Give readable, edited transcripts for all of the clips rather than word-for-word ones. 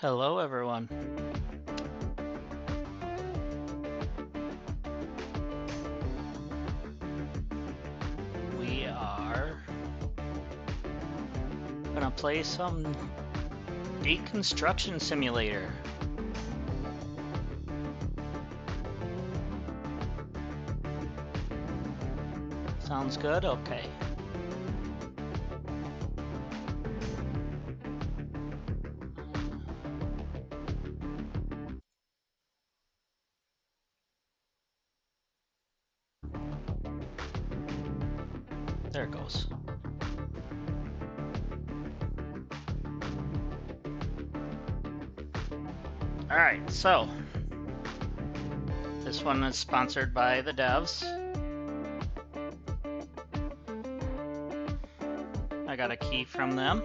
Hello, everyone. We are gonna play some Deconstruction Simulator. Sounds good? Okay. There it goes. Alright, so this one is sponsored by the devs. I got a key from them.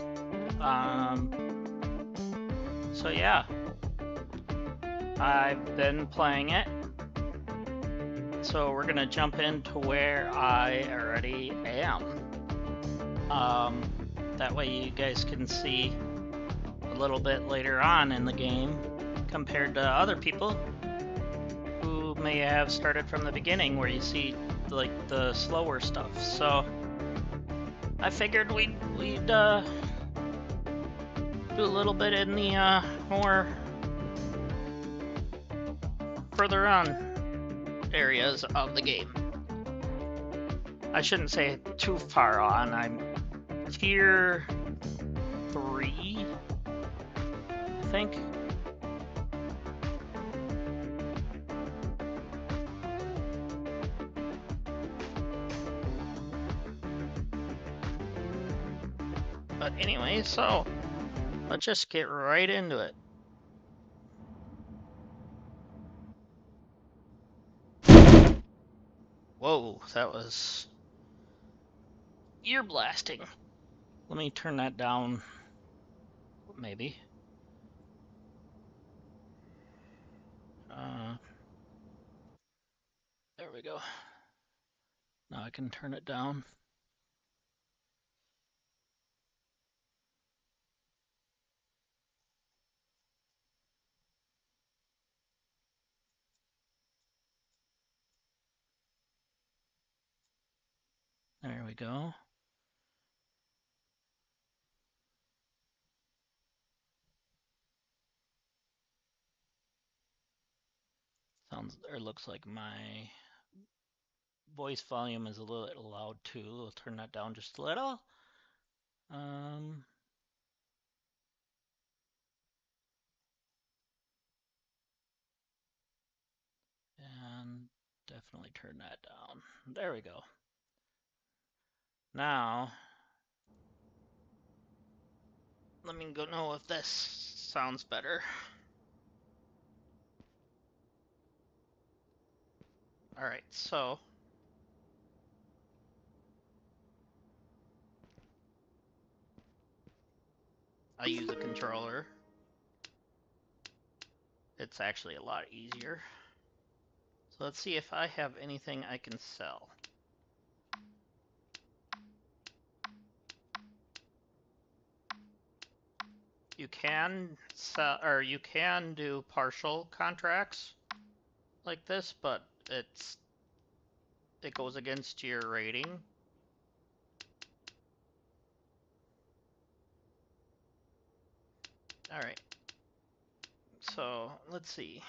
So yeah, I've been playing it. So we're gonna jump into where I already am. That way you guys can see a little bit later on in the game compared to other people who may have started from the beginning where you see like the slower stuff. So I figured we'd do a little bit in the more further on areas of the game. I shouldn't say too far on. I'm tier 3, I think. But anyway, so let's just get right into it. Whoa, that was ear blasting. Let me turn that down, maybe. There we go. Now I can turn it down. There we go. Sounds, or looks like my voice volume is a little loud too. I'll turn that down just a little. And definitely turn that down. There we go. Now, let me go know if this sounds better. All right, so I use a controller. It's actually a lot easier. So let's see if I have anything I can sell. You can sell, or you can do partial contracts like this, but it goes against your rating. All right. So let's see.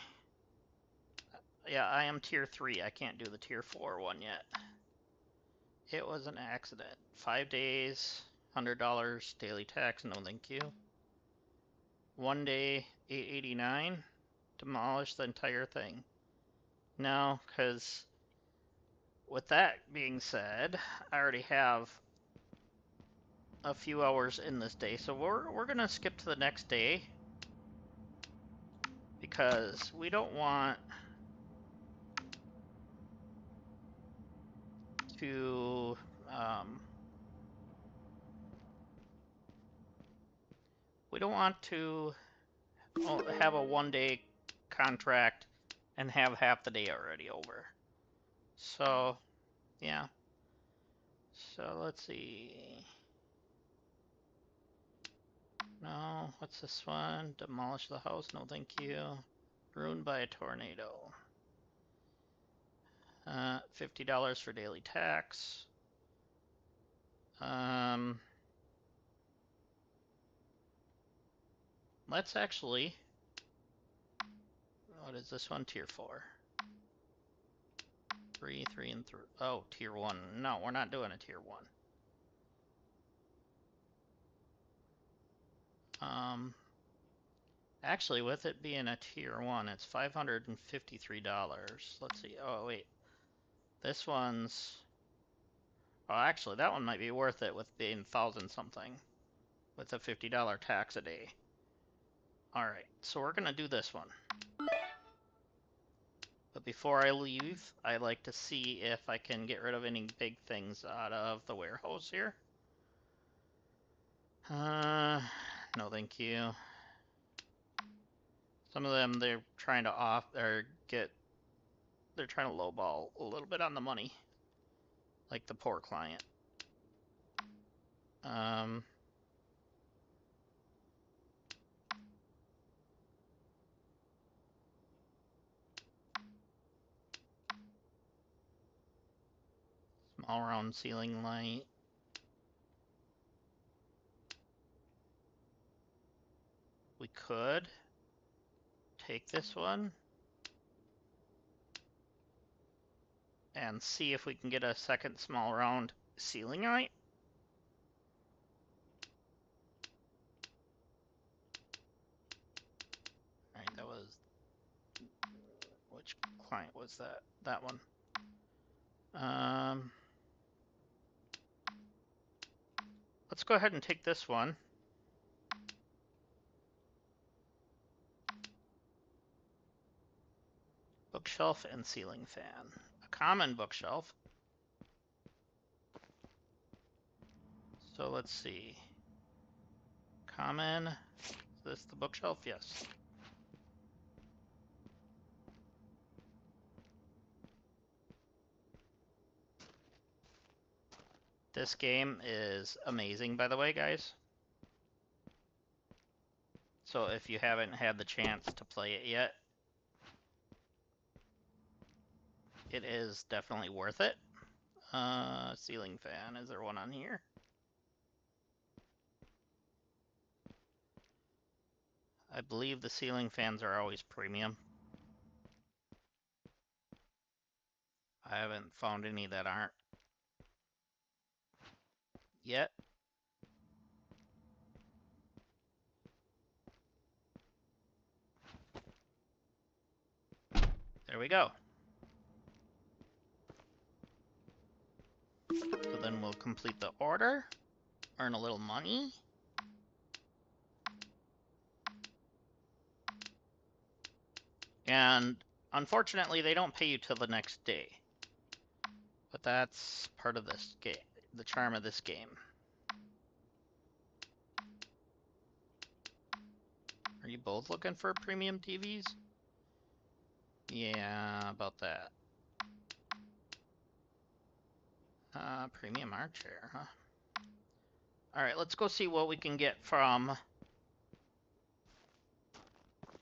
Yeah, I am tier 3. I can't do the tier 4 one yet. It was an accident. 5 days, $100 daily tax. No, thank you. 1 day, $8.89. Demolish the entire thing. No, because with that being said, I already have a few hours in this day, so we're gonna skip to the next day because we don't want to we don't want to have a 1 day contract and have half the day already over. So yeah. So let's see. No, what's this one? Demolish the house, no thank you. Ruined by a tornado. $50 for daily tax. Let's actually... What is this one? Tier 4. 3, 3, and 3. Oh, Tier 1. No, we're not doing a Tier 1. Actually, with it being a Tier 1, it's $553. Let's see. Oh, wait. This one's... Oh, actually, that one might be worth it with being 1,000 something. With a $50 tax a day. Alright, so we're going to do this one. But before I leave, I like to see if I can get rid of any big things out of the warehouse here. No thank you. Some of them, they're trying to they're trying to lowball a little bit on the money. Like the poor client. Small round ceiling light. We could take this one and see if we can get a second small round ceiling light. Alright, that was... Which client was that? That one. Let's go ahead and take this one. Bookshelf and ceiling fan. A common bookshelf. So let's see. Common. Is this the bookshelf? Yes. This game is amazing, by the way, guys. So if you haven't had the chance to play it yet, it is definitely worth it. Ceiling fan. Is there one on here? I believe the ceiling fans are always premium. I haven't found any that aren't yet. There we go. So then we'll complete the order, earn a little money. And unfortunately, they don't pay you till the next day. But that's part of this game, the charm of this game. Are you both looking for premium TVs? Yeah, about that. Premium armchair, huh? Alright, let's go see what we can get from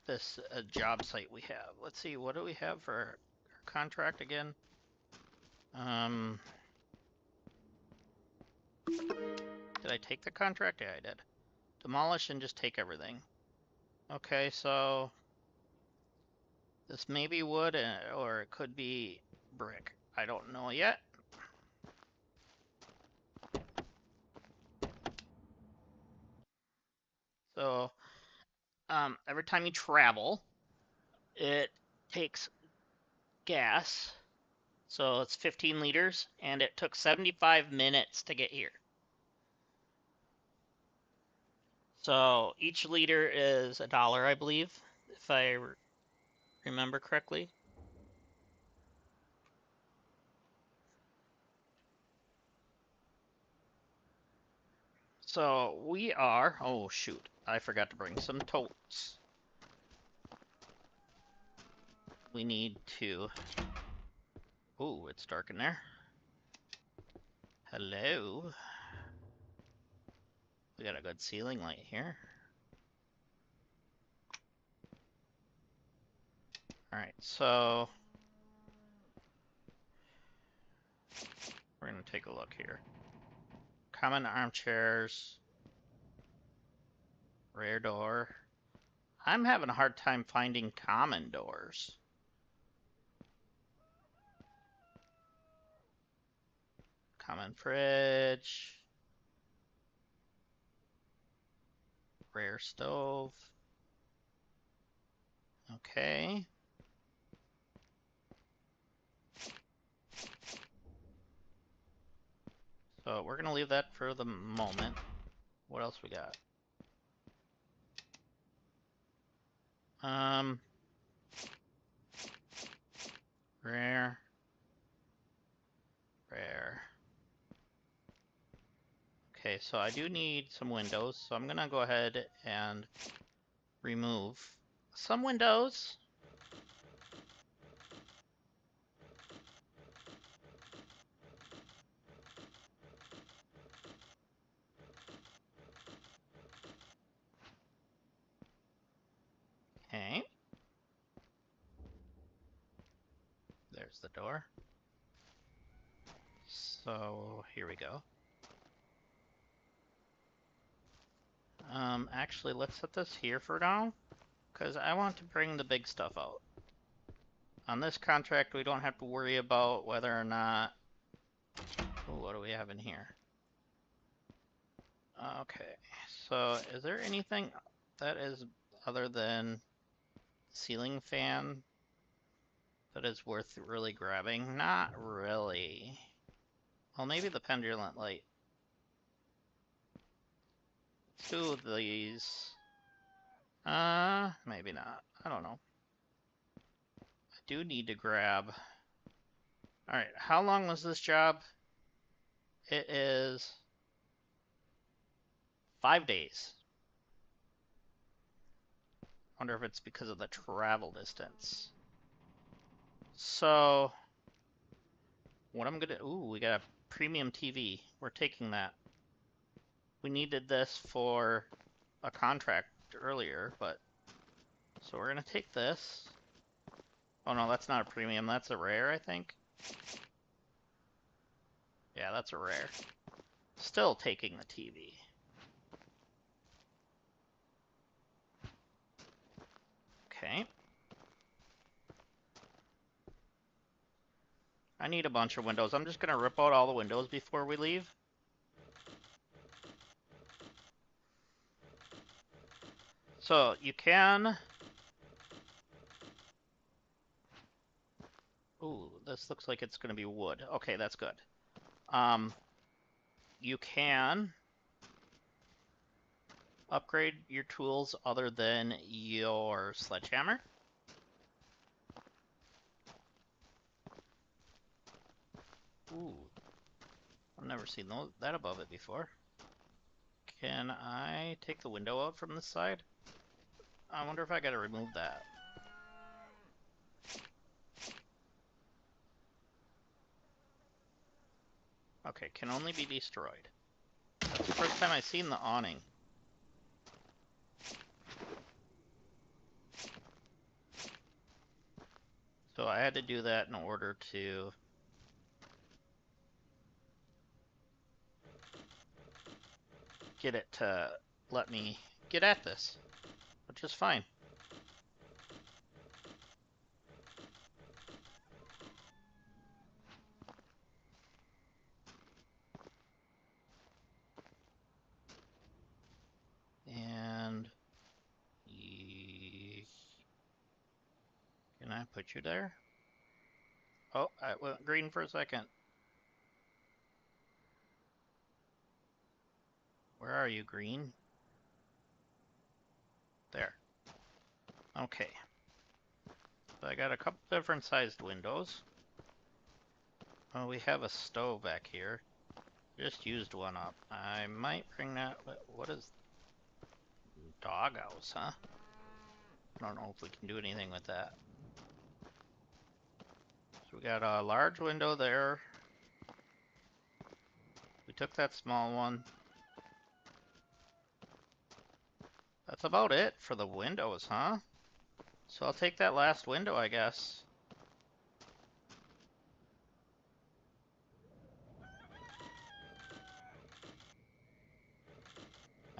this job site we have. Let's see, what do we have for our contract again? Did I take the contract? Yeah, I did. Demolish and just take everything. Okay, so this may be wood or it could be brick. I don't know yet. So, every time you travel, it takes gas. So it's 15 liters, and it took 75 minutes to get here. So each liter is $1, I believe, if I remember correctly. So we are... Oh, shoot. I forgot to bring some totes. We need to... Ooh, it's dark in there. Hello. We got a good ceiling light here. Alright, so we're going to take a look here. Common armchairs. Rare door. I'm having a hard time finding common doors. Common fridge. Rare stove. Okay. So we're going to leave that for the moment. What else we got? Rare. Rare. Okay, so I do need some windows, so I'm gonna go ahead and remove some windows. Okay. There's the door. So here we go. Actually, let's set this here for now, because I want to bring the big stuff out. On this contract, we don't have to worry about whether or not... Ooh, what do we have in here? Okay, so is there anything that is other than ceiling fan that is worth really grabbing? Not really. Well, maybe the pendulant light. Two of these. Maybe not. I don't know. I do need to grab... Alright, how long was this job? It is 5 days. Wonder if it's because of the travel distance. So, what I'm gonna... Ooh, we got a premium TV. We're taking that. We needed this for a contract earlier, but... So we're gonna take this. Oh no, that's not a premium, that's a rare, I think. Yeah, that's a rare. Still taking the TV. Okay. I need a bunch of windows. I'm just gonna rip out all the windows before we leave. So, you can... Ooh, this looks like it's gonna be wood. Okay, that's good. You can upgrade your tools other than your sledgehammer. Ooh, I've never seen that above it before. Can I take the window out from this side? I wonder if I gotta remove that. Okay, can only be destroyed. That's the first time I've seen the awning. So I had to do that in order to get it to let me get at this, which is fine. And can I put you there? Oh, I went green for a second. Where are you, green? There. Okay. So I got a couple different sized windows. Oh, we have a stove back here. Just used one up. I might bring that... What is... Doghouse, huh? I don't know if we can do anything with that. So we got a large window there. We took that small one. That's about it for the windows, huh? So I'll take that last window, I guess.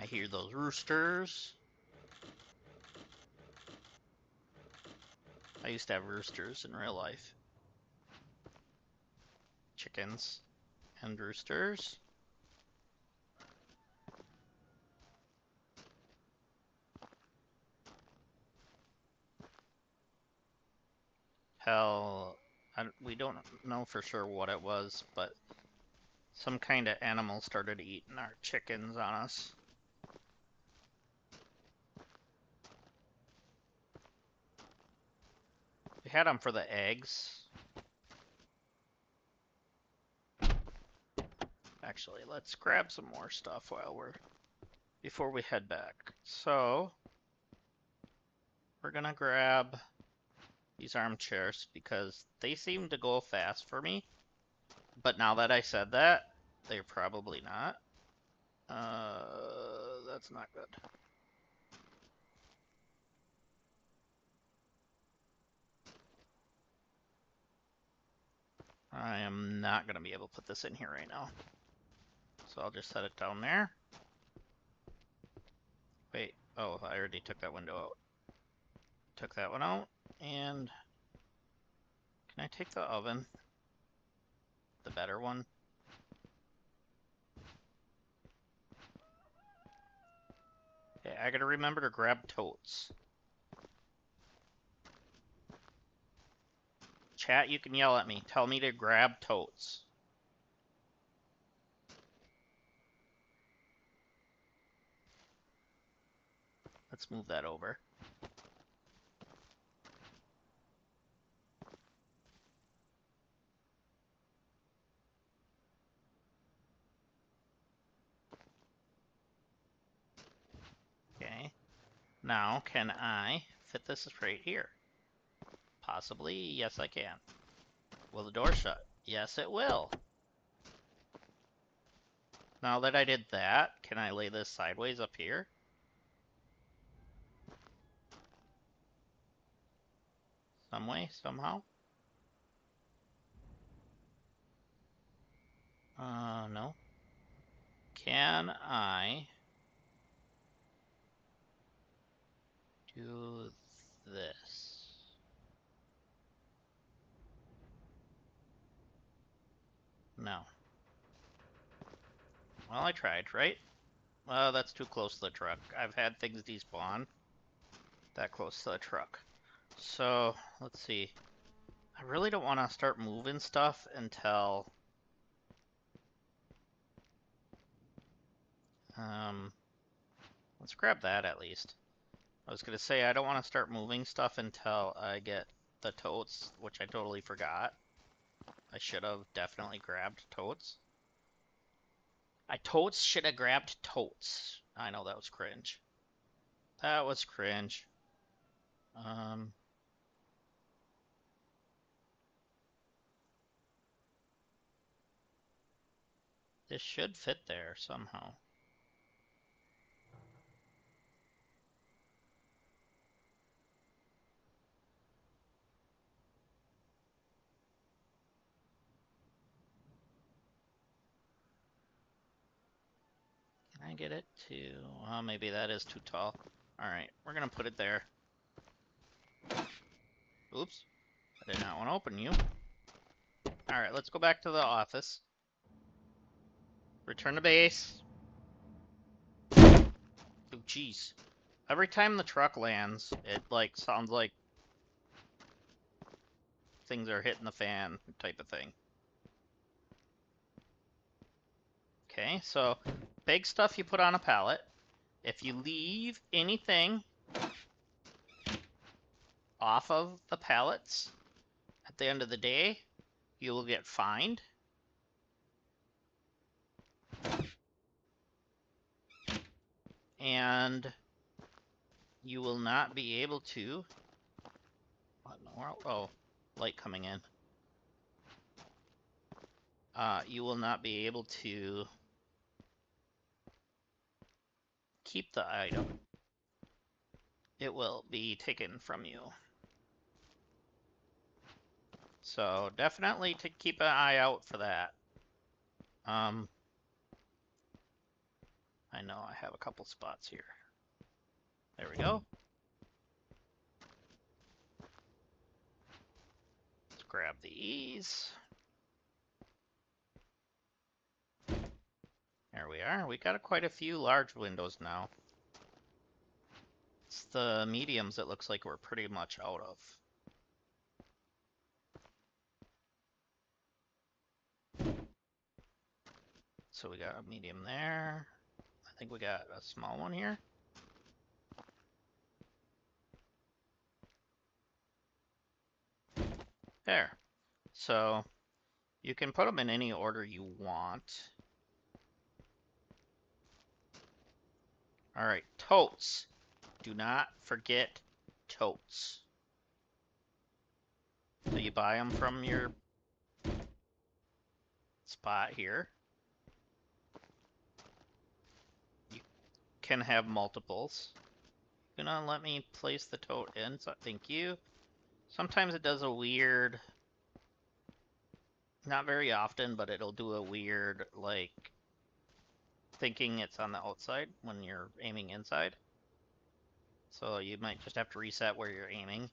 I hear those roosters. I used to have roosters in real life. Chickens and roosters. Hell, we don't know for sure what it was, but some kind of animal started eating our chickens on us. We had them for the eggs. Actually, let's grab some more stuff before we head back. So, we're gonna grab these armchairs because they seem to go fast for me. But now that I said that, they're probably not. That's not good. I am not gonna be able to put this in here right now. So I'll just set it down there. Wait, oh, I already took that window out. Took that one out, and can I take the oven? The better one? Okay, I gotta remember to grab totes. Chat, you can yell at me. Tell me to grab totes. Let's move that over. Okay. Now, can I fit this right here? Possibly. Yes, I can. Will the door shut? Yes, it will. Now that I did that, can I lay this sideways up here? Some way, somehow? No. Can I do this? No. Well, I tried, right? Well, that's too close to the truck. I've had things despawn that close to the truck. So, let's see. I really don't want to start moving stuff until... let's grab that at least. I was going to say, I don't want to start moving stuff until I get the totes, which I totally forgot. I should have definitely grabbed totes. I totes should have grabbed totes. I know that was cringe. That was cringe. This should fit there somehow. Can I get it to... Well, maybe that is too tall. Alright, we're gonna put it there. Oops. I did not want to open you. Alright, let's go back to the office. Return to base. Oh, jeez. Every time the truck lands, it, like, sounds like things are hitting the fan type of thing. Okay, so big stuff you put on a pallet. If you leave anything off of the pallets at the end of the day, you will get fined. And you will not be able to... What in the world? Oh, light coming in. You will not be able to keep the item. It will be taken from you. So definitely to keep an eye out for that. I know I have a couple spots here. There we go. Let's grab these. There we are. We got quite a few large windows now. It's the mediums it looks like we're pretty much out of. So we got a medium there. I think we got a small one here. There. So you can put them in any order you want. All right, totes. Do not forget totes. So you buy them from your spot here. You can have multiples. You're gonna let me place the tote in, so thank you. Sometimes it does a weird, not very often, but it'll do a weird, like, thinking it's on the outside when you're aiming inside. So you might just have to reset where you're aiming.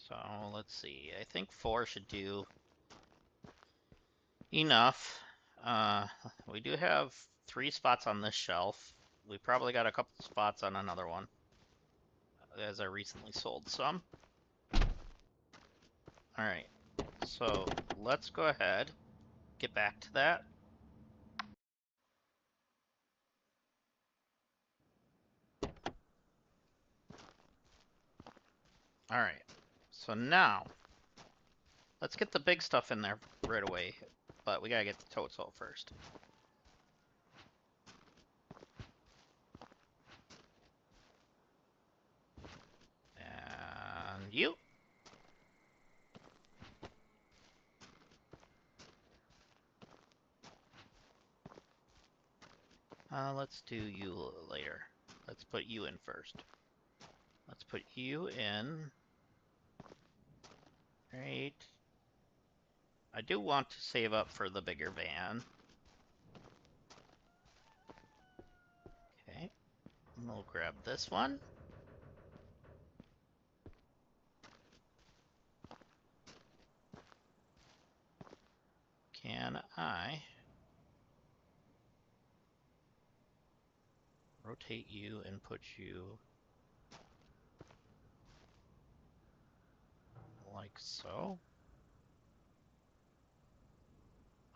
So let's see, I think 4 should do enough. We do have 3 spots on this shelf. We probably got a couple spots on another one, as I recently sold some. Alright, so let's go ahead, get back to that. Alright, so now, let's get the big stuff in there right away, but we gotta get the totes out first. And you. Let's do you later. Let's put you in first. Let's put you in. Right. I do want to save up for the bigger van. Okay. And we'll grab this one. Can I rotate you and put you like so?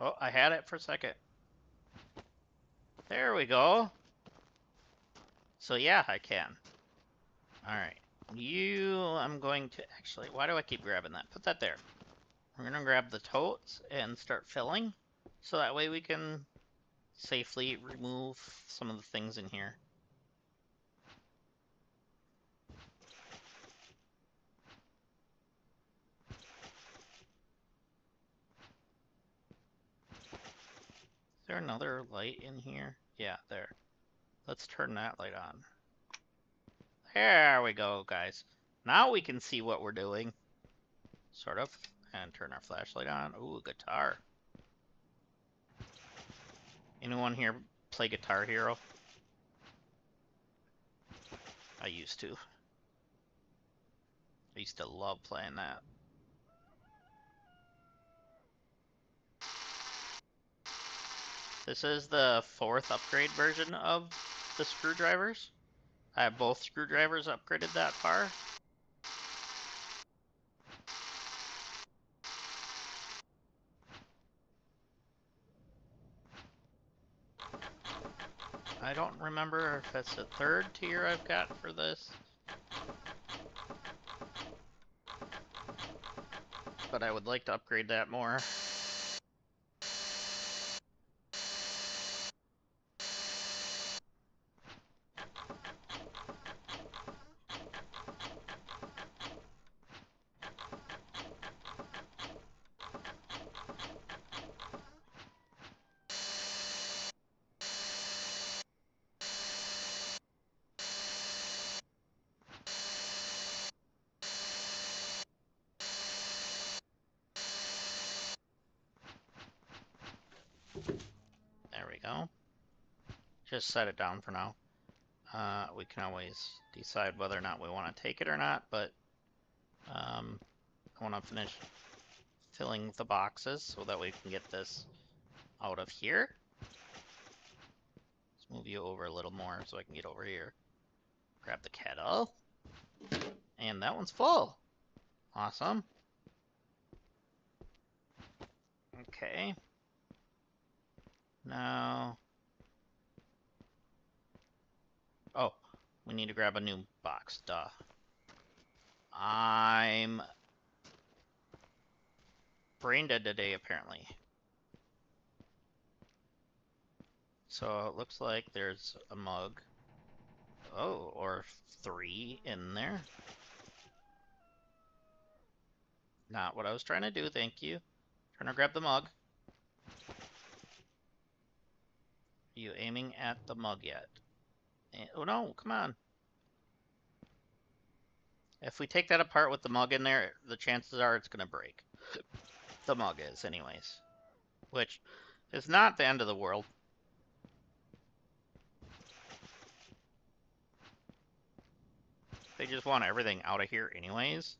Oh, I had it for a second. There we go. So yeah, I can. Alright. You, I'm going to, actually, why do I keep grabbing that? Put that there. We're gonna grab the totes and start filling. So that way we can safely remove some of the things in here. Is there another light in here? Yeah, there. Let's turn that light on. There we go, guys. Now we can see what we're doing. Sort of. And turn our flashlight on. Ooh, guitar. Anyone here play Guitar Hero? I used to. I used to love playing that. This is the 4th upgrade version of the screwdrivers. I have both screwdrivers upgraded that far. I don't remember if it's the 3rd tier I've got for this. But I would like to upgrade that more. There we go. Just set it down for now. We can always decide whether or not we want to take it or not, but I want to finish filling the boxes so that we can get this out of here. Let's move you over a little more so I can get over here. Grab the kettle. And that one's full. Awesome. Okay. Now... Oh, we need to grab a new box. Duh. I'm brain dead today, apparently. So it looks like there's a mug. Oh, or 3 in there. Not what I was trying to do, thank you. Trying to grab the mug. Are you aiming at the mug yet? Oh no, come on. If we take that apart with the mug in there, the chances are it's going to break. The mug is, anyways. Which is not the end of the world. They just want everything out of here anyways.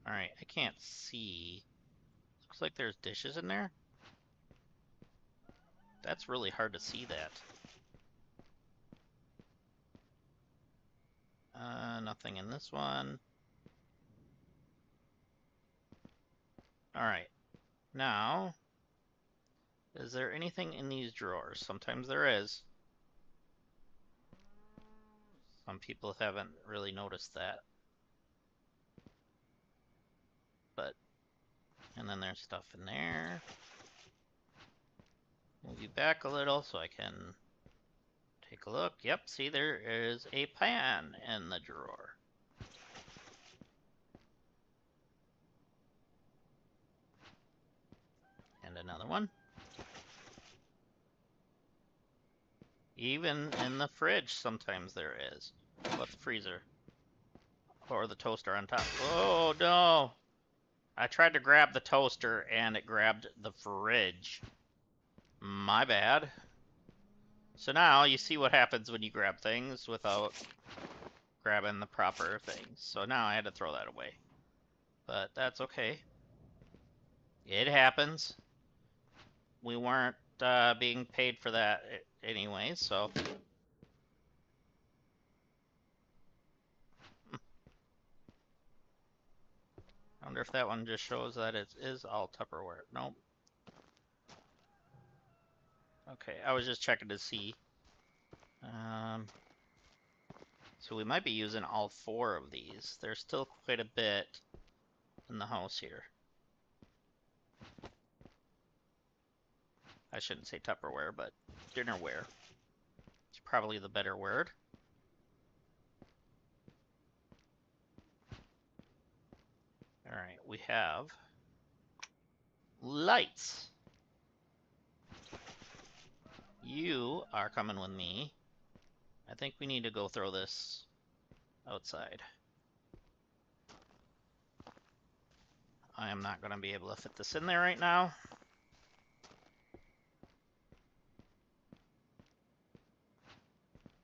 Alright, I can't see. Looks like there's dishes in there. That's really hard to see that. Nothing in this one. Alright. Now, is there anything in these drawers? Sometimes there is. Some people haven't really noticed that. But, and then there's stuff in there. Move you back a little so I can take a look. Yep, see, there is a pan in the drawer. And another one. Even in the fridge, sometimes there is. What, the freezer? Or the toaster on top. Oh, no! I tried to grab the toaster, and it grabbed the fridge. My bad. So now, you see what happens when you grab things without grabbing the proper things. So now I had to throw that away. But that's okay. It happens. We weren't being paid for that anyway, so... I wonder if that one just shows that it is all Tupperware. Nope. Okay, I was just checking to see. So we might be using all 4 of these. There's still quite a bit in the house here. I shouldn't say Tupperware, but dinnerware. It's probably the better word. Alright, we have lights. You are coming with me. I think we need to go throw this outside. I am not going to be able to fit this in there right now.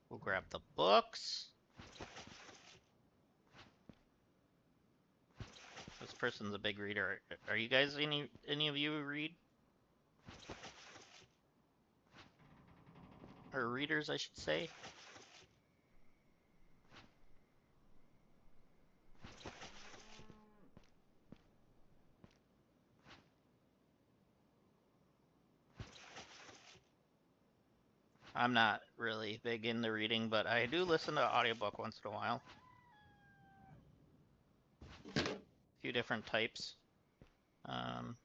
We'll grab the books. This person's a big reader. Are you guys, any of you read? Or readers, I should say. I'm not really big into reading, but I do listen to audiobook once in a while. A few different types. I'm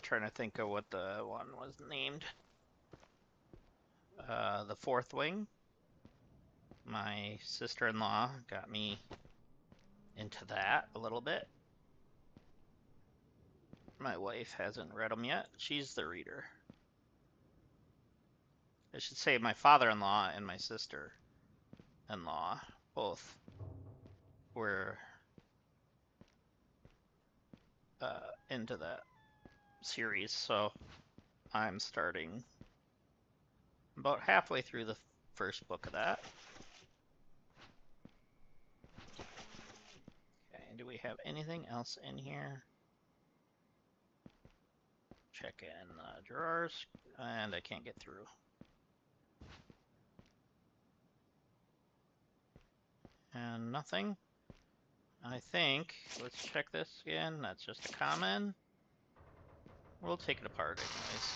trying to think of what the one was named. The Fourth Wing. My sister-in-law got me into that a little bit. My wife hasn't read them yet. She's the reader. I should say my father-in-law and my sister-in-law both were into that series, so I'm starting about halfway through the first book of that. Okay, do we have anything else in here? Check in the drawers, and I can't get through. And nothing. I think, let's check this again, that's just a common. We'll take it apart anyways.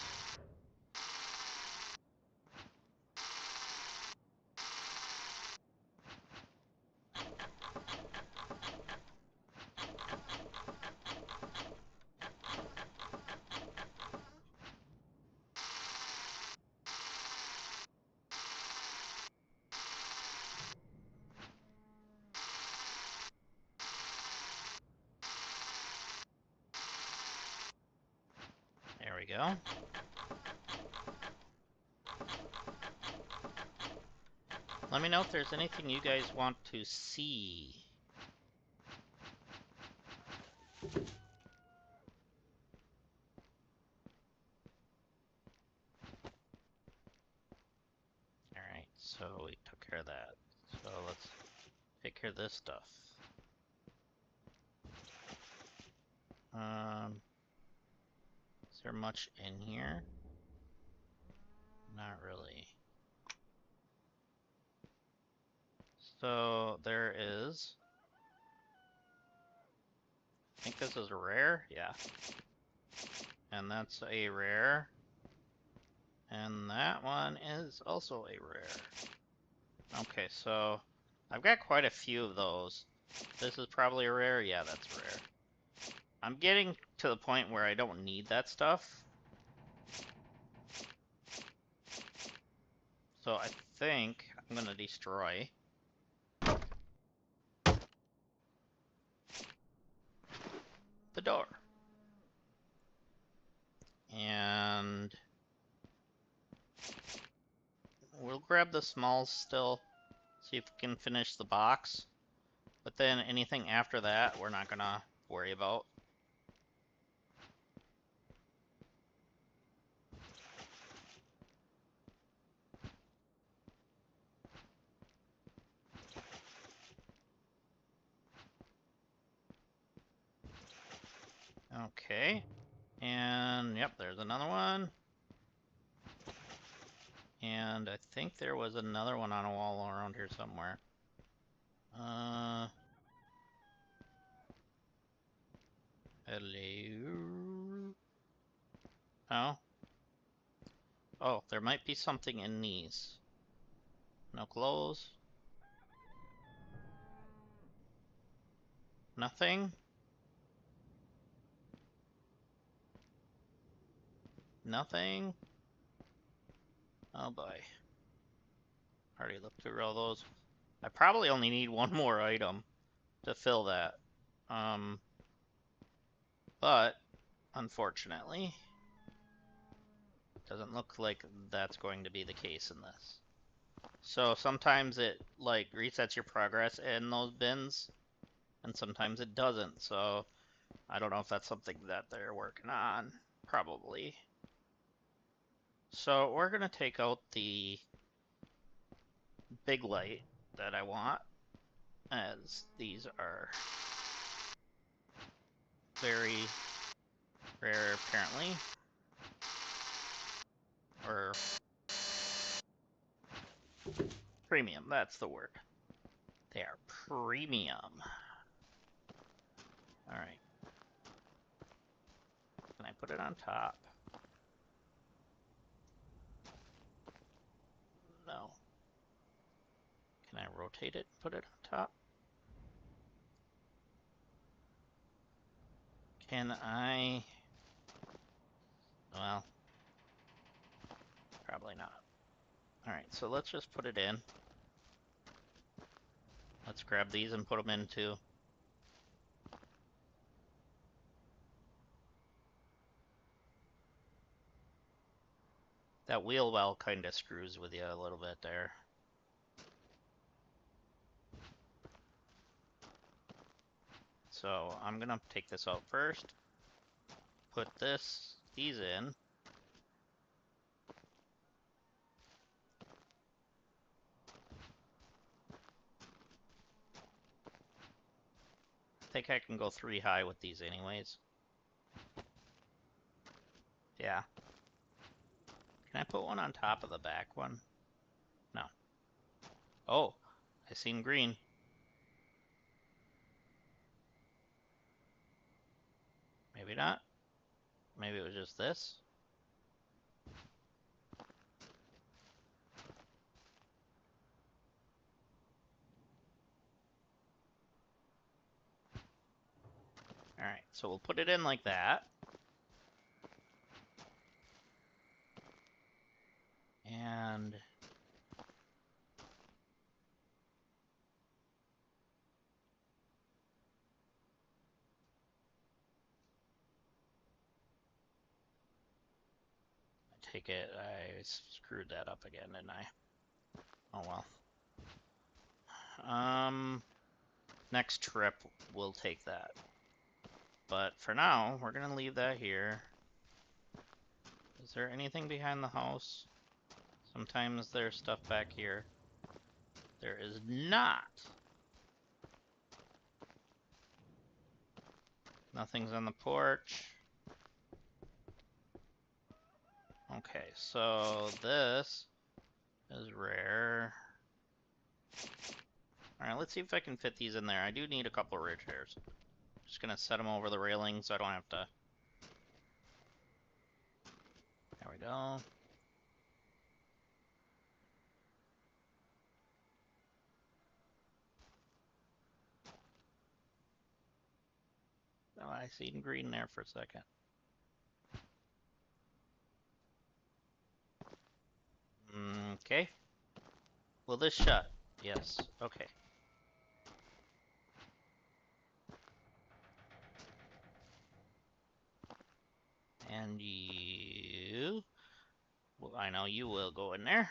There we go. Let me know if there's anything you guys want to see. Alright, so we took care of that. So let's take care of this stuff. Is there much in here? Not really. So there is. I think this is a rare, yeah. And that's a rare. And that one is also a rare. Okay, so I've got quite a few of those. This is probably a rare, yeah, that's rare. I'm getting to the point where I don't need that stuff. So I think I'm gonna destroy the door. And we'll grab the smalls still, see if we can finish the box. But then anything after that, we're not gonna worry about. Okay. And yep, there's another one. And I think there was another one on a wall around here somewhere. Hello? Oh? Oh, there might be something in these. No clothes? Nothing? Nothing? Oh boy. Already looked through all those. I probably only need one more item to fill that. But, unfortunately, doesn't look like that's going to be the case in this. So sometimes it, like, resets your progress in those bins, and sometimes it doesn't, so I don't know if that's something that they're working on. Probably. So we're gonna take out the big light that I want, as these are very rare apparently. Or premium, that's the word. They are premium. Alright. Can I put it on top? No. Can I rotate it and put it on top? Can I... Well, probably not. Alright, so let's just put it in. Let's grab these and put them in too. That wheel well kind of screws with you a little bit there. So I'm gonna take this out first. Put these in. I think I can go 3 high with these anyways. Yeah. Can I put one on top of the back one? No. Oh, I seen green. Maybe not. Maybe it was just this. Alright, so we'll put it in like that. And I take it, I screwed that up again, didn't I? Oh well. Next trip we'll take that. But for now, we're gonna leave that here. Is there anything behind the house? Sometimes there's stuff back here. There is not. Nothing's on the porch. Okay, so this is rare. Alright, let's see if I can fit these in there. I do need a couple of ridge hairs. Just gonna set them over the railing so I don't have to... There we go. Oh, I seen green there for a second. Okay. Will this shut? Yes. Okay. And you... Well, I know you will go in there.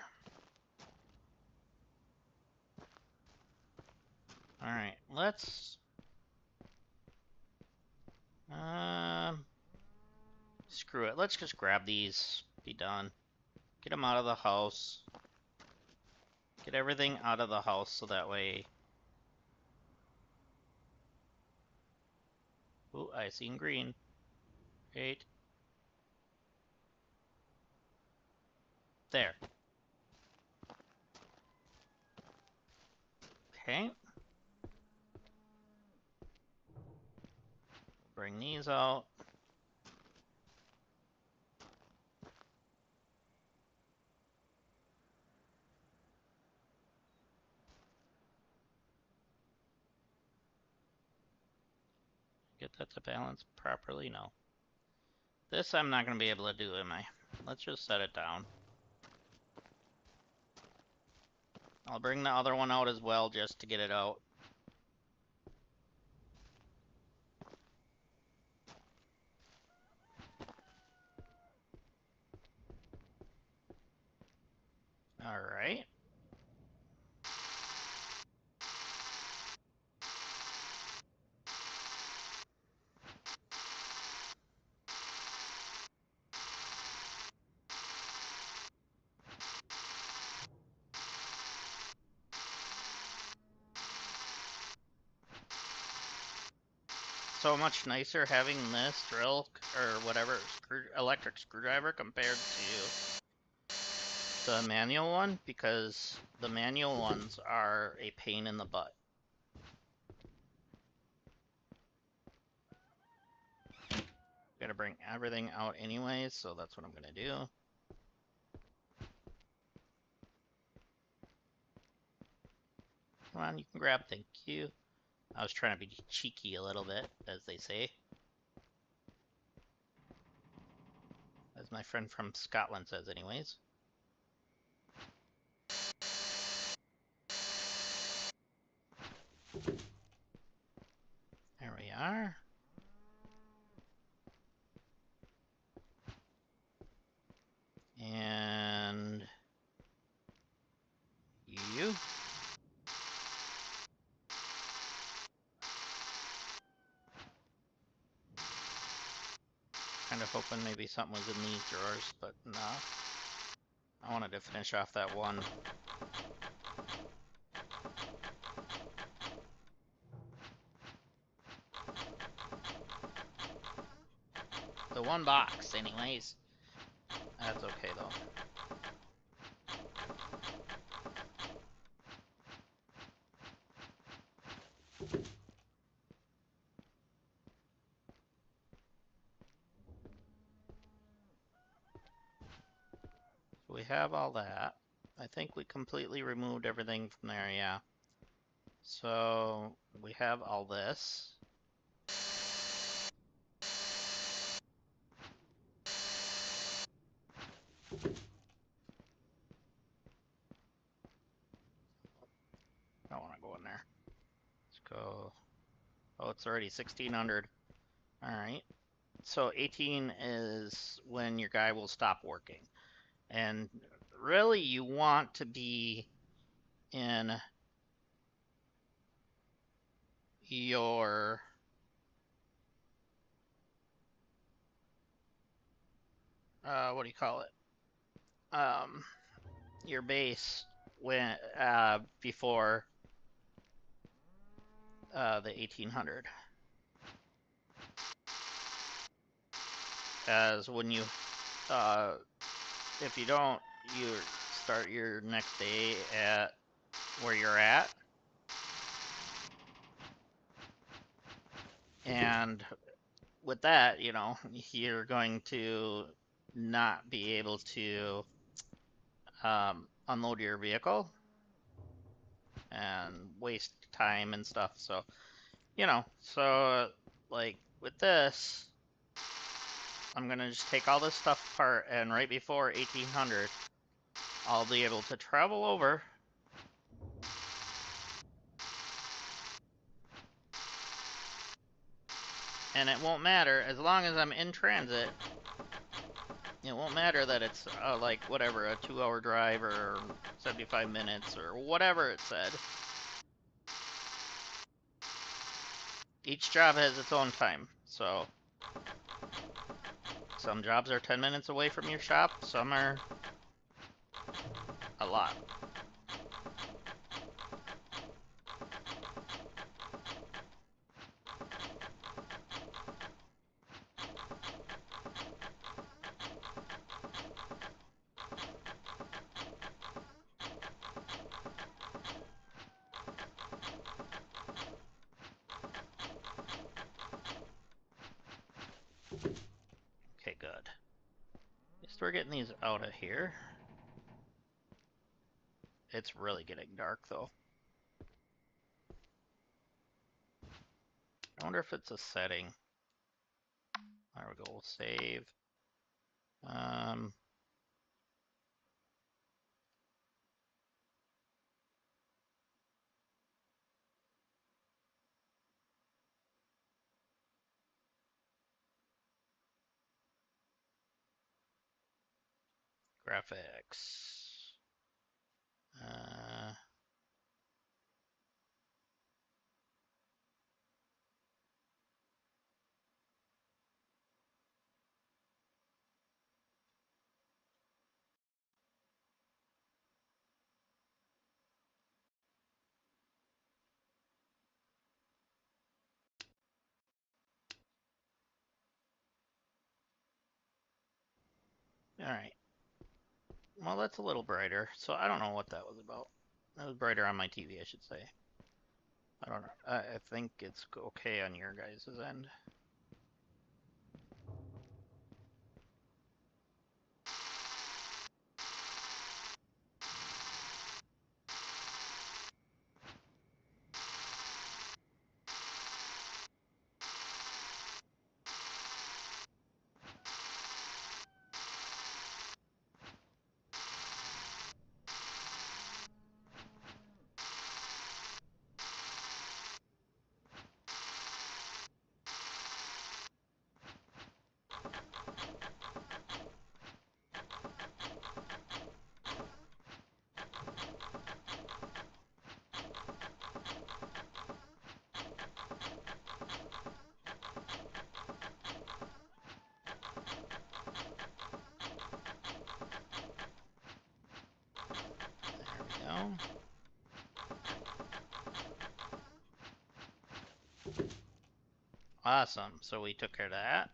Alright, let's... Screw it. Let's just grab these. Be done. Get them out of the house. Get everything out of the house so that way... Ooh, I seen green. Great. There. Okay. Bring these out. Get that to balance properly? No. This I'm not going to be able to do, am I? Let's just set it down. I'll bring the other one out as well just to get it out. Alright. So much nicer having this drill or whatever electric screwdriver compared to the manual one, because the manual ones are a pain in the butt. Gotta bring everything out anyways, so that's what I'm gonna do. Come on, you can grab, thank you. I was trying to be cheeky a little bit, as they say. As my friend from Scotland says anyways. There we are. And hoping maybe something was in these drawers, but no. I wanted to finish off that one. The one box, anyways. That's okay, though. So we have all that. I think we completely removed everything from there, yeah. So we have all this. I don't want to go in there. Let's go. Oh, it's already 1600. All right. So 18 is when your guy will stop working. And really, you want to be in your what do you call it? Your base when before the 1800. As when you if you don't, you start your next day at where you're at, and with that, you know, you're going to not be able to unload your vehicle and waste time and stuff. So, you know, so like with this, I'm gonna just take all this stuff apart, and right before 1800, I'll be able to travel over and it won't matter as long as I'm in transit. It won't matter that it's like whatever, a 2-hour drive or 75 minutes or whatever it said. Each job has its own time. So some jobs are 10 minutes away from your shop, some are a lot. Okay, good. At least we're getting these out of here. It's really getting dark though. I wonder if it's a setting. There we go, we'll save. Graphics. Alright. Well, that's a little brighter. So I don't know what that was about. That was brighter on my TV, I should say. I don't know. I think it's okay on your guys' end. go. Awesome. So we took care of that.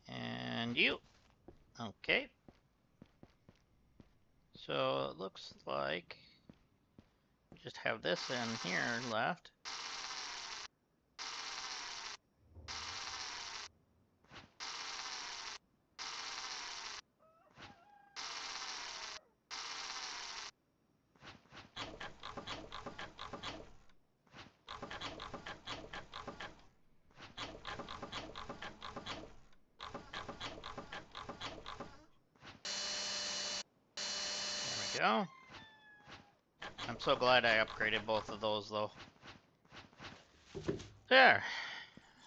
And you. Okay. So it looks like just have this in here left. There we go. I'm so glad I upgraded both of those though. There.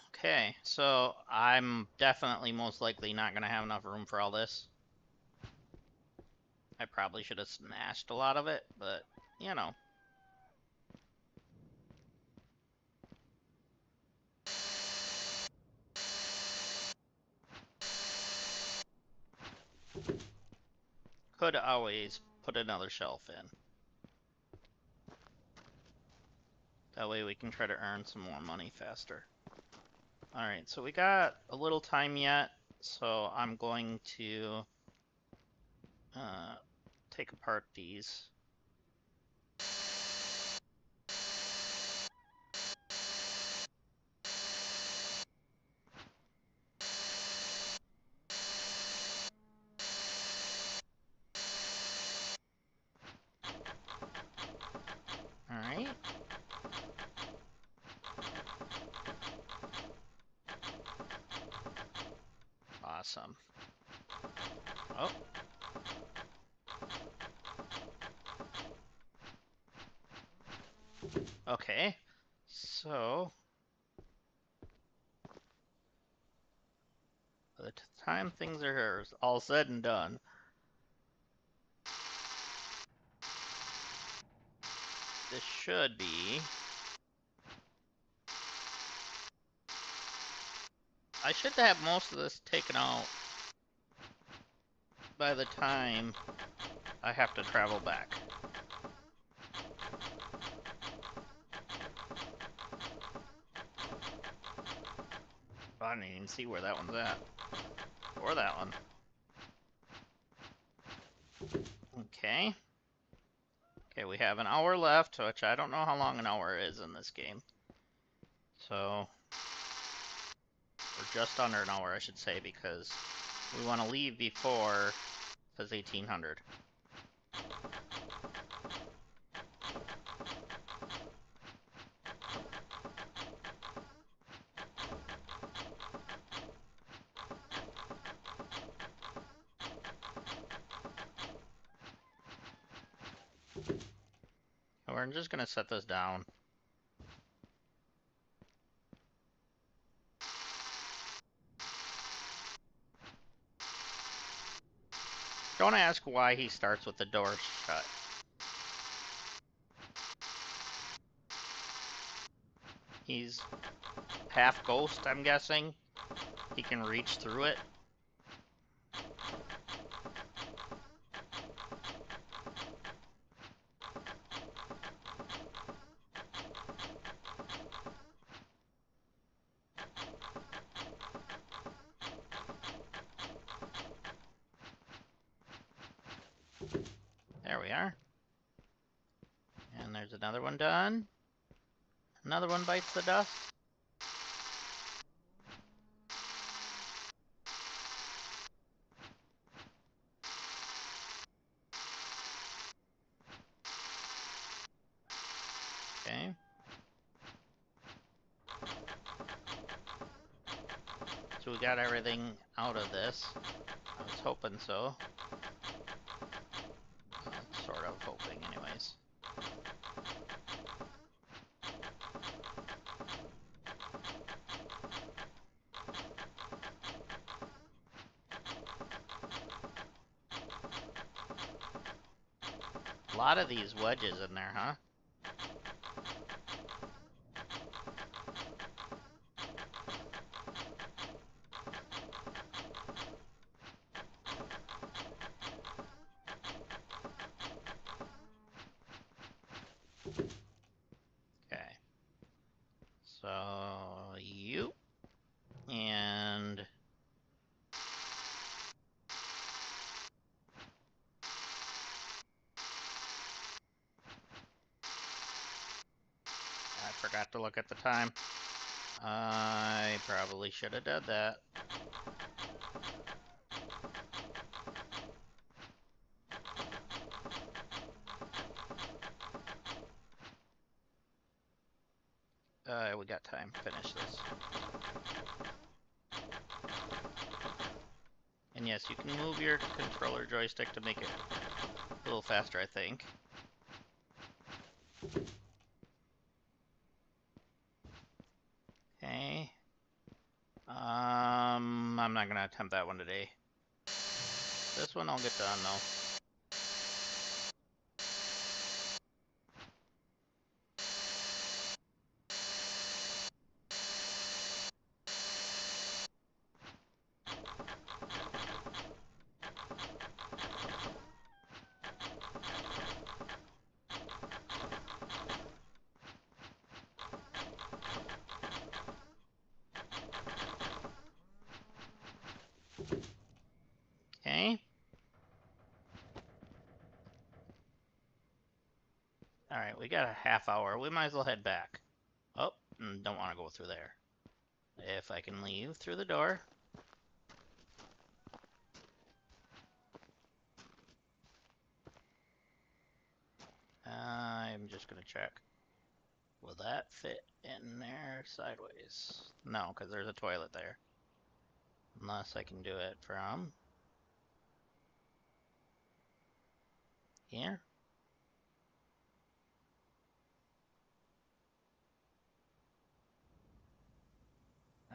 Okay, so I'm definitely most likely not going to have enough room for all this. I probably should have smashed a lot of it, but, you know. Could always put another shelf in. That way we can try to earn some more money faster. Alright, so we got a little time yet, so I'm going to take apart these. Alright. Awesome. Oh. Okay. So, by the time things are all said and done, this should be... I should have most of this taken out by the time I have to travel back. I didn't even see where that one's at. Or that one. Okay. Okay, we have an hour left, which I don't know how long an hour is in this game. So, or just under an hour, I should say, because we want to leave before it says 1800. And we're just going to set this down. Don't ask why he starts with the door shut. He's half ghost, I'm guessing. He can reach through it. There we are. And there's another one done. Another one bites the dust. Okay. So we got everything out of this. I was hoping so. Sort of hoping, anyways. A lot of these wedges in there, huh? So you and I forgot to look at the time. I probably should have done that. We got time. Finish this. And yes, you can move your controller joystick to make it a little faster, I think. Okay. I'm not gonna attempt that one today. This one I'll get done though. Okay. Alright, we got a half hour. We might as well head back. Oh, don't want to go through there. If I can leave through the door. I'm just gonna check. Will that fit in there sideways? No, because there's a toilet there. Unless I can do it from here.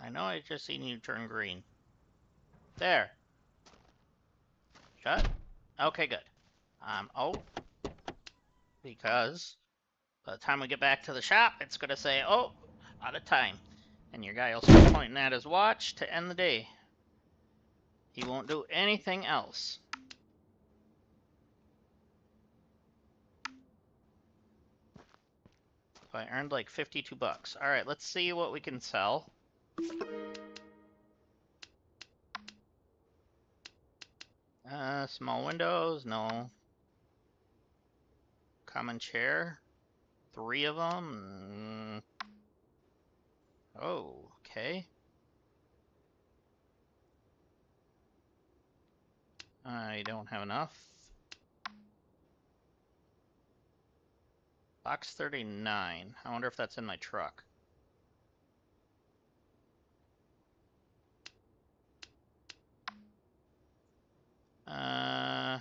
I know I just seen you turn green. There. Shut. Okay, good. Oh, because by the time we get back to the shop, it's gonna say, oh, out of time. And your guy will start pointing at his watch to end the day. He won't do anything else. So I earned like 52 bucks. All right, let's see what we can sell. Small windows, no. Common chair, 3 of them. Oh, okay. I don't have enough. Box 39. I wonder if that's in my truck. Uh,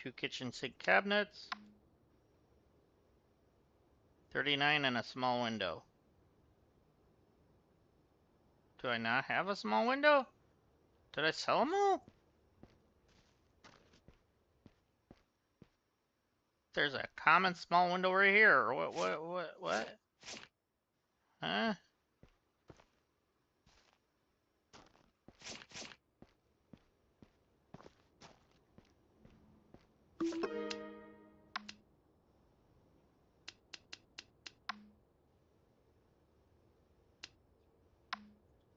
2 kitchen sink cabinets. 39 and a small window. Do I not have a small window? Did I sell them all? There's a common small window right here. What? Huh?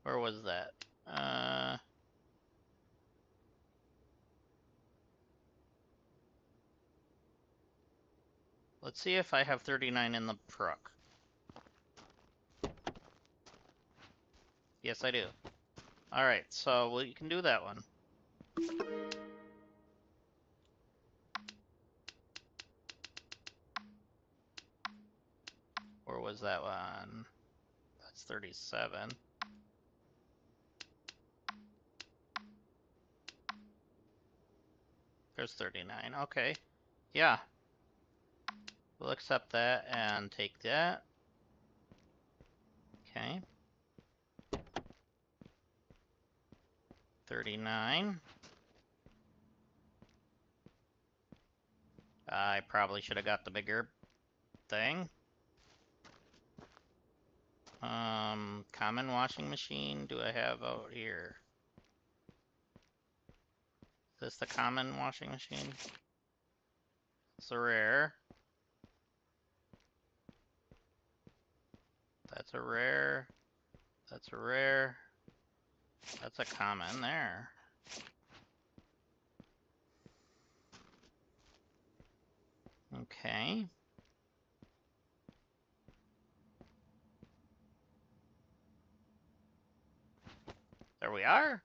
Where was that? Let's see if I have 39 in the truck. Yes, I do. Alright, so we can do that one. Where was that one? That's 37. There's 39. Okay. Yeah. We'll accept that and take that. Okay. 39. I probably should have got the bigger thing. Common washing machine do I have out here? Is this the common washing machine? It's a rare. That's a rare. That's a rare. That's a common there. Okay. There we are.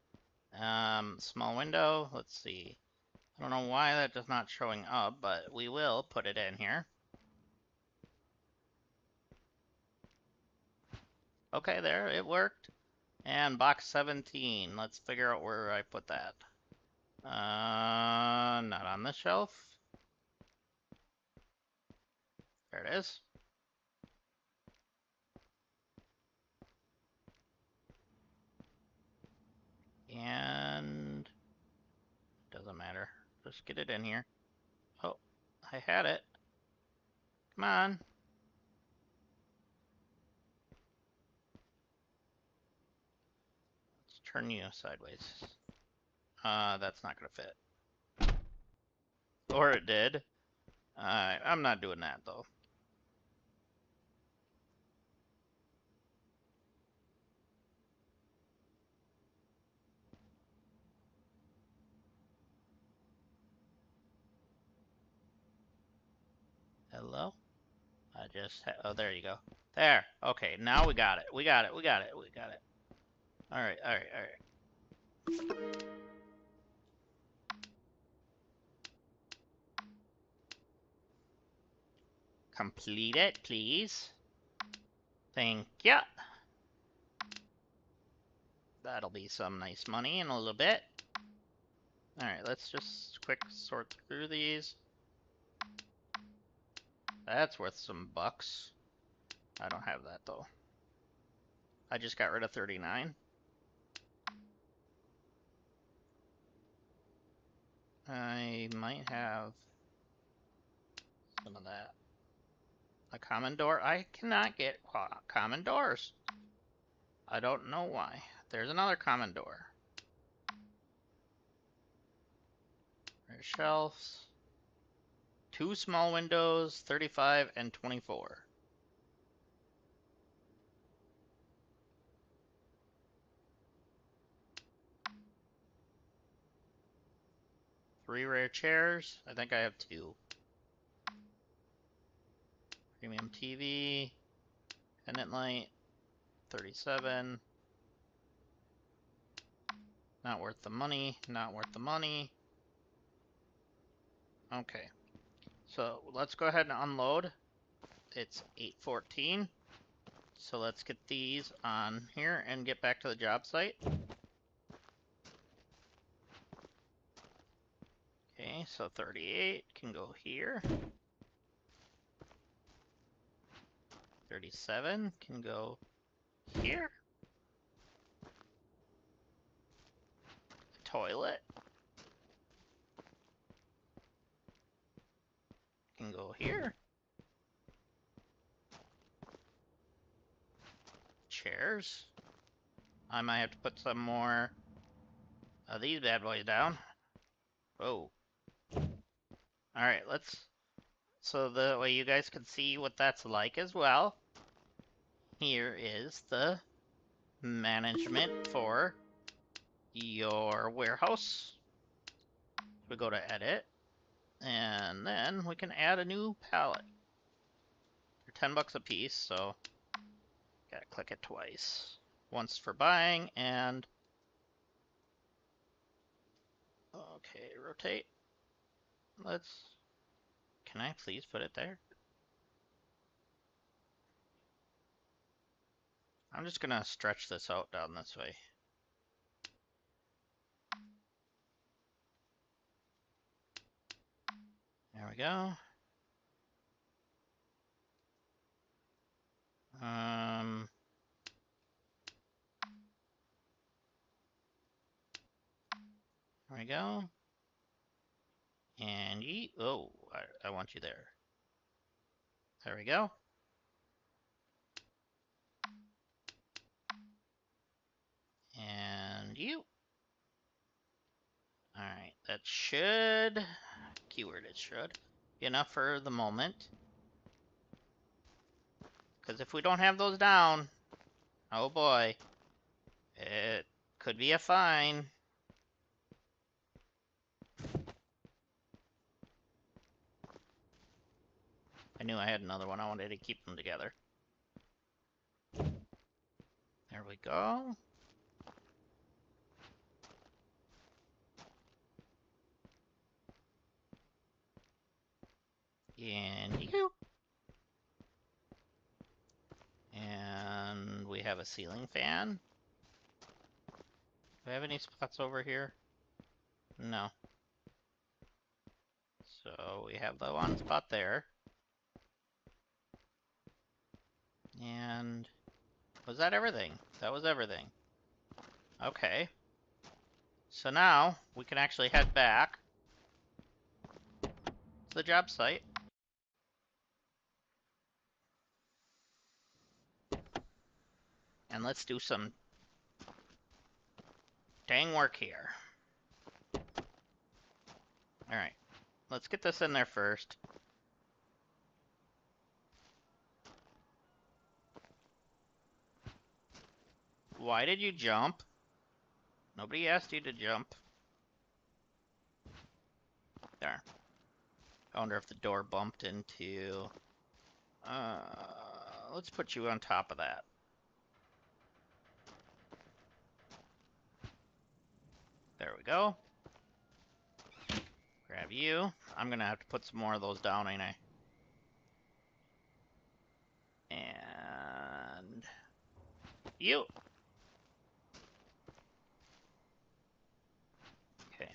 Small window. Let's see. I don't know why that is not showing up, but we will put it in here. Okay, there, it worked. And box 17. Let's figure out where I put that. Not on the shelf. There it is. And doesn't matter. Just get it in here. Oh, I had it. Come on. Let's turn you sideways. That's not gonna fit. Or it did. I'm not doing that though. Hello? Oh, there you go. There. Okay, now we got it. We got it. We got it. We got it. All right, all right, all right. Complete it, please. Thank ya. That'll be some nice money in a little bit. All right, let's just quick sort through these. That's worth some bucks. I don't have that though. I just got rid of 39. I might have some of that. A common door. I cannot get common doors. I don't know why. There's another common door. There's shelves. 2 small windows, 35 and 24. Three rare chairs. I think I have 2. Premium TV. Pendant light. 37. Not worth the money. Not worth the money. Okay. So let's go ahead and unload. It's 8:14. So let's get these on here and get back to the job site. Okay, so 38 can go here. 37 can go here. The toilet can go here. Chairs. I might have to put some more of these bad boys down. Whoa. Alright, so the way you guys can see what that's like as well. Here is the management for your warehouse. We go to edit, and then we can add a new pallet. They're 10 bucks a piece, so gotta click it twice. Once for buying, and okay, rotate. Can I please put it there? I'm just gonna stretch this out down this way. There we go. There we go. And oh, I want you there. There we go. And you. Alright, that should, keyword it should, be enough for the moment. Because if we don't have those down, oh boy, it could be a fine. I knew I had another one. I wanted to keep them together. There we go. And you. And we have a ceiling fan. Do I have any spots over here? No. So we have the one spot there. And was that everything? That was everything. Okay. So now we can actually head back to the job site. And let's do some dang work here. Alright. Let's get this in there first. Why did you jump? Nobody asked you to jump. There. I wonder if the door bumped into... let's put you on top of that. There we go. Grab you. I'm gonna have to put some more of those down, ain't I? And... you! Okay.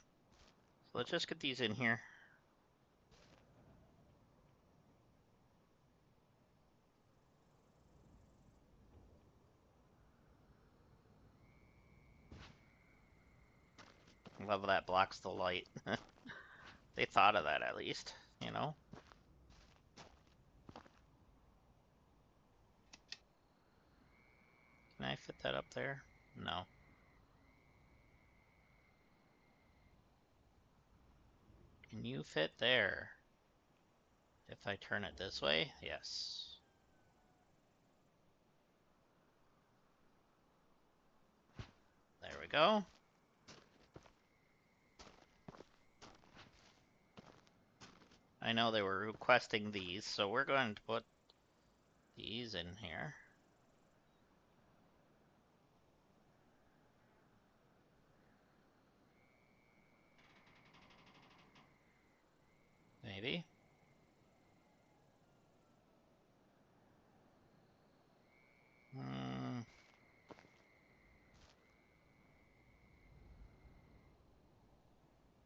So let's just get these in here. Love that blocks the light. They thought of that at least, you know? Can I fit that up there? No. Can you fit there? If I turn it this way? Yes. There we go. I know they were requesting these, so we're going to put these in here. Maybe.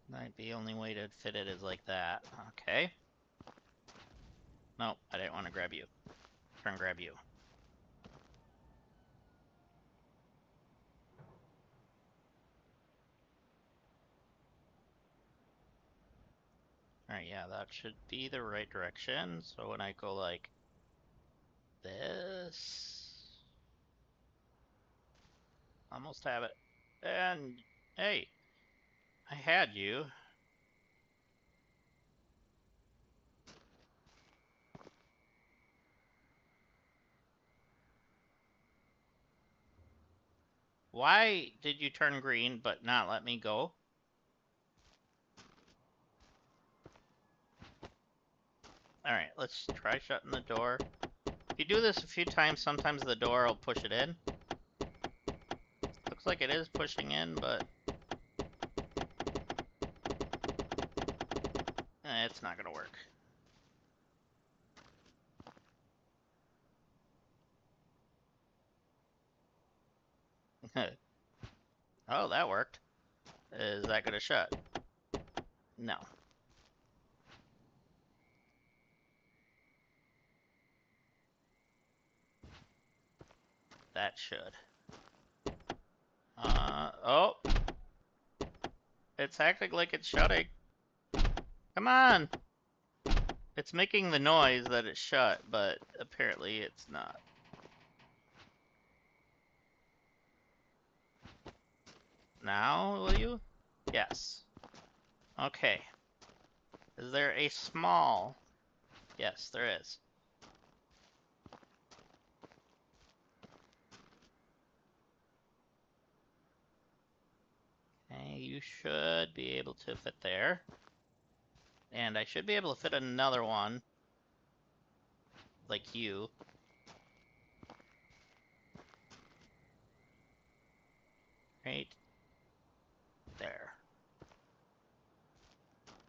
Might be the only way to fit it is like that. Okay. Nope, I didn't want to grab you. Try and grab you. Alright, yeah, that should be the right direction. So when I go like this... almost have it. And, hey, I had you. Why did you turn green but not let me go? Alright, let's try shutting the door. If you do this a few times, sometimes the door will push it in. Looks like it is pushing in, but... it's not gonna work. Oh, that worked. Is that gonna shut? No. That should. Oh! It's acting like it's shutting. Come on! It's making the noise that it's shut, but apparently it's not. Now, will you? Yes. Okay. Is there a small? Yes, there is. should be able to fit there. And I should be able to fit another one. Like you. Right there.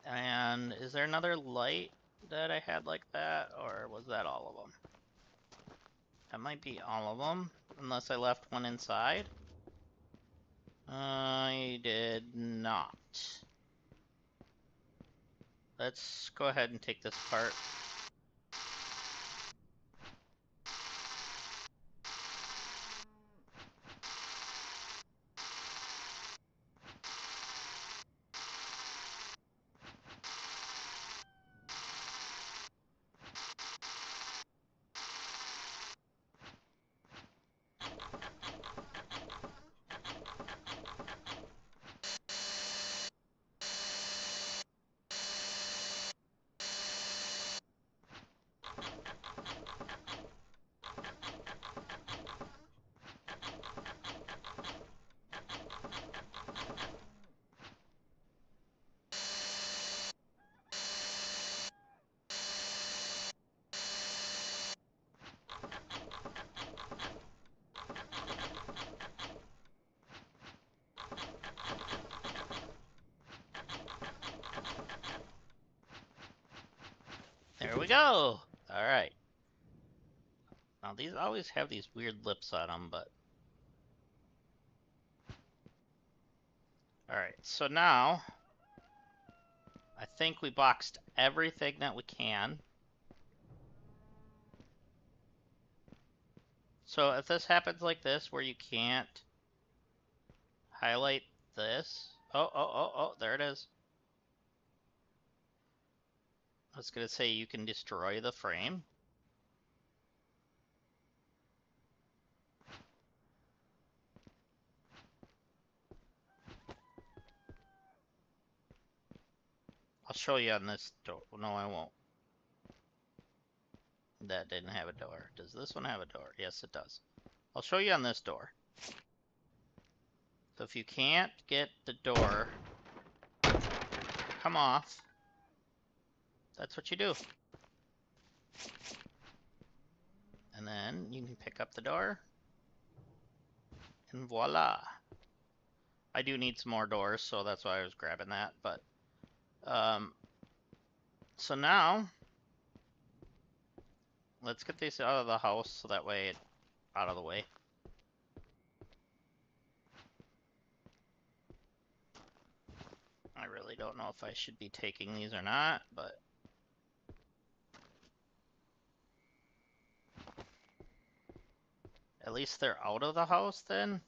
And is there another light that I had like that? Or was that all of them? That might be all of them. Unless I left one inside. I did not. Let's go ahead and take this part. There we go! Alright. Now these always have these weird lips on them, but... Alright, so now... I think we boxed everything that we can. So if this happens like this, where you can't highlight this... Oh, there it is. I was gonna say you can destroy the frame. I'll show you on this door. No, I won't. That didn't have a door. Does this one have a door? Yes, it does. I'll show you on this door. So if you can't get the door come off, that's what you do. And then you can pick up the door. And voila. I do need some more doors, so that's why I was grabbing that. But so now let's get these out of the house so that way it's out of the way. I really don't know if I should be taking these or not, but at least they're out of the house then.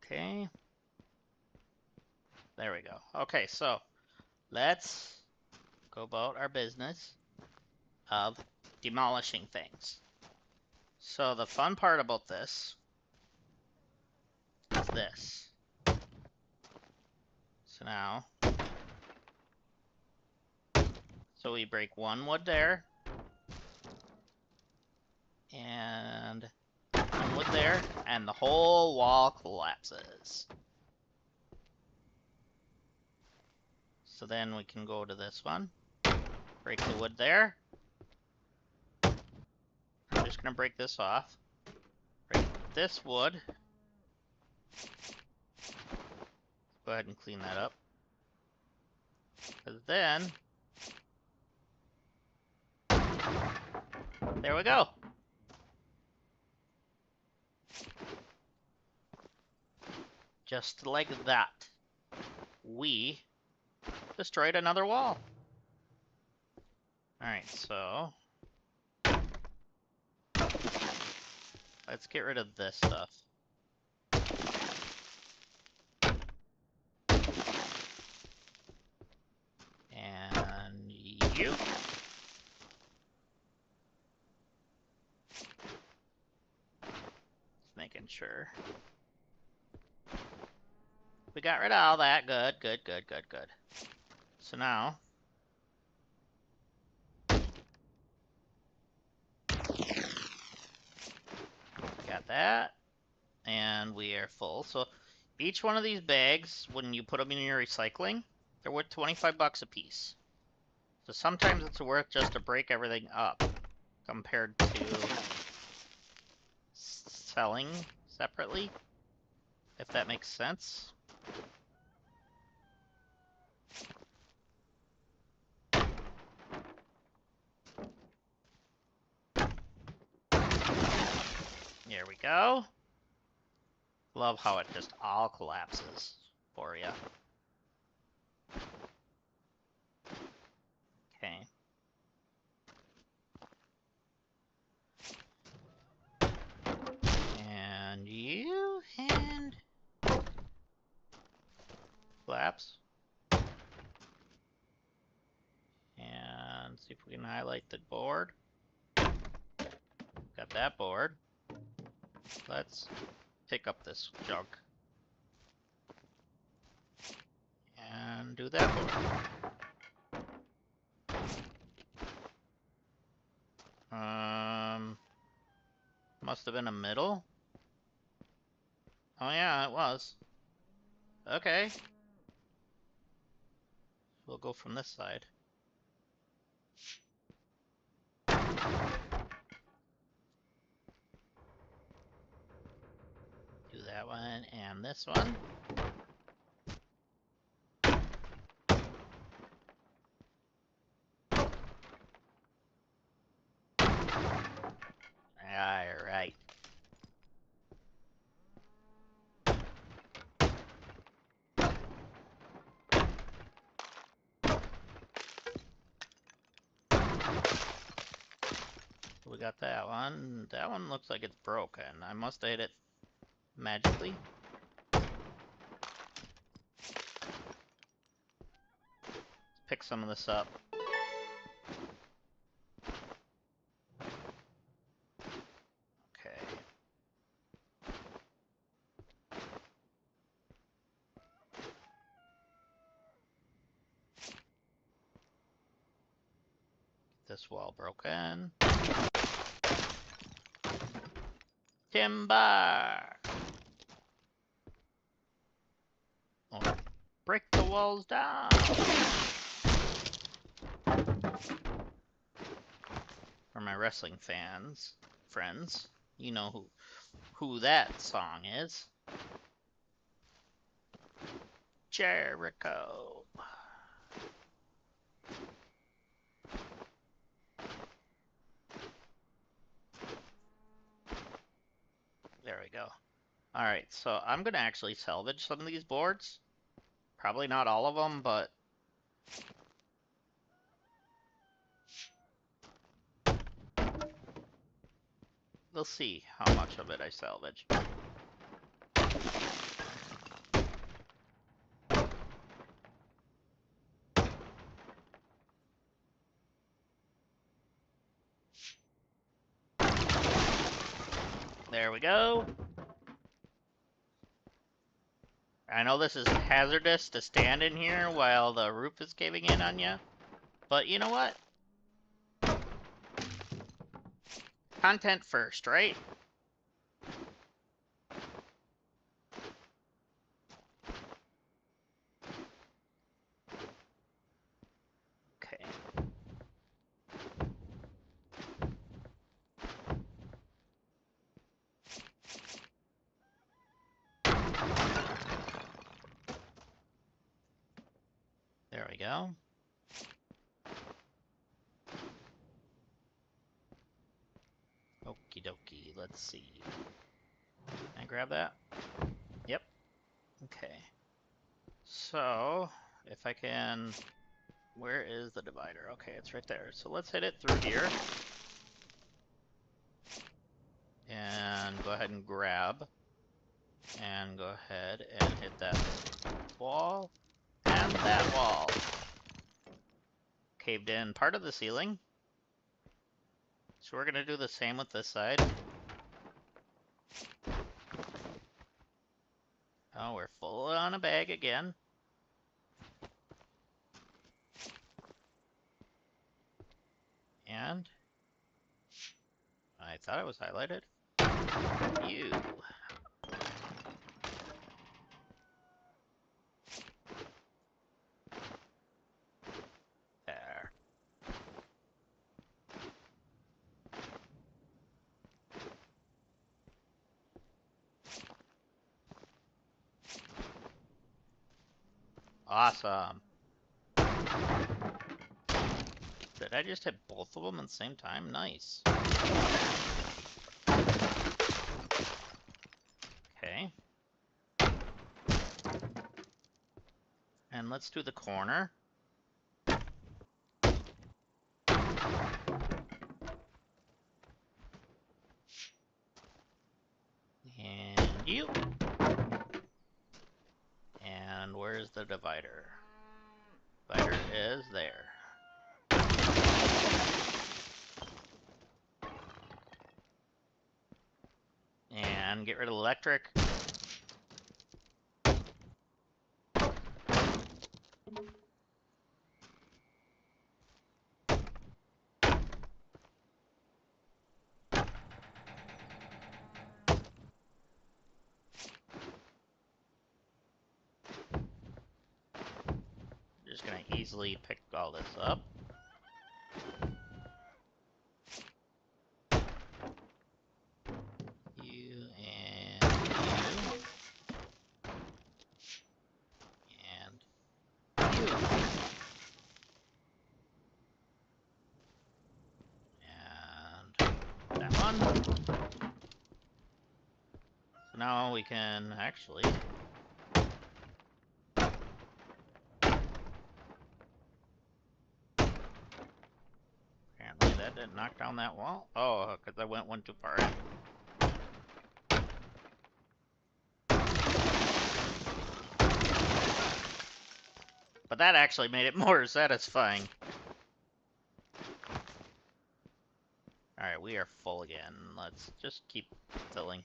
Okay. There we go. Okay, so let's go about our business of demolishing things. So the fun part about this is this. So now, so we break one wood there, and one wood there, and the whole wall collapses. So then we can go to this one, break the wood there. I'm just gonna break this off. Break this wood. Go ahead and clean that up. Because then, there we go. Just like that, we destroyed another wall. Alright, so let's get rid of this stuff. And you. Just making sure. We got rid of all that. Good, good, good, good, good. So now, got that, and we are full. So each one of these bags, when you put them in your recycling, they're worth 25 bucks a piece. So sometimes it's worth just to break everything up compared to selling separately, if that makes sense. There we go. Love how it just all collapses for you. Okay. And you and collapse. And see if we can highlight the board. Got that board. Let's pick up this junk. And do that board. Must have been a middle. Oh yeah, it was. Okay. We'll go from this side. Do that one and this one. Alright. We got that one. That one looks like it's broken. I must have hit it magically. Let's pick some of this up. Okay. Get this wall broken. Timber! Oh, break the walls down! For my wrestling friends, you know who that song is. Jericho. There we go. Alright, so I'm gonna actually salvage some of these boards. Probably not all of them, but we'll see how much of it I salvage. There we go. I know this is hazardous to stand in here while the roof is caving in on you, but you know what? Content first, right? Okay. There we go. Okie dokie, let's see. Can I grab that? Yep. Okay. So, if I can... Where is the divider? Okay, it's right there. So let's hit it through here. And go ahead and grab. And go ahead and hit that wall. And that wall. Caved in part of the ceiling. So we're gonna do the same with this side. Oh, we're full on a bag again. thought it was highlighted. You. There. Awesome. Did I just hit both of them at the same time? Nice. Okay. And let's do the corner. And you. And where's the divider? Divider is there. And get rid of electric. Just gonna easily pick all this up. You and you. And you. And that one. So now we can actually apparently that didn't knock down that wall. Oh, because I went one too far in. But that actually made it more satisfying. Alright, we are full again. Let's just keep filling.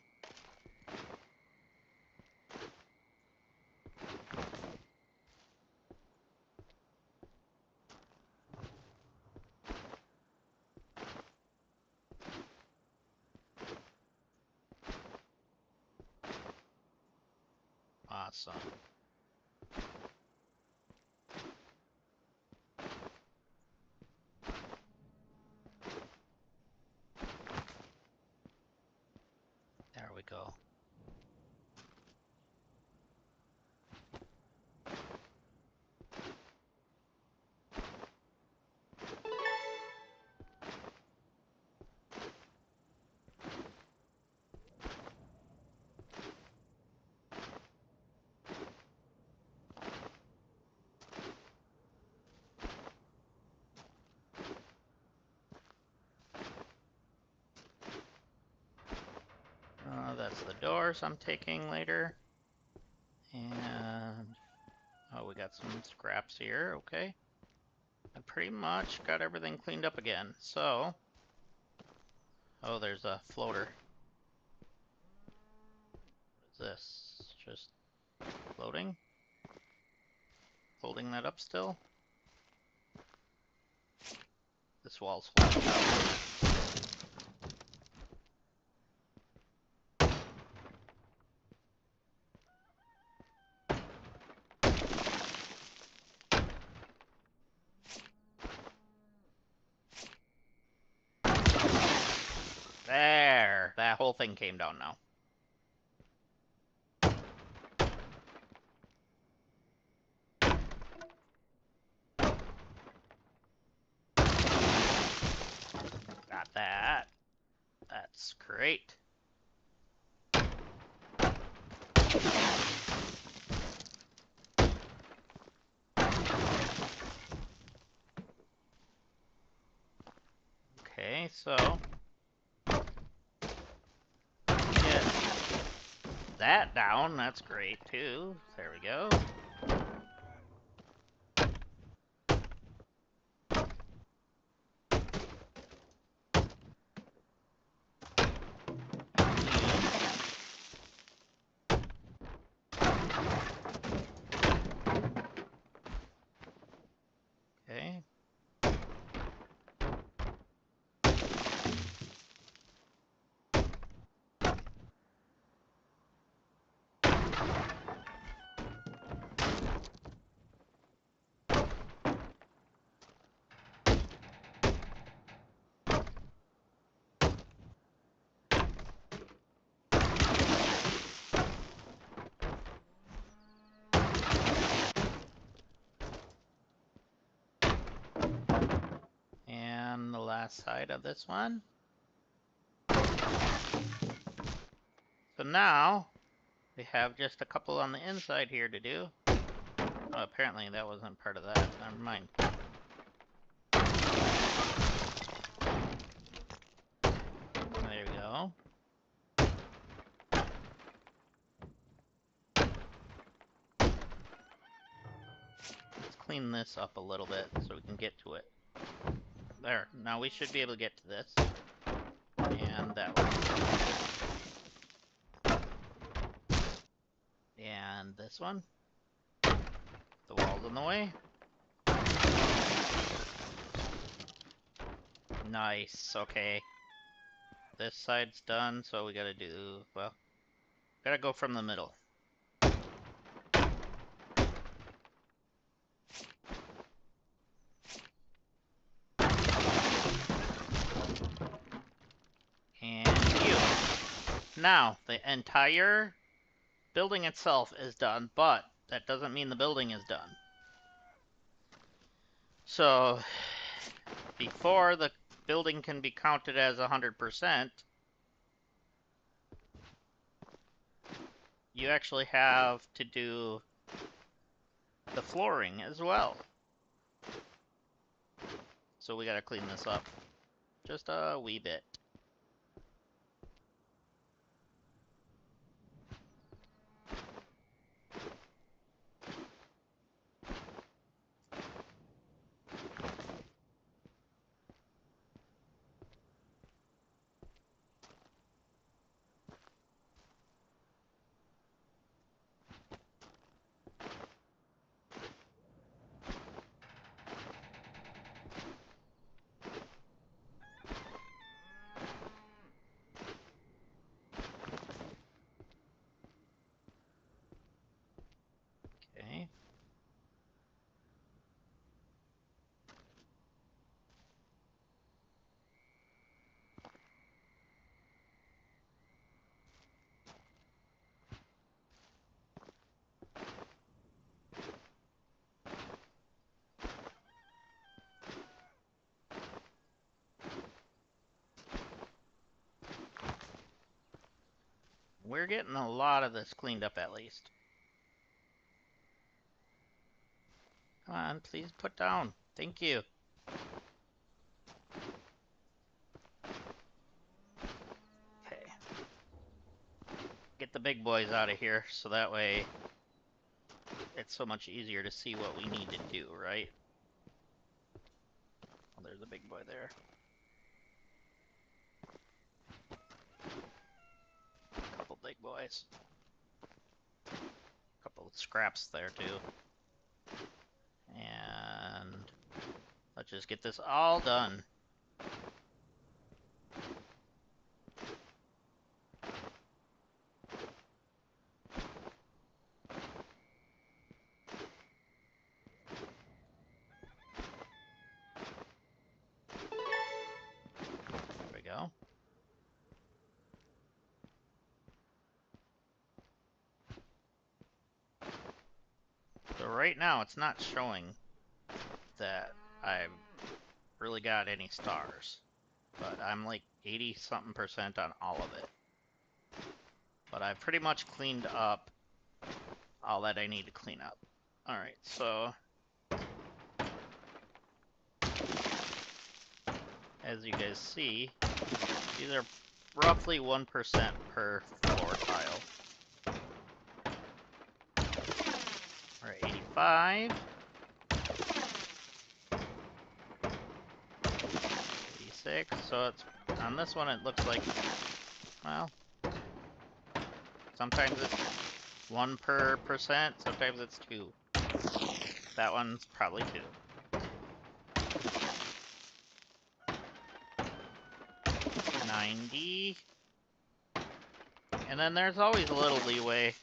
Awesome. There we go. That's the doors I'm taking later. And oh, we got some scraps here. Okay. I pretty much got everything cleaned up again. So, oh, there's a floater. What is this? Just floating? Holding that up still? This wall's holding up. There! That whole thing came down now. Got that. That's great. Okay, so get that down. That's great too. There we go. Okay. side of this one. So now we have just a couple on the inside here to do. Oh, apparently that wasn't part of that. Never mind. There we go. Let's clean this up a little bit so we can get to it. There. Now we should be able to get to this. And that one. And this one. The wall's in the way. Nice. Okay. This side's done, so we gotta do, well, gotta go from the middle. And you. Now, the entire building itself is done, but that doesn't mean the building is done. So, before the building can be counted as 100%, you actually have to do the flooring as well. So we gotta clean this up just a wee bit. Okay. We're getting a lot of this cleaned up at least. Come on, please put down. Thank you. Okay. Get the big boys out of here so that way it's so much easier to see what we need to do, right? Oh, there's a big boy there. Couple big boys. Couple of scraps there too. And let's just get this all done. There we go. So right now it's not showing that I've really got any stars, but I'm like 80-something% on all of it. But I've pretty much cleaned up all that I need to clean up. Alright, so as you guys see, these are roughly 1% per floor tile. We're at 85. 86, so it's on this one it looks like, well, sometimes it's 1 per percent, sometimes it's 2. That one's probably 2. 90. And then there's always a little leeway.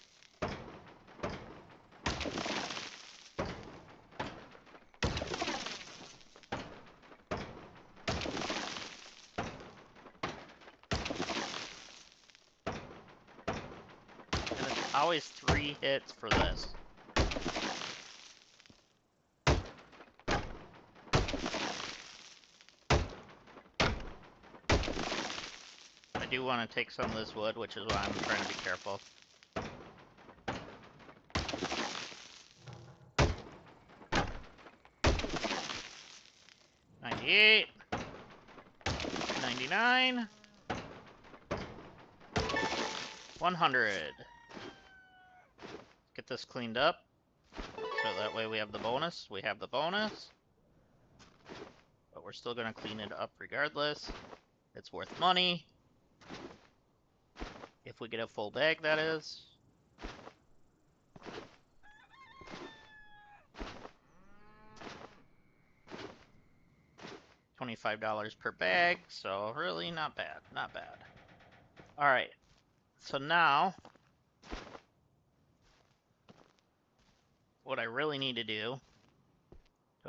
And it's always 3 hits for this. do want to take some of this wood, which is why I'm trying to be careful. $98, $99, $100. Get this cleaned up, so that way we have the bonus. We have the bonus, but we're still gonna clean it up regardless. It's worth money. If we get a full bag, that is. $25 per bag, so really not bad, not bad. All right, so now what I really need to do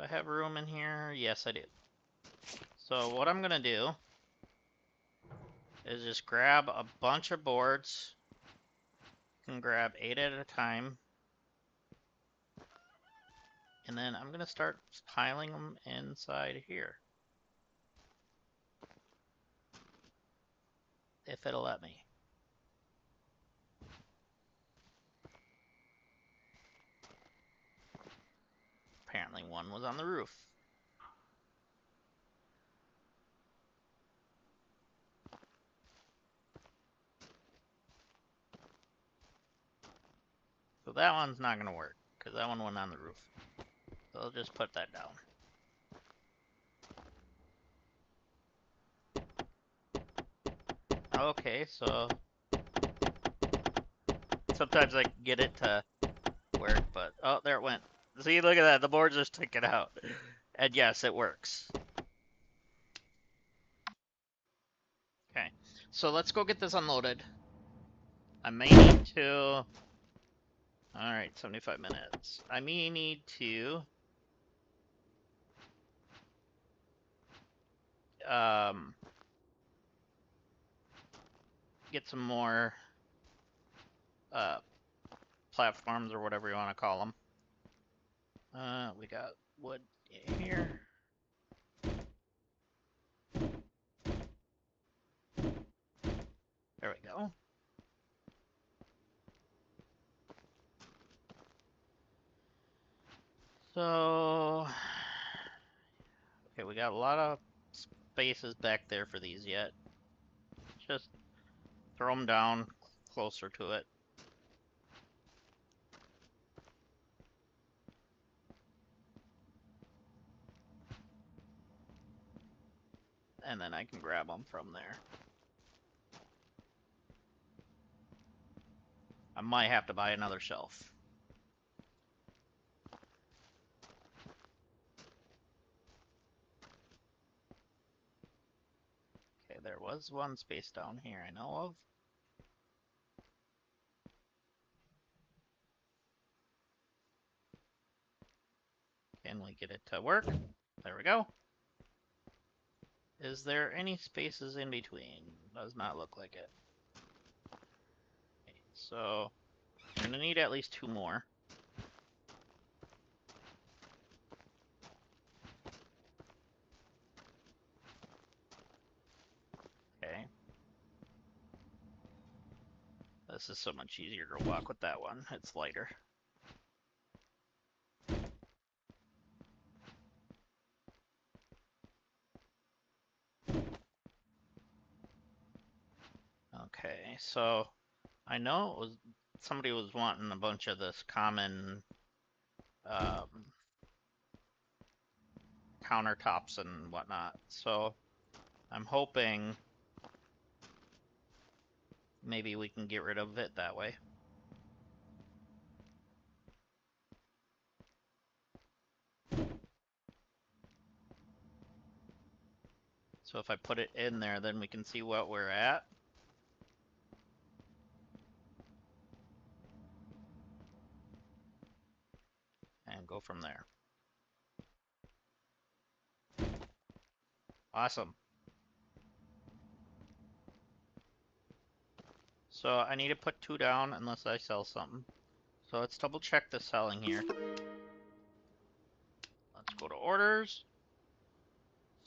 I have room in here? Yes, I do. So what I'm gonna do is just grab a bunch of boards. You can grab 8 at a time. And then I'm gonna start piling them inside here. If it'll let me. Apparently one was on the roof. So that one's not gonna work, because that one went on the roof. So I'll just put that down. Okay, so sometimes I can get it to work, but oh, there it went. See, look at that, the boards are sticking out. And yes, it works. Okay, so let's go get this unloaded. I may need to... Alright, 75 minutes. I may need to... get some more platforms, or whatever you want to call them. We got wood in here. There we go. So... Okay, we got a lot of spaces back there for these yet. Just throw them down closer to it. And then I can grab them from there. I might have to buy another shelf. Okay, there was one space down here I know of. Can we get it to work? There we go. Is there any spaces in between? Does not look like it. Okay, so I'm gonna need at least 2 more. Okay. This is so much easier to walk with that one. It's lighter. Okay, so I know it was somebody was wanting a bunch of this common countertops and whatnot. So I'm hoping maybe we can get rid of it that way. So if I put it in there, then we can see what we're at. And go from there. Awesome. So I need to put 2 down unless I sell something. So let's double check the selling here. Let's go to orders.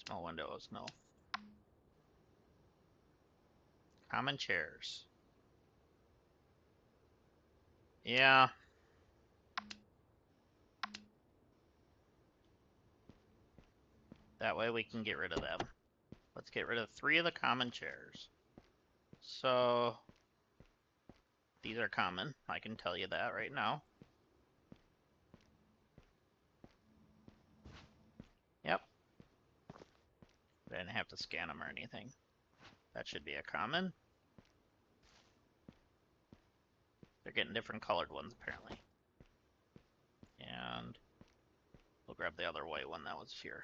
Small windows, no. Common chairs. Yeah. That way we can get rid of them. Let's get rid of 3 of the common chairs. So, these are common. I can tell you that right now. Yep. I didn't have to scan them or anything. That should be a common. They're getting different colored ones, apparently. And we'll grab the other white one that was here.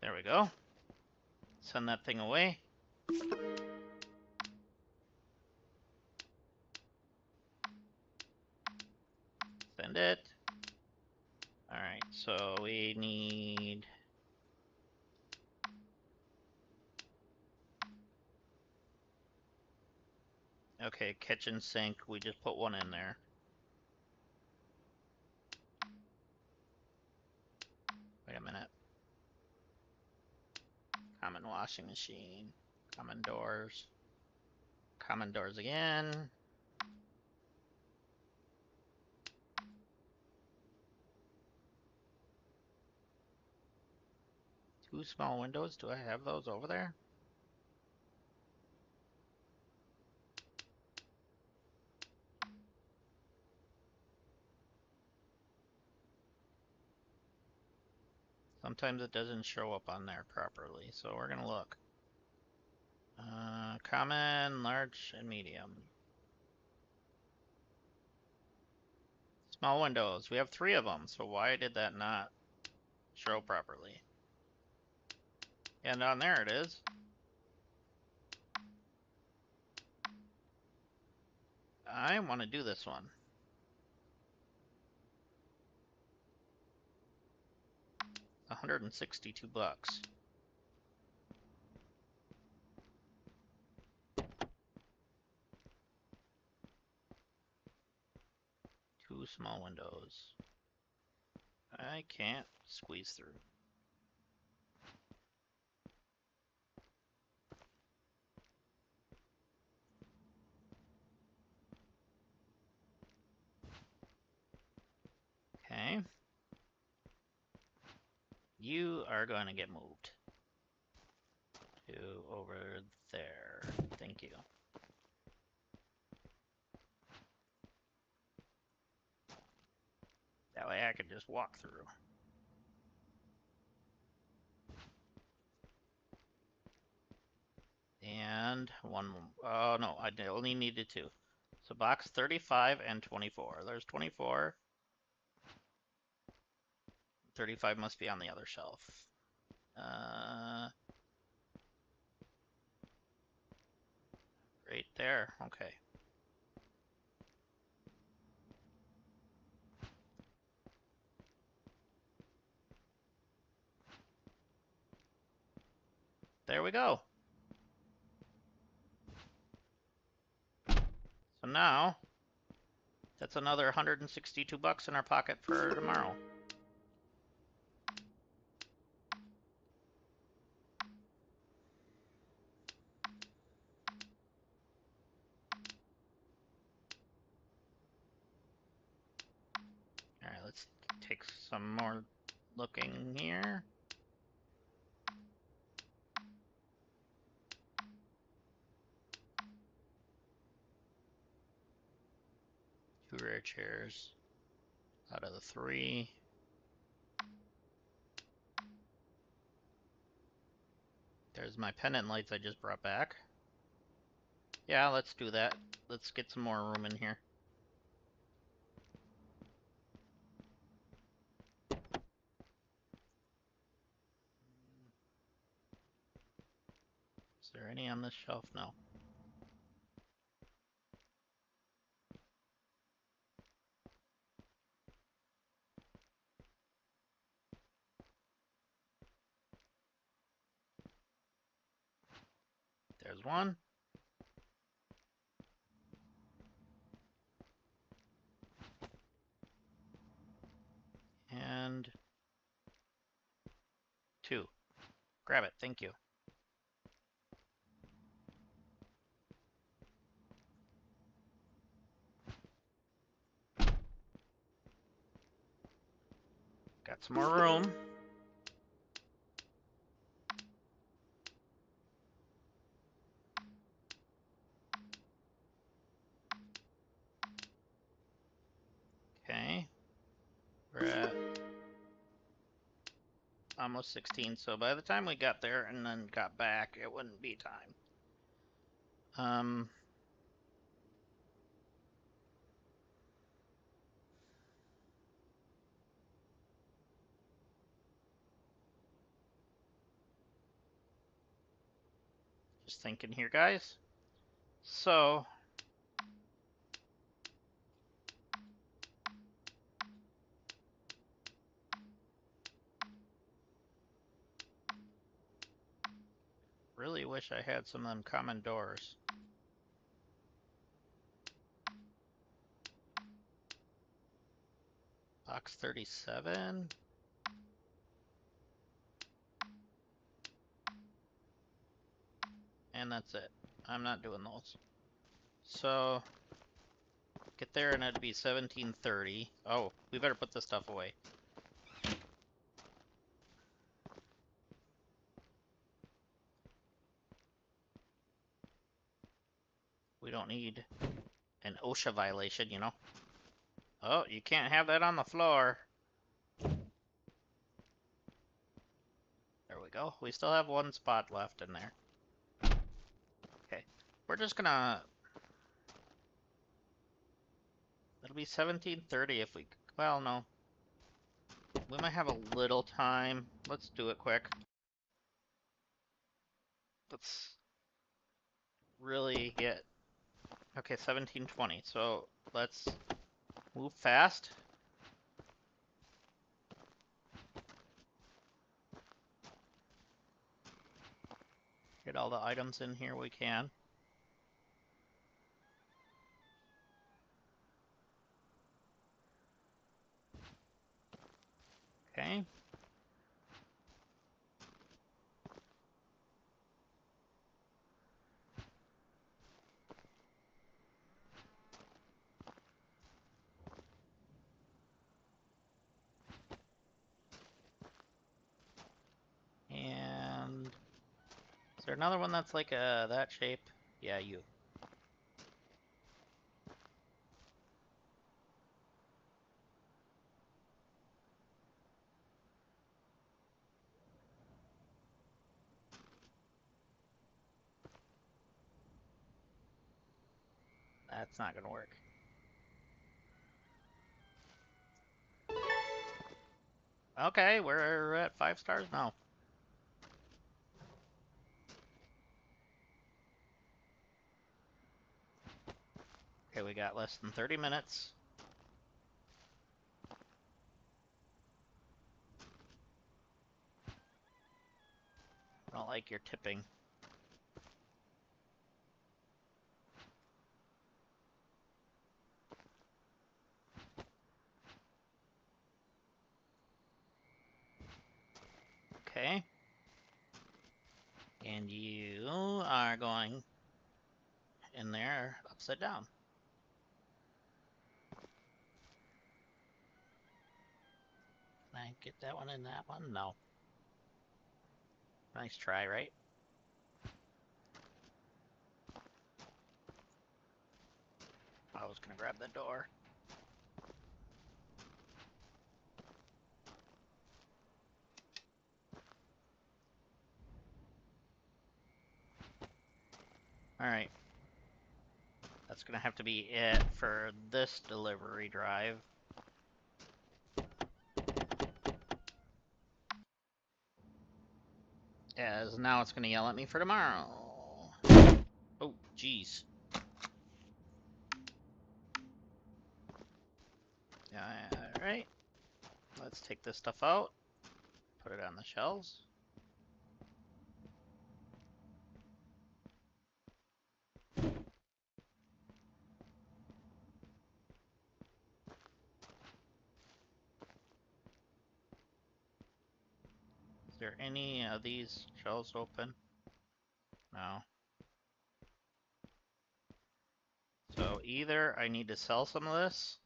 There we go. Send that thing away. Send it. Alright, so we need... Okay, kitchen sink, we just put one in there. Wait a minute. Common washing machine. Common doors. Common doors again. Two small windows, do I have those over there? Sometimes it doesn't show up on there properly, so we're gonna look. Common, large, and medium. Small windows. We have 3 of them, so why did that not show properly? And on there it is. I want to do this one. $162. Two small windows. I can't squeeze through. Okay. You are going to get moved to over there. Thank you. That way I can just walk through. And one, oh no, I only needed 2. So box 35 and 24. There's 24. 35 must be on the other shelf. Right there, okay. There we go. So now, that's another 162 bucks in our pocket for tomorrow. Alright, let's take some more looking here. Two rare chairs out of the 3. There's my pendant lights I just brought back. Yeah, let's do that. Let's get some more room in here. Is there any on this shelf? No. There's one. And Grab it, thank you. Got some more room. Okay. We're at almost 16, so by the time we got there and then got back, it wouldn't be time. Just thinking here, guys. So, really wish I had some of them common doors. Box 37. And that's it. I'm not doing those. So, get there and it'd be 1730. Oh, we better put this stuff away. We don't need an OSHA violation, you know. Oh, you can't have that on the floor. There we go. We still have one spot left in there. Okay. We're just gonna... It'll be 1730 if we... Well, no. We might have a little time. Let's do it quick. Let's really get... Okay, 1720. So, let's move fast. Get all the items in here we can. Okay. And is there another one that's like that shape? Yeah, you. That's not gonna work. Okay, we're at 5 stars now. Okay, we got less than 30 minutes. I don't like your tipping. Okay. And you are going in there upside down. Can I get that one in that one? No. Nice try, right? I was gonna grab the door. Alright. That's gonna have to be it for this delivery drive. As now it's gonna yell at me for tomorrow. Oh, jeez. Alright. Let's take this stuff out. Put it on the shelves. there any of these shelves open? No. So either I need to sell some of this,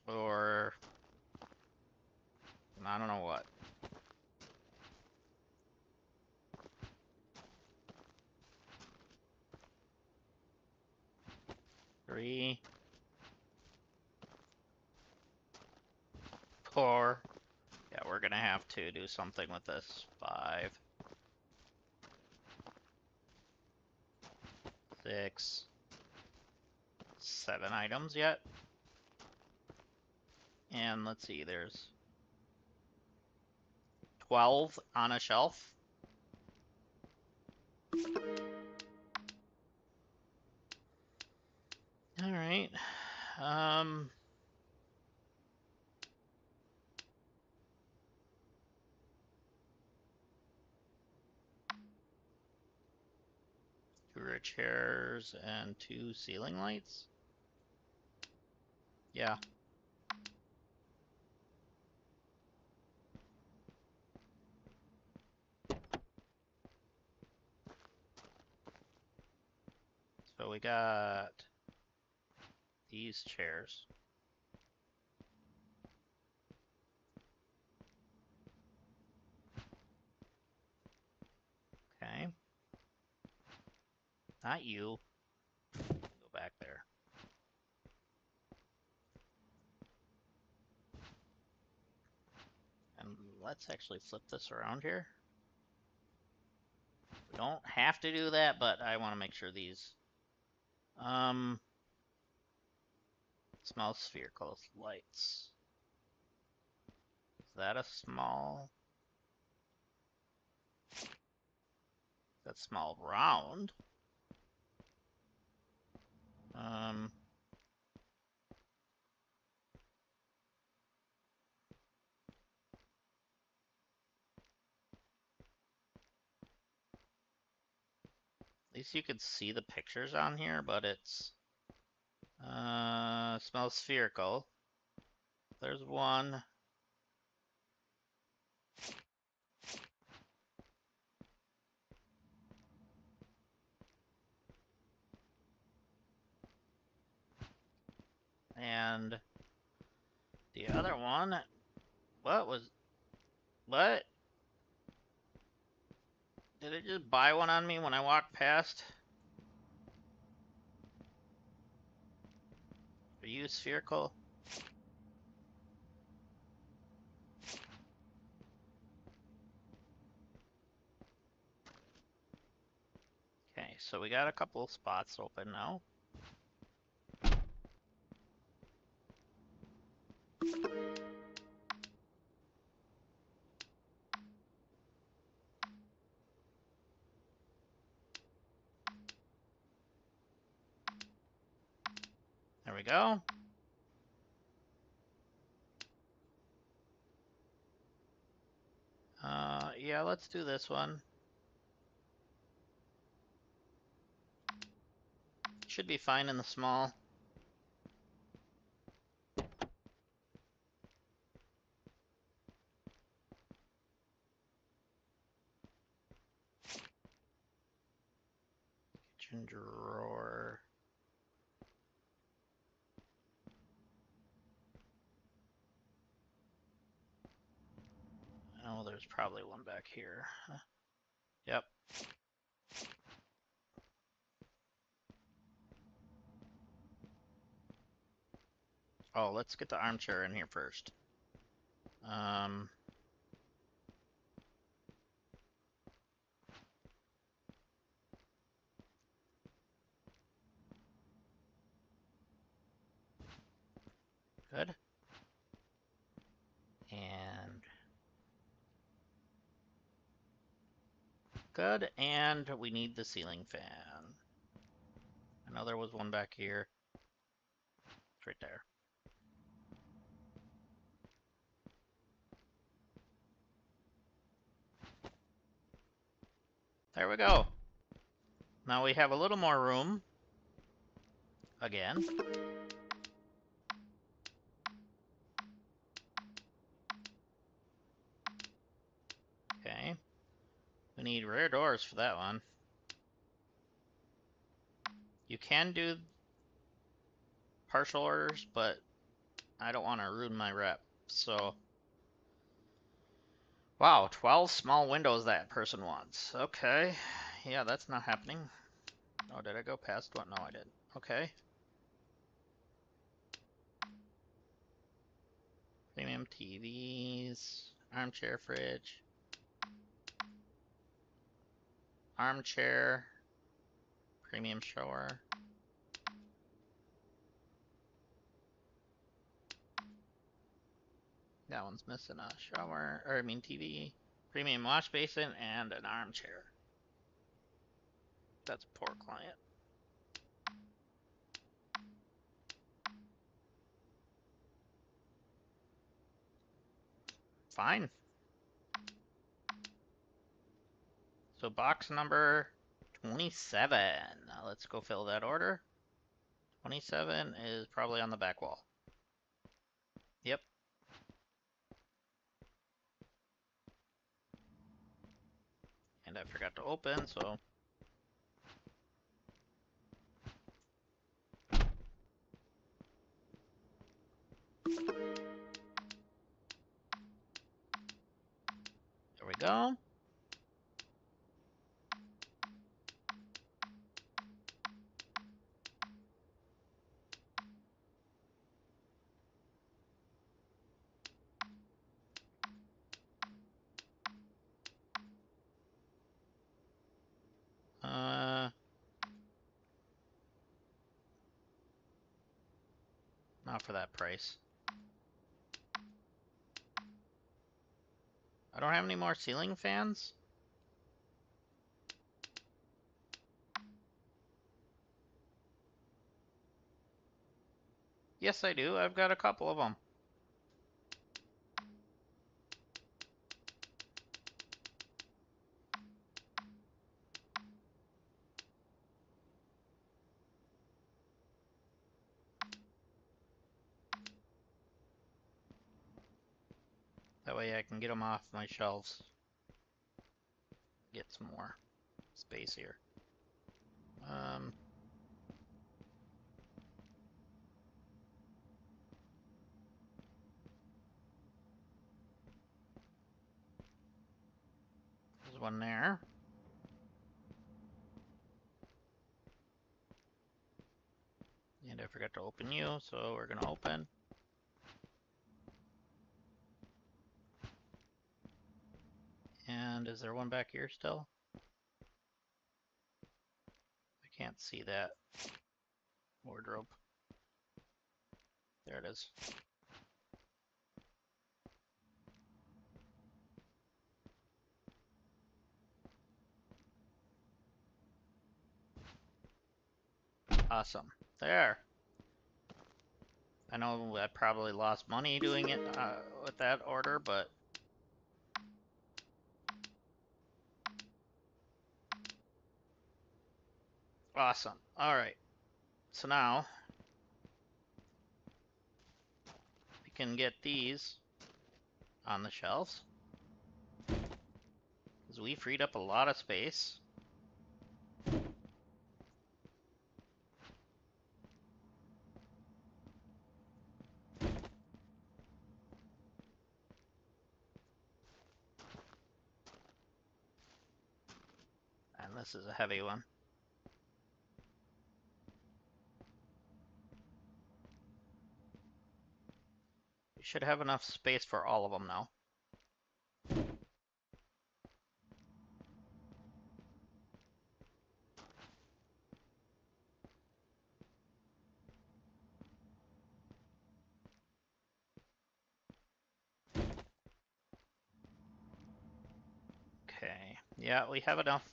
or I don't know what. Three, four. Yeah, we're gonna have to do something with this. 5, 6, 7 items yet. And let's see, there's 12 on a shelf. All right. Two chairs and 2 ceiling lights. Yeah. So we got these chairs. Okay. Not you. Go back there. And let's actually flip this around here. We don't have to do that, but I want to make sure these small spherical lights. Is that a small? That's small round. At least you could see the pictures on here, but it's smells spherical. There's one. And the other one, what? Did it just buy one on me when I walked past? Are you spherical? Okay, so we got a couple of spots open now. There we go. Yeah, let's do this one. Should be fine in the small. Kitchen drawer. Oh, there's probably one back here. Yep. Oh, let's get the armchair in here first. Good. And good. And we need the ceiling fan. I know there was one back here. It's right there. There we go. Now we have a little more room. Again. We need rear doors for that one. You can do partial orders, but I don't want to ruin my rep. So, wow, 12 small windows that person wants. Okay, yeah, that's not happening. Oh, did I go past one? No, I didn't. Okay. Premium TVs, armchair fridge, armchair, premium shower. That one's missing a shower, or I mean TV, premium wash basin, and an armchair. That's a poor client. Fine. So box number 27. Now let's go fill that order. 27 is probably on the back wall. Yep. And I forgot to open, so... There we go. Not for that price. I don't have any more ceiling fans. Yes, I do. I've got a couple of them. That way I can get them off my shelves. Get some more space here. There's one there. And I forgot to open you, so we're gonna open. And is there one back here still? I can't see that wardrobe. There it is. Awesome. There. I know I probably lost money doing it with that order, but... Awesome. Alright. So now... we can get these on the shelves. Because we freed up a lot of space. And this is a heavy one. We should have enough space for all of them now. Okay. Yeah, we have enough.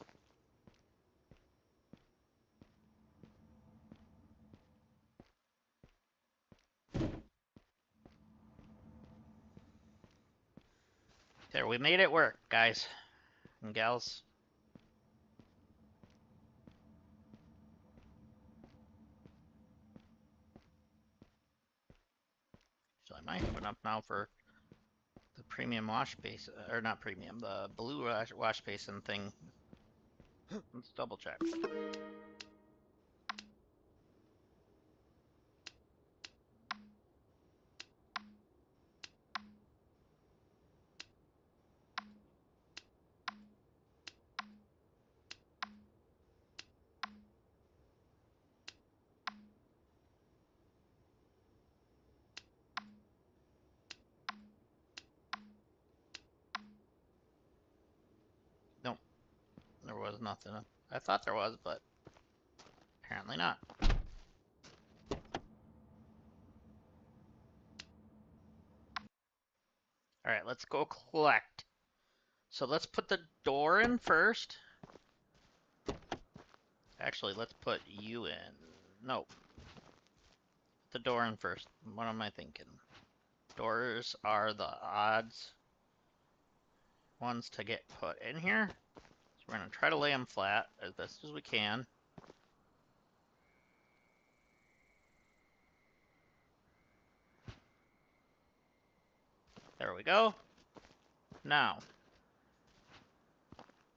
There, we made it work, guys and gals. So I might have enough now for the premium wash basin, or not premium, the blue wash basin thing. Let's double check. Nope, there was nothing. I thought there was, but apparently not. All right, let's go collect. So let's put the door in first. Actually, let's put you in. Nope. Put the door in first. What am I thinking? Doors are the odds ones to get put in here. So we're going to try to lay them flat as best as we can. There we go. Now,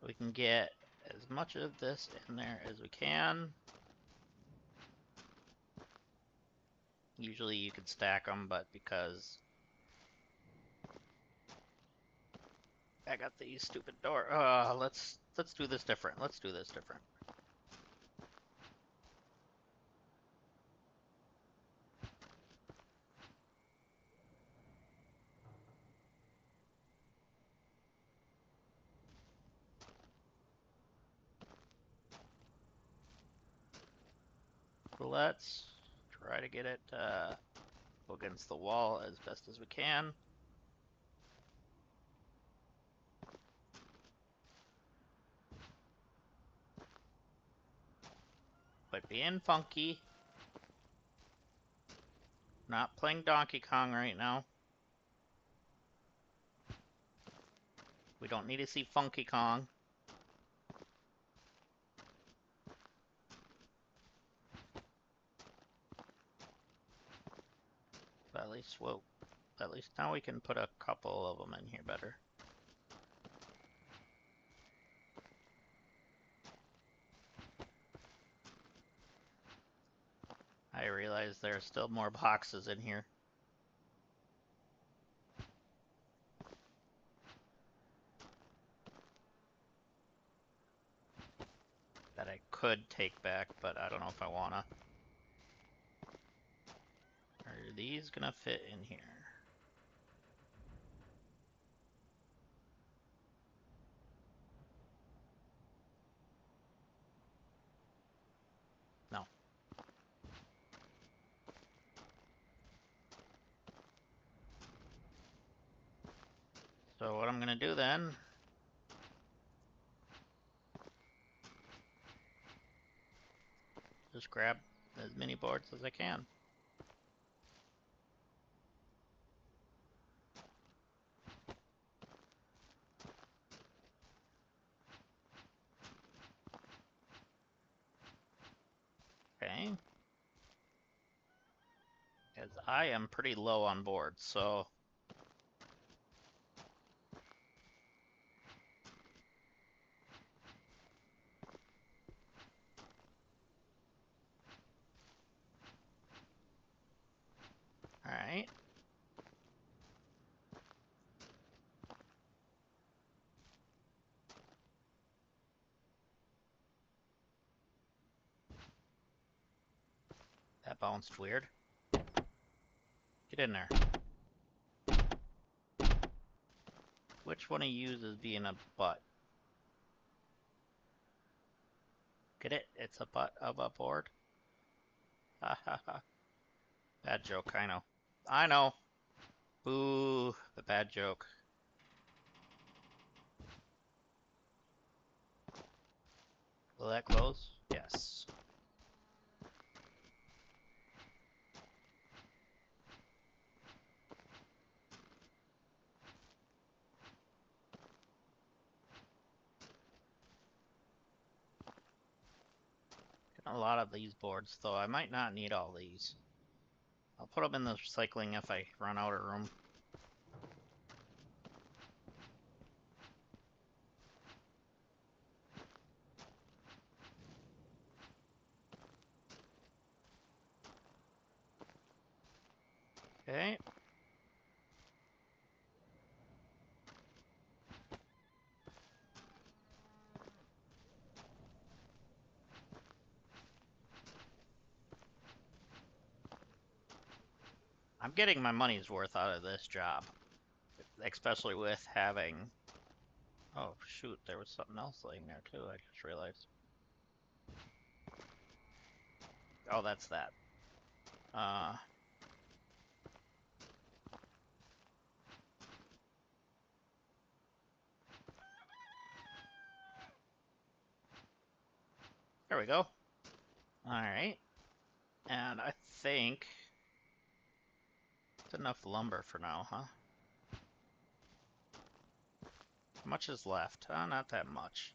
we can get as much of this in there as we can. Usually you could stack them, but because I got these stupid door, let's do this different. Let's do this different. Let's try to get it against the wall as best as we can. But being funky. Not playing Donkey Kong right now. We don't need to see Funky Kong. But at least now we can put a couple of them in here better. I realize there are still more boxes in here. That I could take back, but I don't know if I wanna. Are these gonna fit in here? No. So what I'm gonna do then, just grab as many boards as I can. Okay. As I am pretty low on boards, so alright. That bounced weird. Get in there. Which one of you is being a butt? Get it? It's a butt of a board. Ha ha ha. Bad joke, I know. I know. Boo, the bad joke. Will that close? Yes. Got a lot of these boards, though I might not need all these. I'll put them in the recycling if I run out of room. Okay. I'm getting my money's worth out of this job, especially with having... Oh, shoot, there was something else laying there, too, I just realized. Oh, that's that. There we go. Alright. And I think... it's enough lumber for now, huh? How much is left? Oh, not that much.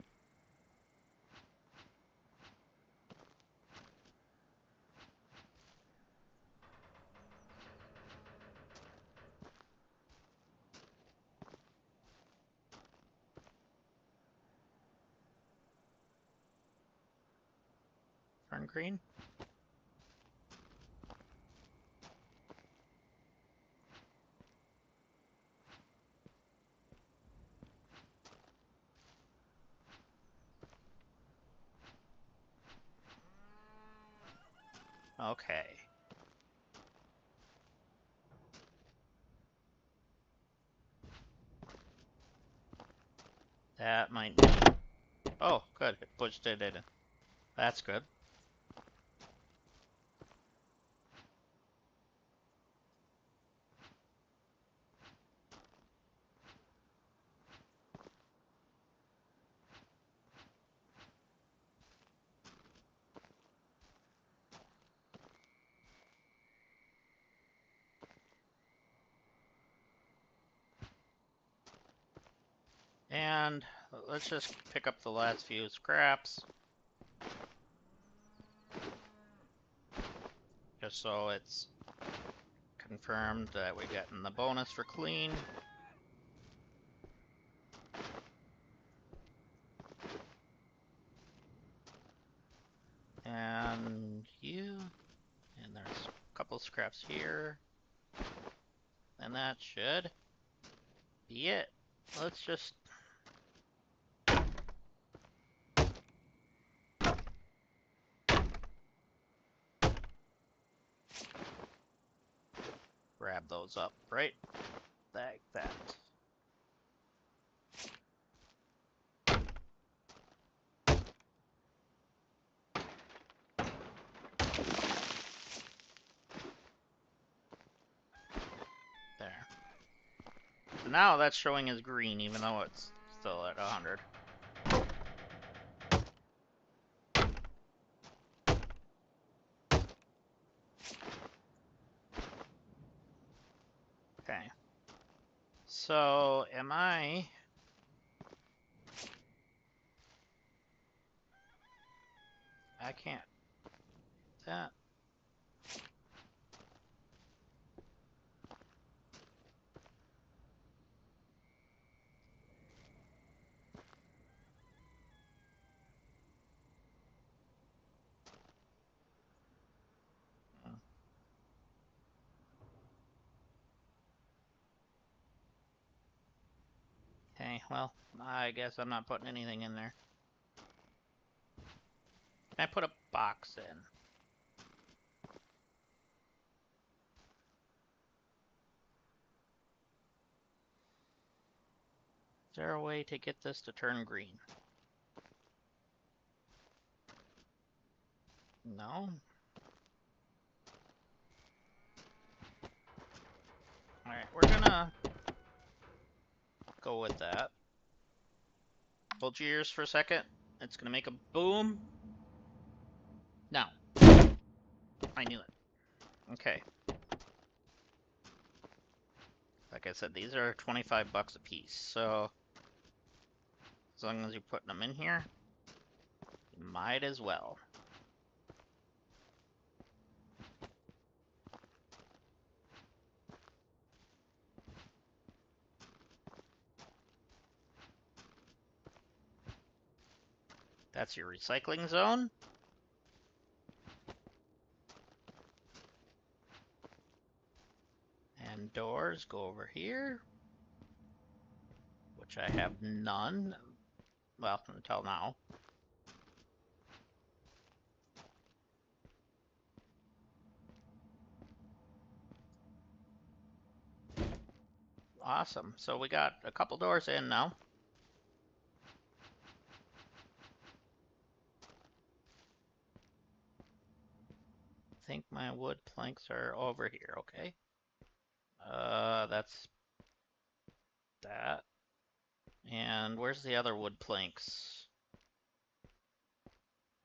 Fern green? Okay. That might be... Oh, good. It pushed it in. That's good. And let's just pick up the last few scraps. Just so it's confirmed that we're getting the bonus for clean. And you. And there's a couple scraps here. And that should be it. Let's just... grab those up, right? Like that. There. So now that's showing as green, even though it's still at 100. Okay. So, am I... I can't... that... Okay, well, I guess I'm not putting anything in there. Can I put a box in? Is there a way to get this to turn green? No? Alright, we're gonna go with that. Hold your ears for a second. It's gonna make a boom. Now. I knew it. Okay. Like I said, these are 25 bucks a piece, so as long as you're putting them in here, you might as well. That's your recycling zone. doors go over here, which I have none. Well, until now. Awesome. So we got a couple doors in now. I think my wood planks are over here, okay? That's that. And where's the other wood planks?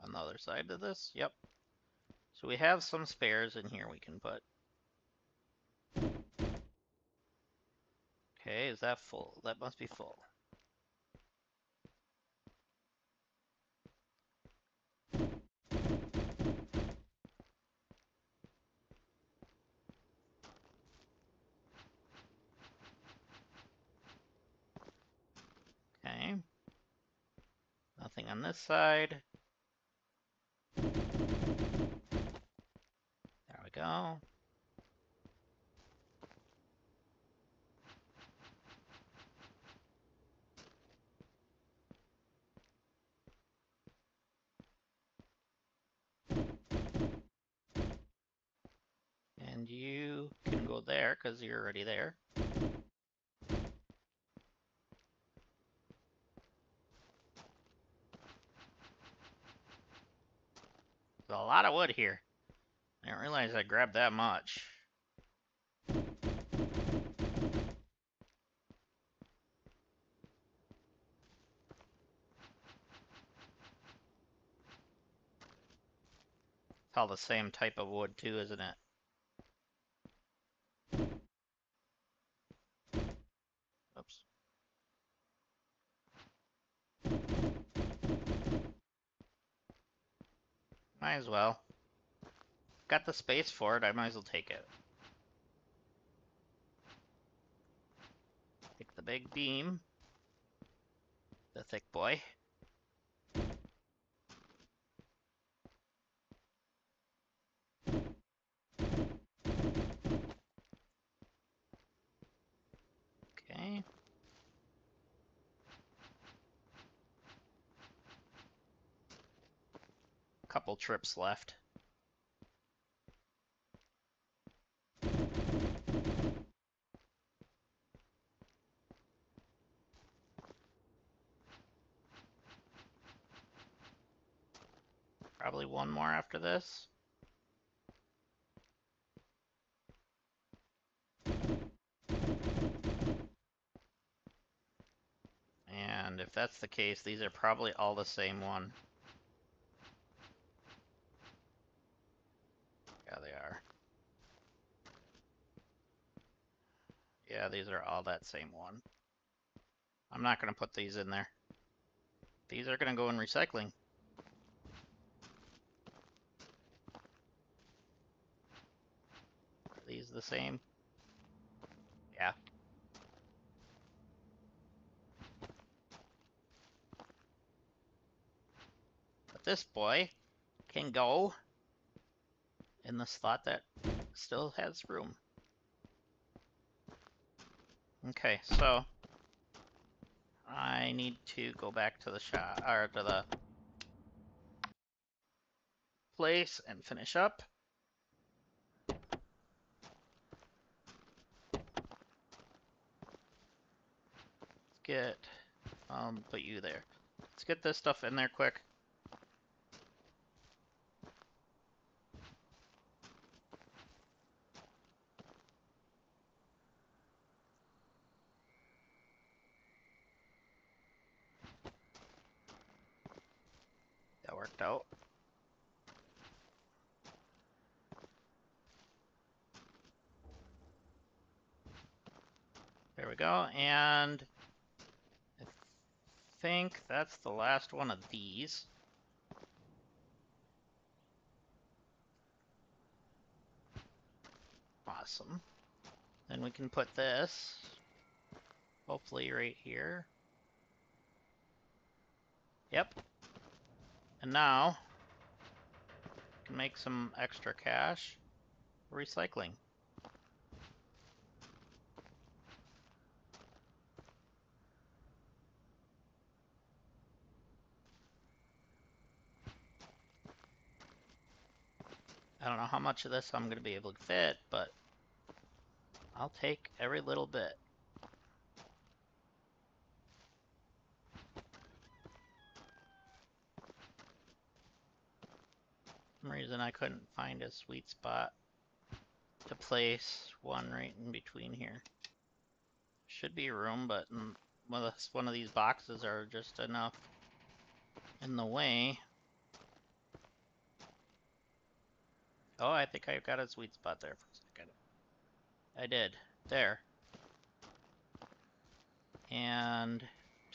On the other side of this? Yep. So we have some spares in here we can put. Okay, is that full? That must be full. Okay. Nothing on this side. There we go. And you can go there because you're already there. There's a lot of wood here. I didn't realize I grabbed that much. It's all the same type of wood too, isn't it? Oops. Might as well. Got the space for it, I might as well take it. Take the big beam. The thick boy. Okay. Couple trips left. Probably one more after this. And if that's the case, these are probably all the same one. Yeah, they are. Yeah, these are all that same one. I'm not going to put these in there. These are going to go in recycling. Are these the same? Yeah. But this boy can go in the slot that still has room. Okay, so I need to go back to the shop, or to the place and finish up. Let's get, put you there. Let's get this stuff in there quick. That worked out. There we go, and I think that's the last one of these. Awesome. Then we can put this, hopefully right here. Yep. And now, we can make some extra cash for recycling. don't know how much of this I'm going to be able to fit, but I'll take every little bit. For some reason I couldn't find a sweet spot to place one right in between here. Should be room, but one of these boxes are just enough in the way. Oh, I think I've got a sweet spot there for a second. I did. There. And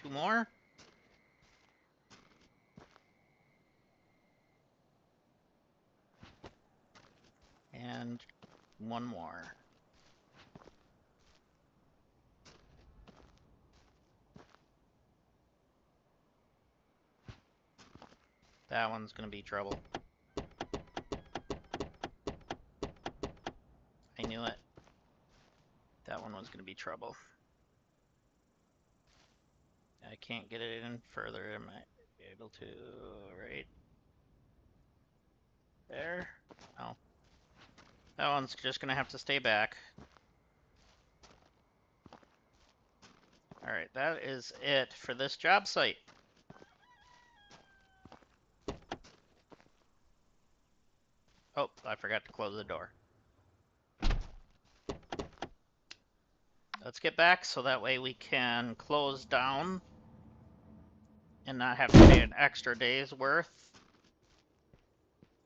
2 more. And 1 more. That one's gonna be trouble. I knew it. That one was gonna be trouble. I can't get it in further. Am I able to? Right there? No. That one's just gonna have to stay back. Alright, that is it for this job site. Oh, I forgot to close the door. Let's get back so that way we can close down and not have to pay an extra day's worth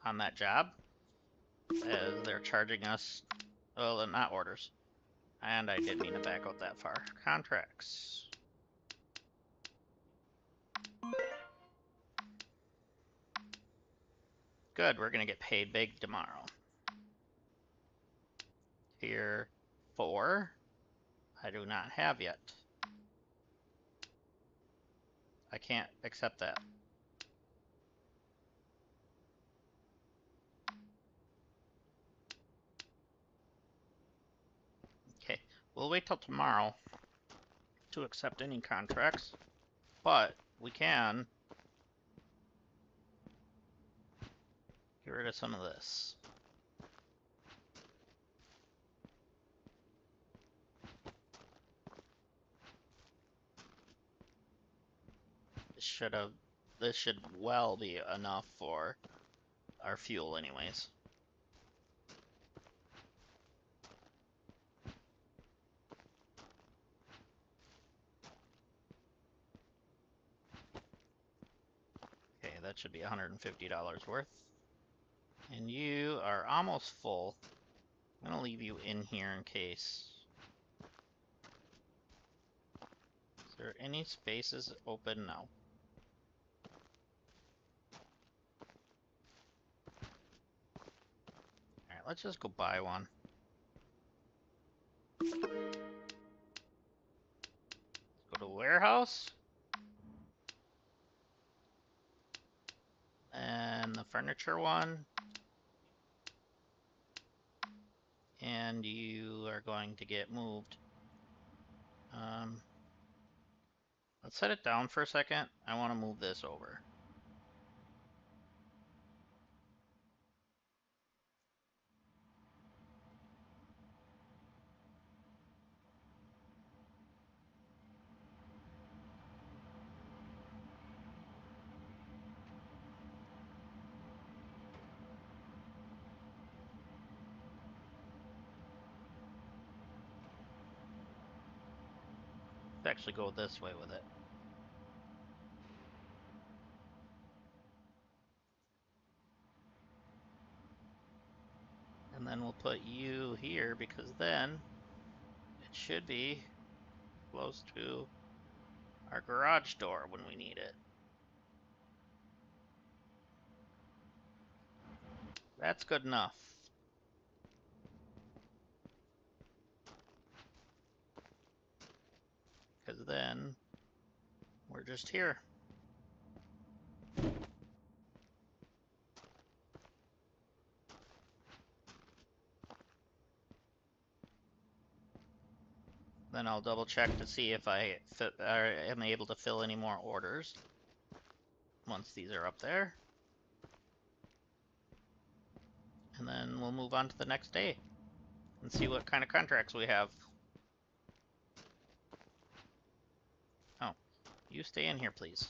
on that job, as they're charging us, well, not orders. And I didn't mean to back out that far. Contracts. Good, we're gonna get paid big tomorrow. Tier 4, I do not have yet. I can't accept that. Okay, we'll wait till tomorrow to accept any contracts, but we can get rid of some of this. This should well be enough for our fuel anyways. Okay, that should be $150 worth. And you are almost full. I'm gonna leave you in here in case. Is there any spaces open? No. Alright, let's just go buy one. Let's go to warehouse. And the furniture one. And you are going to get moved. Let's set it down for a second. I want to move this over. Let's actually go this way with it. And then we'll put you here because then it should be close to our garage door when we need it. That's good enough. Because then we're just here. Then I'll double check to see if I am able to fill any more orders once these are up there. and then we'll move on to the next day and see what kind of contracts we have. Oh, you stay in here, please.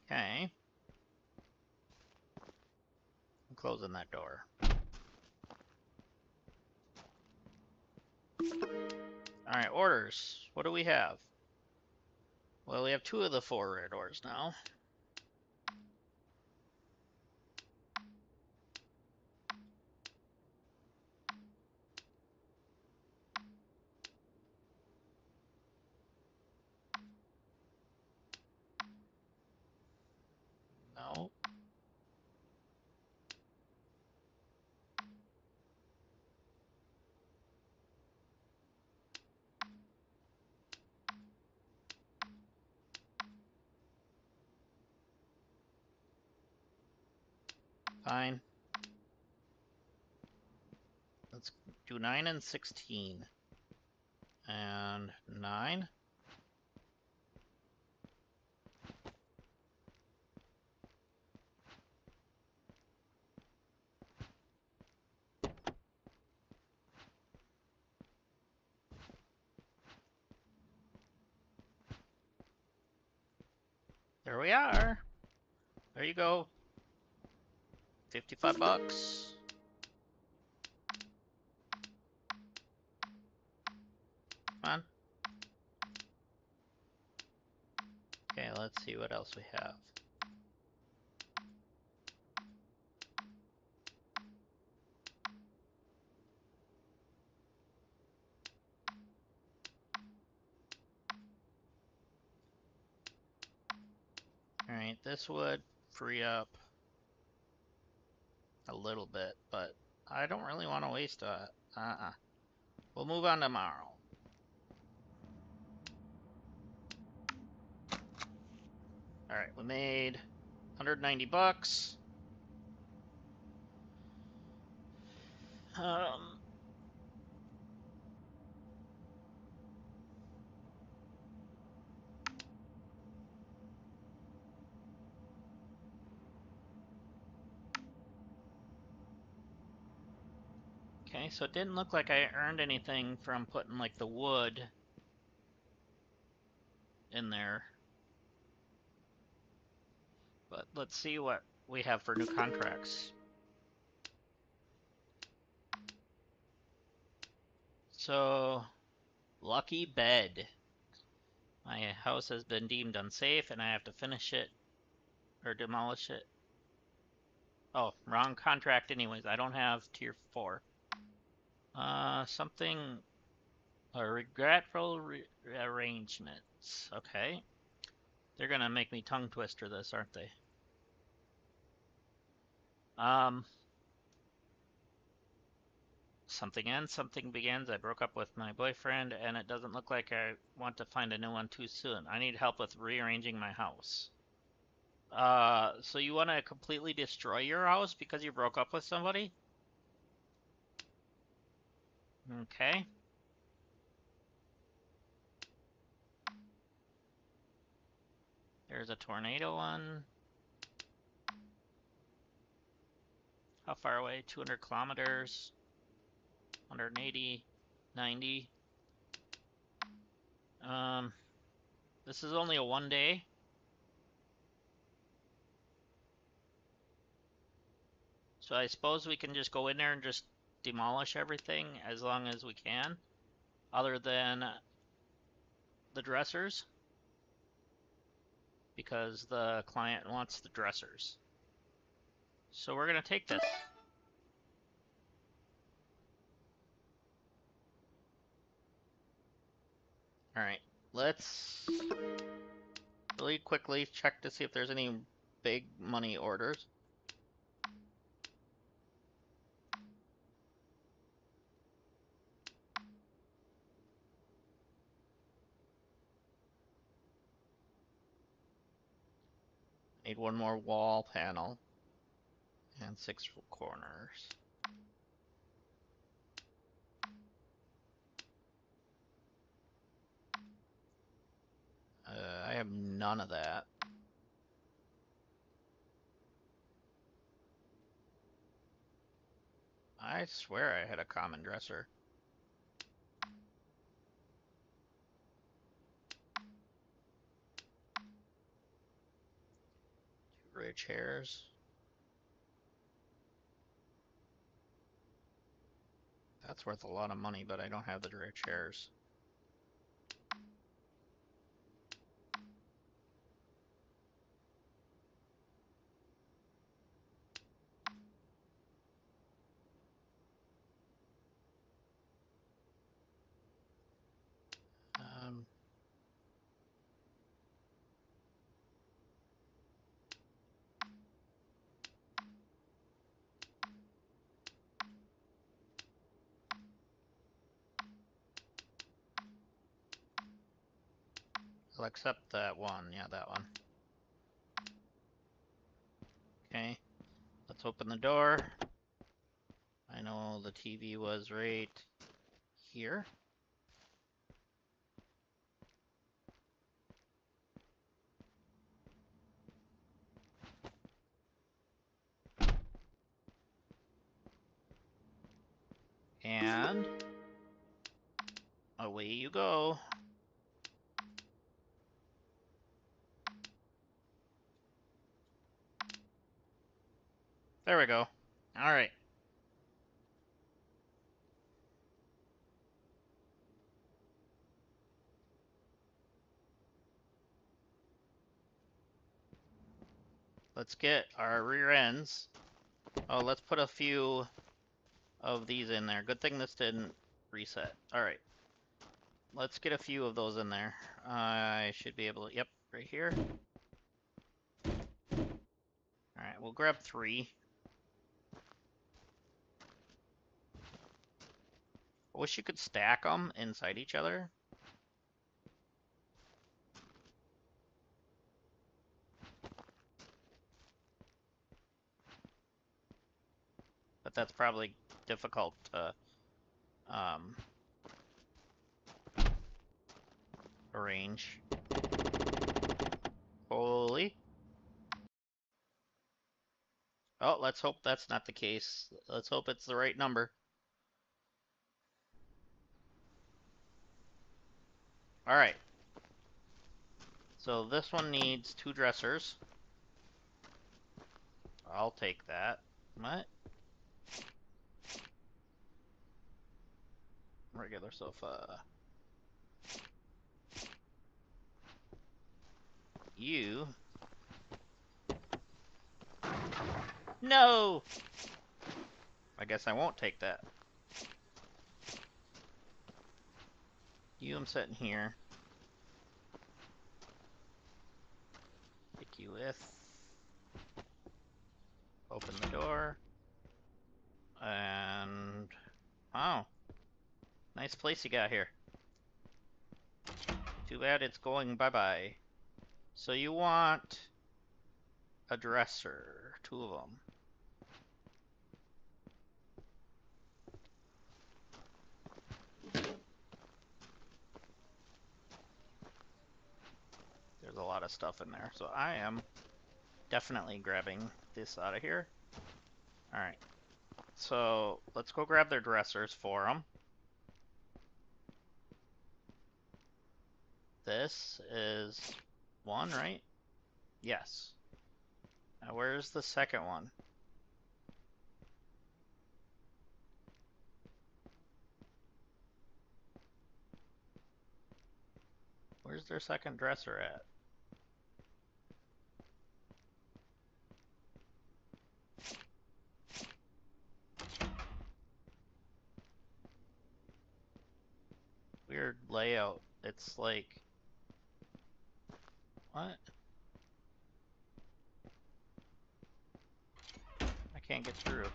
Okay. I'm closing that door. Alright, orders. What do we have? Well, we have 2 of the 4 rare doors now. No. Fine. Let's do 9 and 16. And 9. There we are. There you go. 55 bucks. Come on. Okay, let's see what else we have. Alright, this would free up a little bit, but I don't really want to waste it. We'll move on tomorrow. Alright, we made 190 bucks. Okay, so it didn't look like I earned anything from putting like the wood in there. But let's see what we have for new contracts. So, lucky bed. My house has been deemed unsafe and I have to finish it or demolish it. Oh, wrong contract anyways. I don't have tier 4. Something... regretful arrangements. Okay. They're gonna make me tongue twister this, aren't they? Something ends, something begins. I broke up with my boyfriend, and it doesn't look like I want to find a new one too soon. I need help with rearranging my house. So you want to completely destroy your house because you broke up with somebody? Okay. There's a tornado one. How far away? 200 kilometers. 180. 90. This is only a 1 day. So I suppose we can just go in there and just demolish everything as long as we can. Other than the dressers. Because the client wants the dressers. So we're going to take this. Alright, let's really quickly check to see if there's any big money orders. Need 1 more wall panel and 6 corners. none of that. I swear I had a common dresser. 2 gray chairs. That's worth a lot of money, but I don't have the gray chairs. I'll accept that one. Yeah, that one. Okay, let's open the door. I know the TV was right here. And away you go. There we go. All right. Let's get our rear ends. Oh, let's put a few of these in there. Good thing this didn't reset. All right. Let's get a few of those in there. I should be able to, yep, right here. All right, we'll grab 3. I wish you could stack them inside each other. But that's probably difficult to arrange. Holy. Oh, let's hope that's not the case. Let's hope it's the right number. All right. So this one needs 2 dressers. I'll take that. What? Regular sofa. You. No! I guess I won't take that. You, I'm sitting here. Take you with. Open the door. And... wow. Nice place you got here. Too bad it's going bye-bye. So you want a dresser. 2 of them. There's a lot of stuff in there. So I am definitely grabbing this out of here. Alright. So let's go grab their dressers for them. This is 1, right? Yes. Now where's the second one? Where's their second dresser at? Weird layout. It's like... what? I can't get through.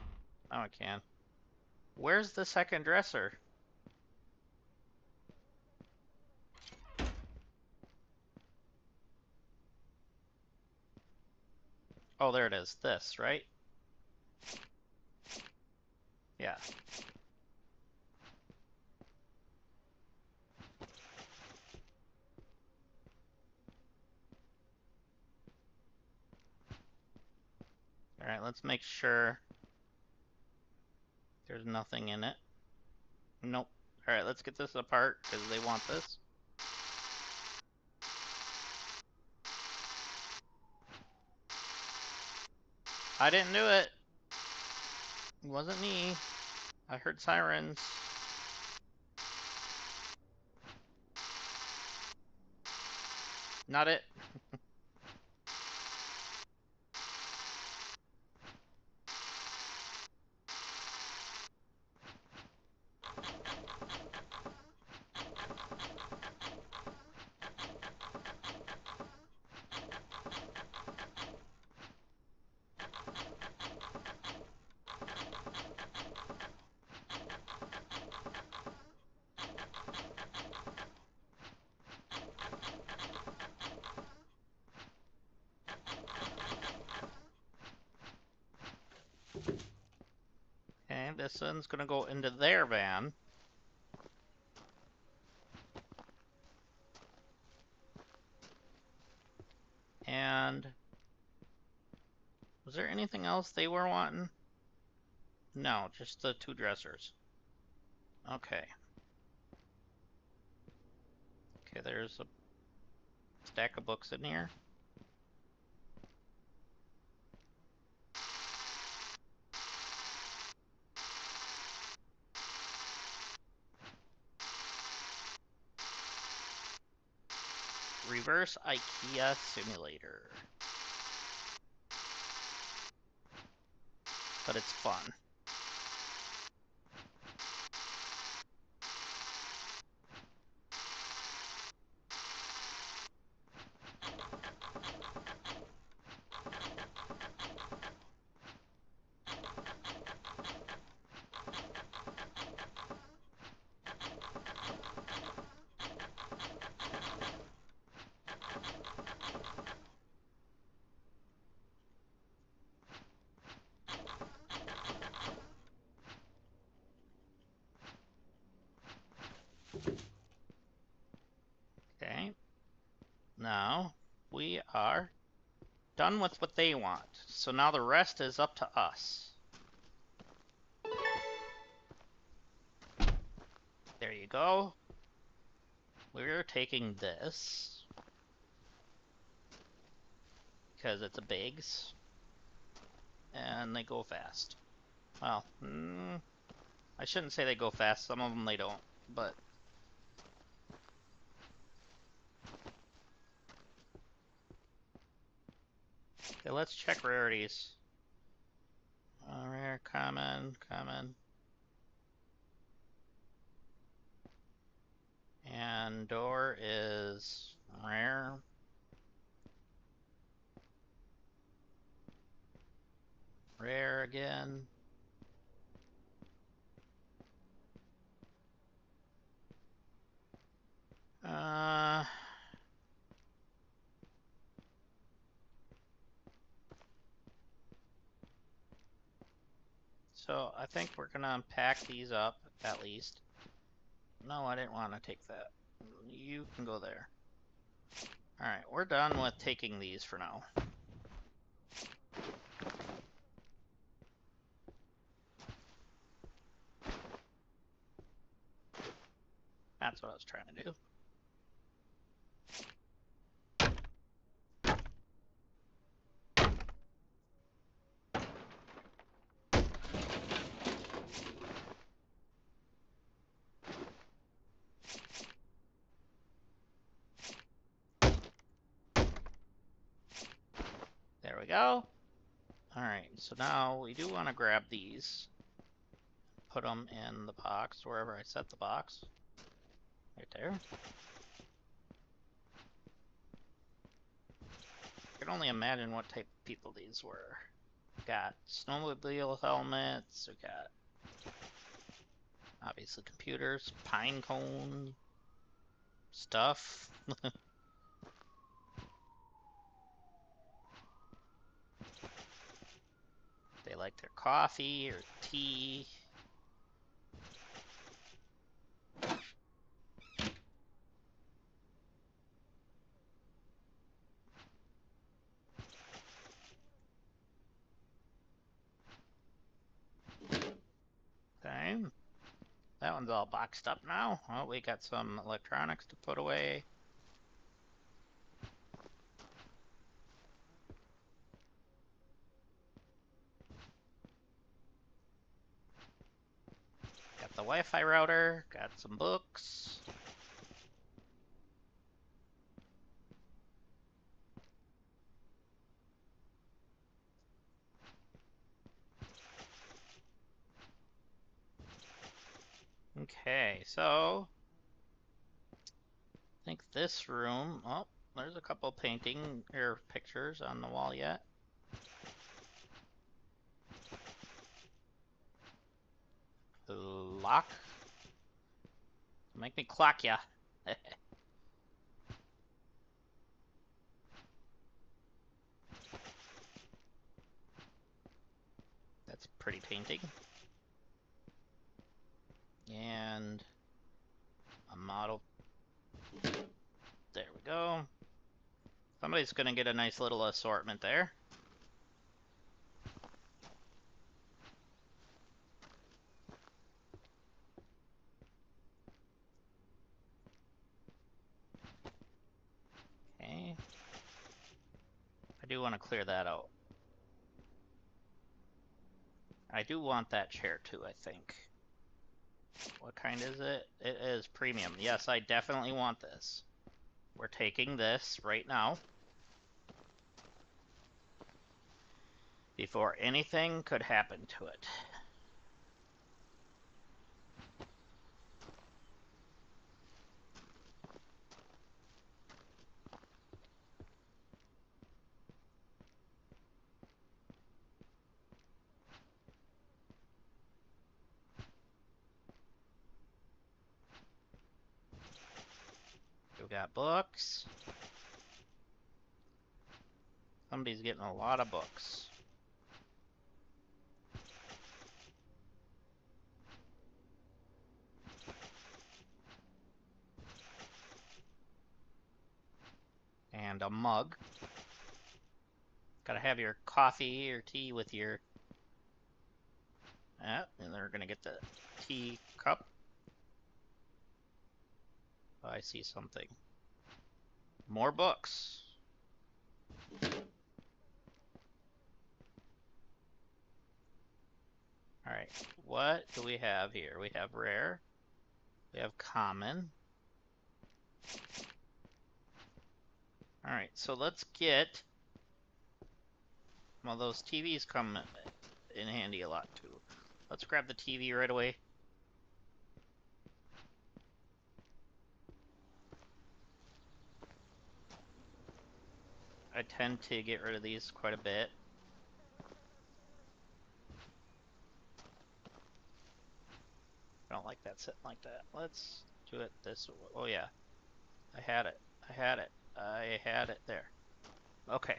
Now I can. Where's the second dresser? Oh, there it is. This, right? Yeah. let's make sure there's nothing in it. Nope. Alright, let's get this apart, because they want this. I didn't do it. It wasn't me. I heard sirens. Not it. Okay, this one's gonna go into their van. And was there anything else they were wanting? No, just the 2 dressers. Okay. Okay, there's a stack of books in here. Reverse IKEA simulator. But it's fun. Okay. Now, we are done with what they want. So now the rest is up to us. There you go. We're taking this. Because it's a Biggs. And they go fast. Well, I shouldn't say they go fast. Some of them they don't. But okay, let's check rarities. Rare, common, common. And door is rare. Rare again. So I think we're gonna unpack these up at least. No, I didn't want to take that. You can go there. Alright, we're done with taking these for now. That's what I was trying to do. There we go. Alright, so now we do want to grab these. Put them in the box, wherever I set the box. Right there. I can only imagine what type of people these were. We got snowmobile helmets, we got obviously computers, pine cone stuff. They like their coffee or tea. Okay. That one's all boxed up now. Oh, we got some electronics to put away. Got the Wi-Fi router, got some books. Okay, so I think this room, oh, there's a couple painting or pictures on the wall yet. Lock. Make me clock ya. That's pretty painting. And a model. There we go. Somebody's gonna get a nice little assortment there. Okay. I do want to clear that out. I do want that chair too, I think. What kind is it? It is premium. Yes, I definitely want this. We're taking this right now. Before anything could happen to it. We've got books. Somebody's getting a lot of books. And a mug. Gotta have your coffee or tea with your... and they're gonna get the tea cup. Oh, I see something. More books. Alright, what do we have here? We have rare. We have common. Alright, so let's get... well, those TVs come in handy a lot too. Let's grab the TV right away. I tend to get rid of these quite a bit. I don't like that sitting like that. Let's do it this way. Oh yeah. I had it. I had it. I had it there. Okay.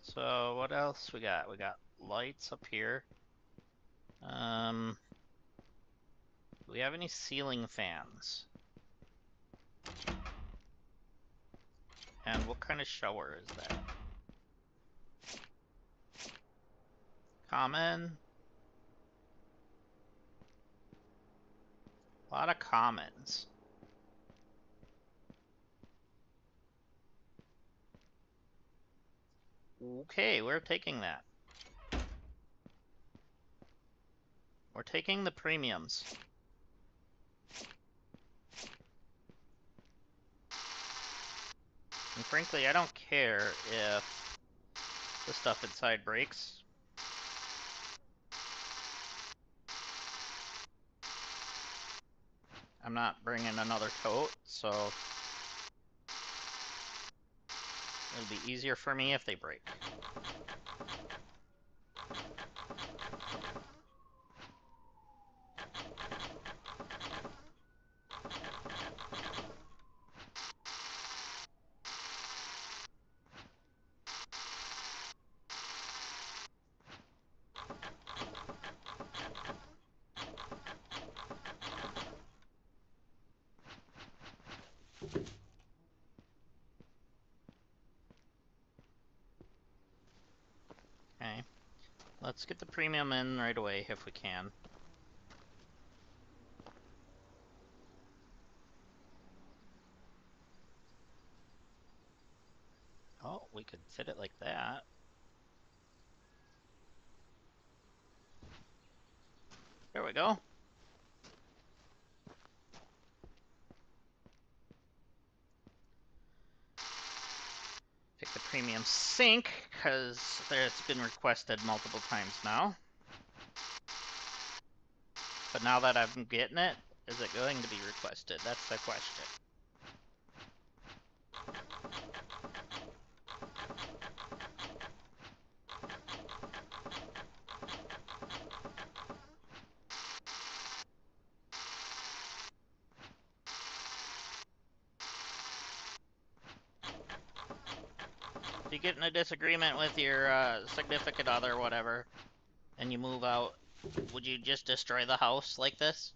So what else we got? We got lights up here. Do we have any ceiling fans? And what kind of shower is that? Common. A lot of commons. Okay, we're taking that. We're taking the premiums. And frankly, I don't care if the stuff inside breaks. I'm not bringing another tote, so it'll be easier for me if they break. Let's get the premium in right away if we can. Oh, we could fit it like that. There we go. Pick the premium sink, because it's been requested multiple times now. But now that I'm getting it, is it going to be requested? That's the question. If you get in a disagreement with your significant other or whatever, and you move out, would you just destroy the house like this?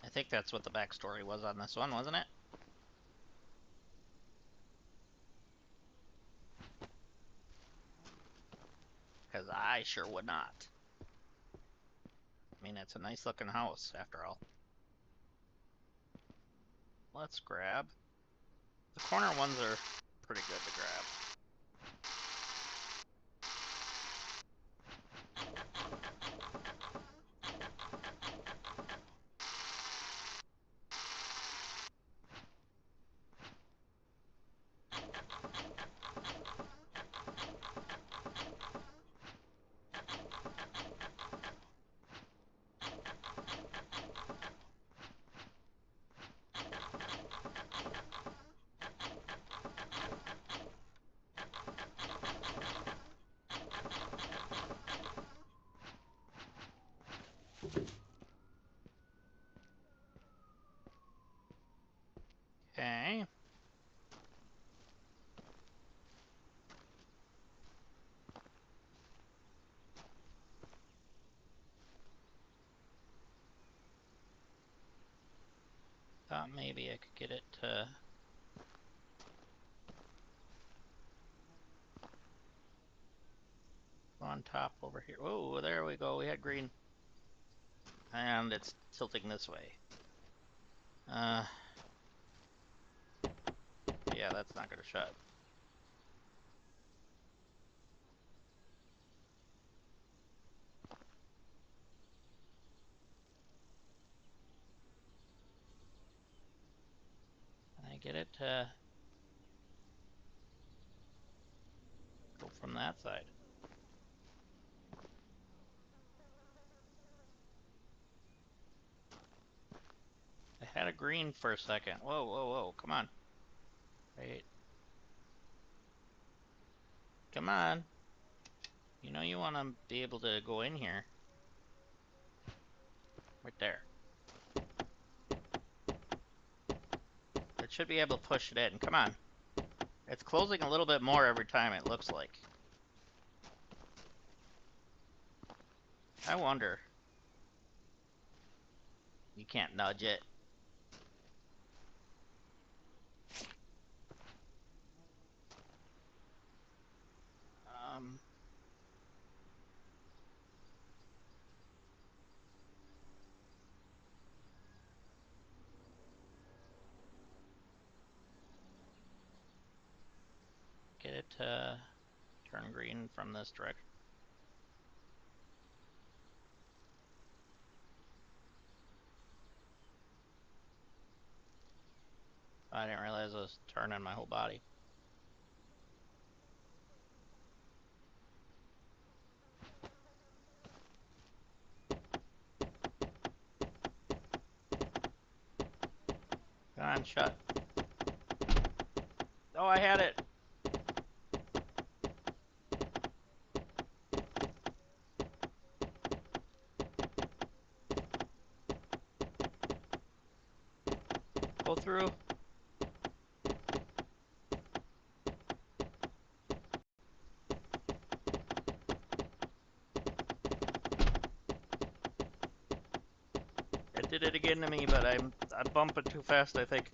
I think that's what the backstory was on this one, wasn't it? Because I sure would not. I mean, it's a nice looking house, after all. Let's grab. The corner ones are pretty good to grab. Okay. Thought maybe I could get it to... on top over here. Oh, there we go. We had green. And it's tilting this way. Yeah, that's not gonna shut. Can I get it to go from that side? I had a green for a second. Whoa, whoa, whoa. Come on. Wait. Come on. You know you want to be able to go in here. Right there. It should be able to push it in. Come on. It's closing a little bit more every time, it looks like. I wonder. You can't nudge it. Um... Get it to turn green from this direction. I didn't realize I was turning my whole body. Come on, shut. Oh, I had it. Go through. It did it again to me, but I'm bumping too fast, I think.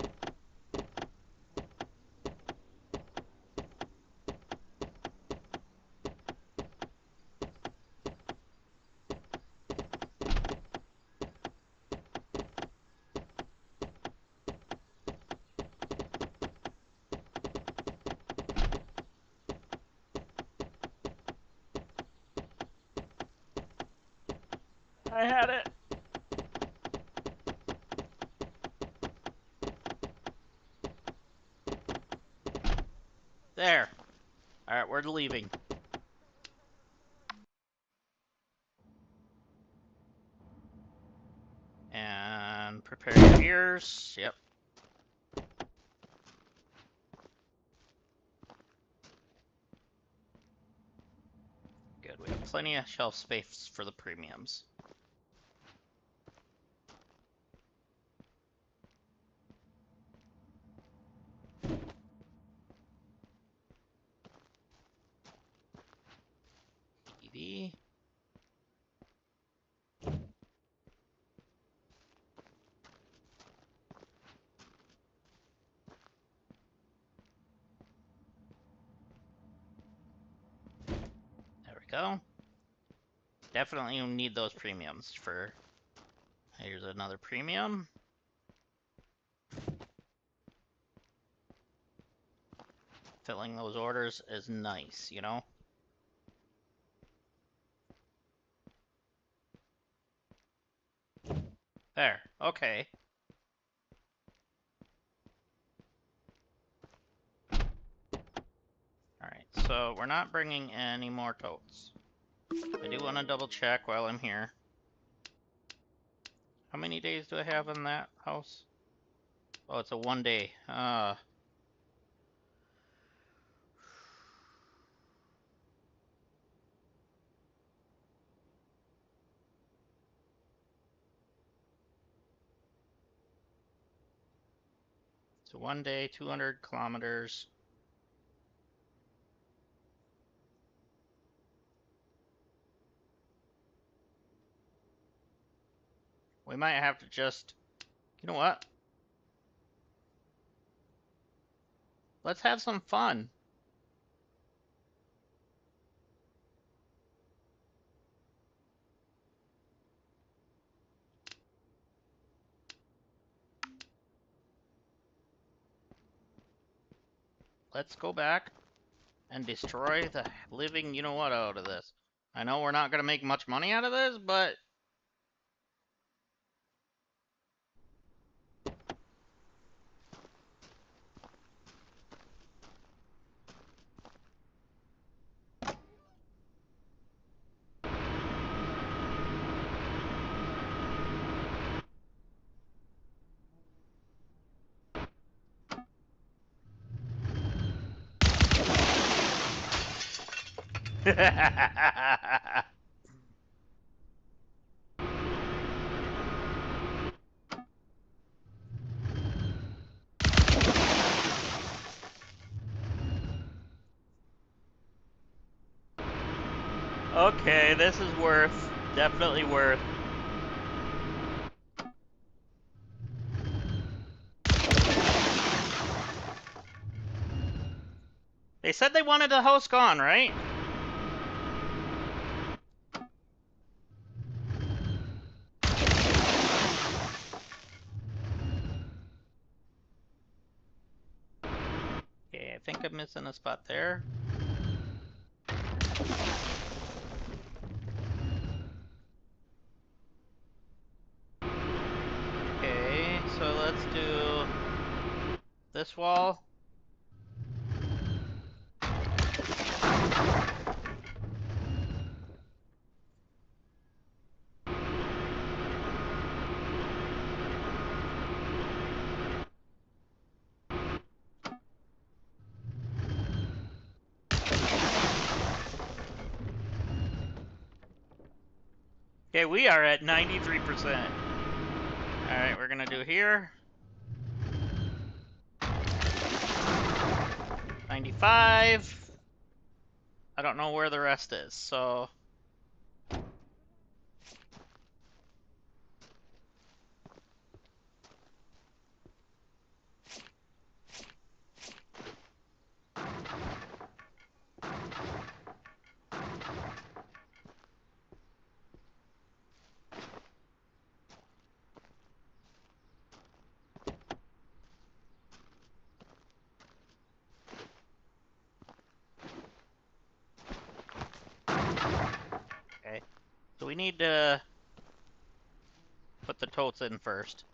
I had it. There. Alright, we're leaving. And prepare your ears. Yep. Good. We have plenty of shelf space for the premiums. TV. There we go. Definitely need those premiums for... Here's another premium. Filling those orders is nice, you know? There. Okay. Alright, so we're not bringing any more totes. I do want to double check while I'm here. How many days do I have in that house? Oh, it's a 1 day. It's a 1 day, 200 kilometers. We might have to just... You know what? Let's have some fun. Let's go back and destroy the living you-know-what out of this. I know we're not going to make much money out of this, but... Okay, this is worth... Definitely worth... They said they wanted the house gone, right? Okay, I think I'm missing a spot there. Okay, so let's do this wall. Okay, we are at 93%. Alright, we're gonna do here. 95. I don't know where the rest is, so... Okay. So we need to put the totes in first.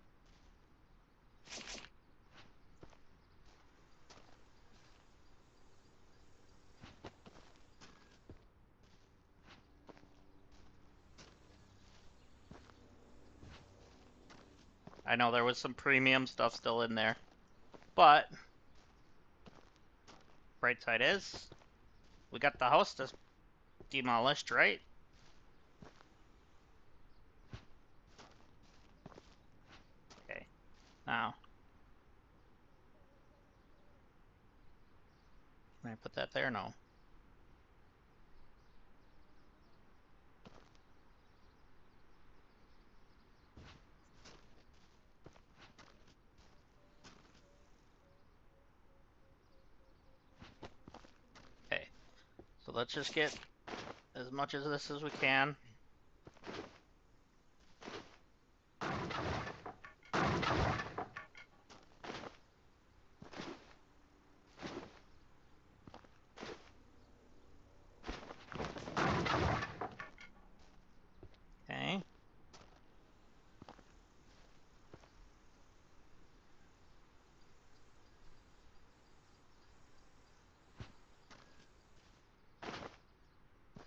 I know there was some premium stuff still in there, but bright side is we got the house demolished, right? Okay, now can I put that there? No. Okay, so let's just get as much of this as we can. Okay.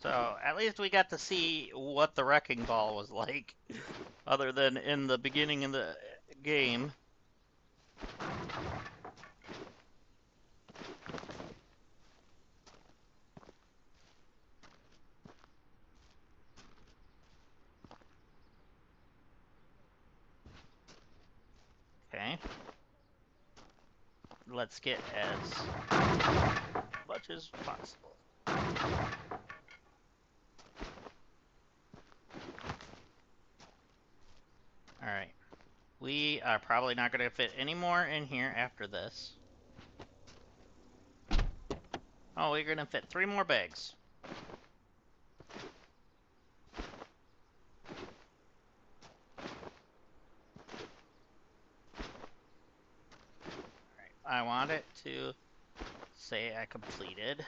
So at least we got to see what the wrecking ball was like, other than in the beginning of the game. Okay. Let's get as much as possible. Alright. We are probably not going to fit any more in here after this. Oh, we're going to fit 3 more bags. Alright, I want it to say I completed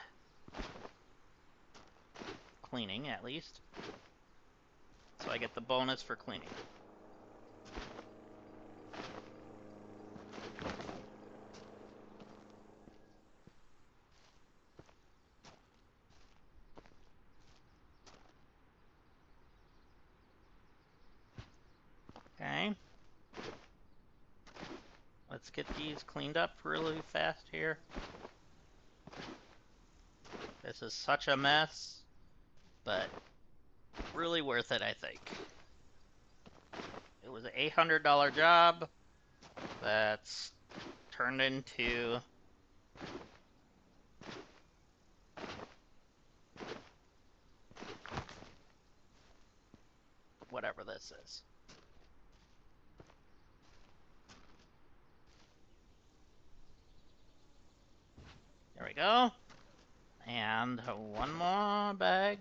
cleaning, at least. So I get the bonus for cleaning. Okay. Let's get these cleaned up really fast here. This is such a mess, but really worth it, I think. It was an $800 job that's turned into whatever this is. There we go. And 1 more bag.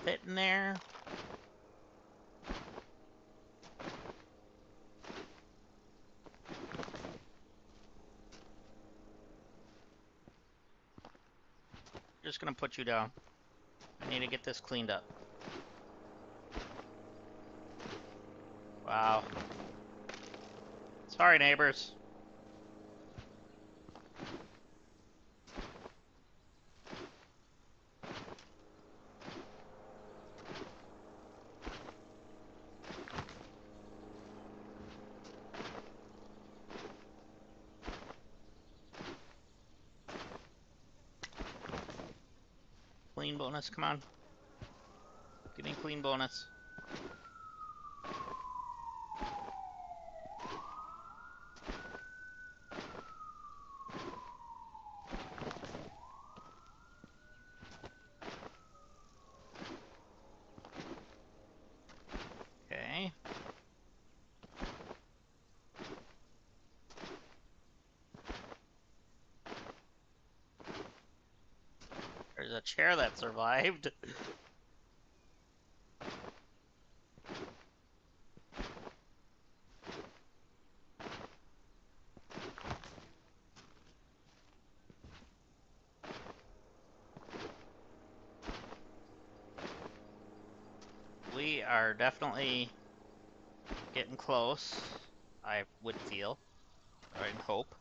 Fit in there. Just gonna put you down. I need to get this cleaned up. Wow. Sorry, neighbors. Clean bonus, come on. Give me clean bonus. Okay. There's a chair that survived. are definitely getting close, I would feel, or I hope.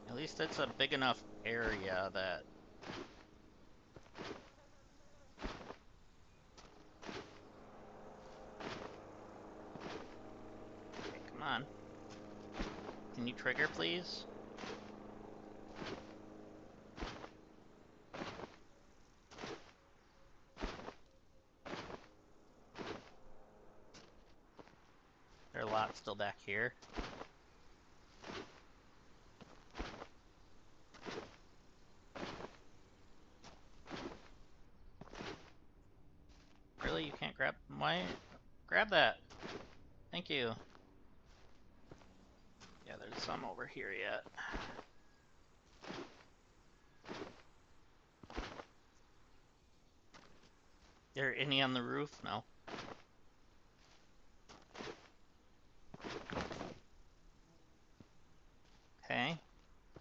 At least it's a big enough area that... Okay, come on. Can you trigger, please? There are a lot still back here. Really? You can't grab... Why? Grab that. Thank you. Yeah, there's some over here yet. There any on the roof? No. Okay.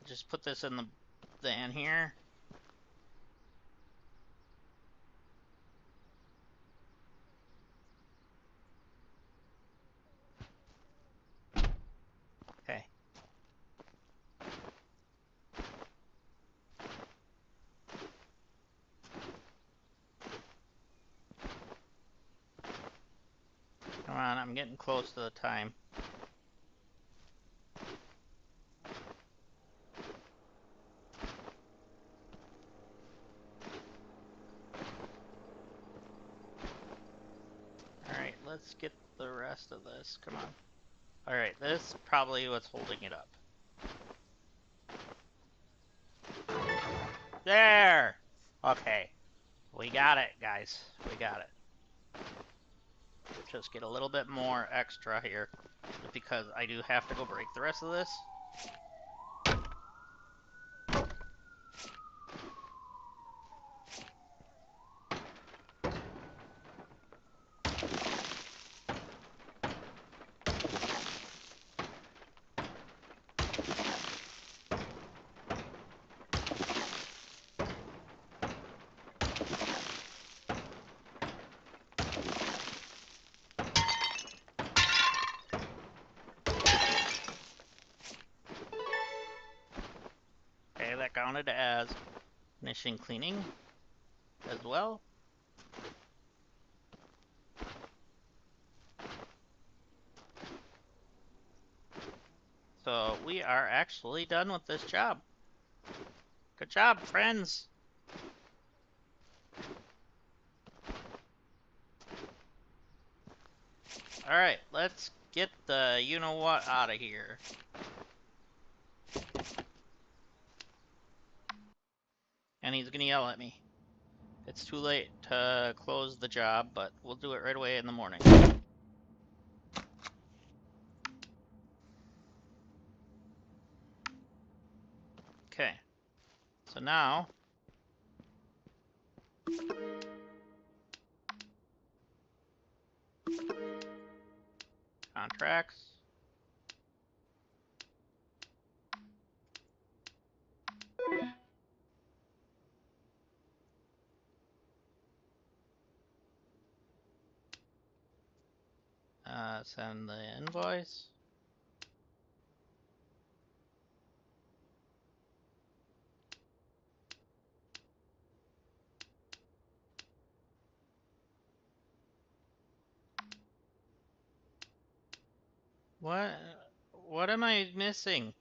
Just put this in the van here. Okay. Come on, I'm getting close to the time. Alright, let's get the rest of this. Come on. Alright, this probably what's holding it up. There! Okay. We got it, guys. We got it. Just get a little bit more extra here, because I do have to go break the rest of this. Okay, that counted as finishing cleaning as well. So we are actually done with this job. Good job, friends! Alright, let's get the you-know-what out of here. And he's gonna yell at me. It's too late to close the job, but we'll do it right away in the morning. Okay. So now... contracts. Send the invoice. What? What am I missing?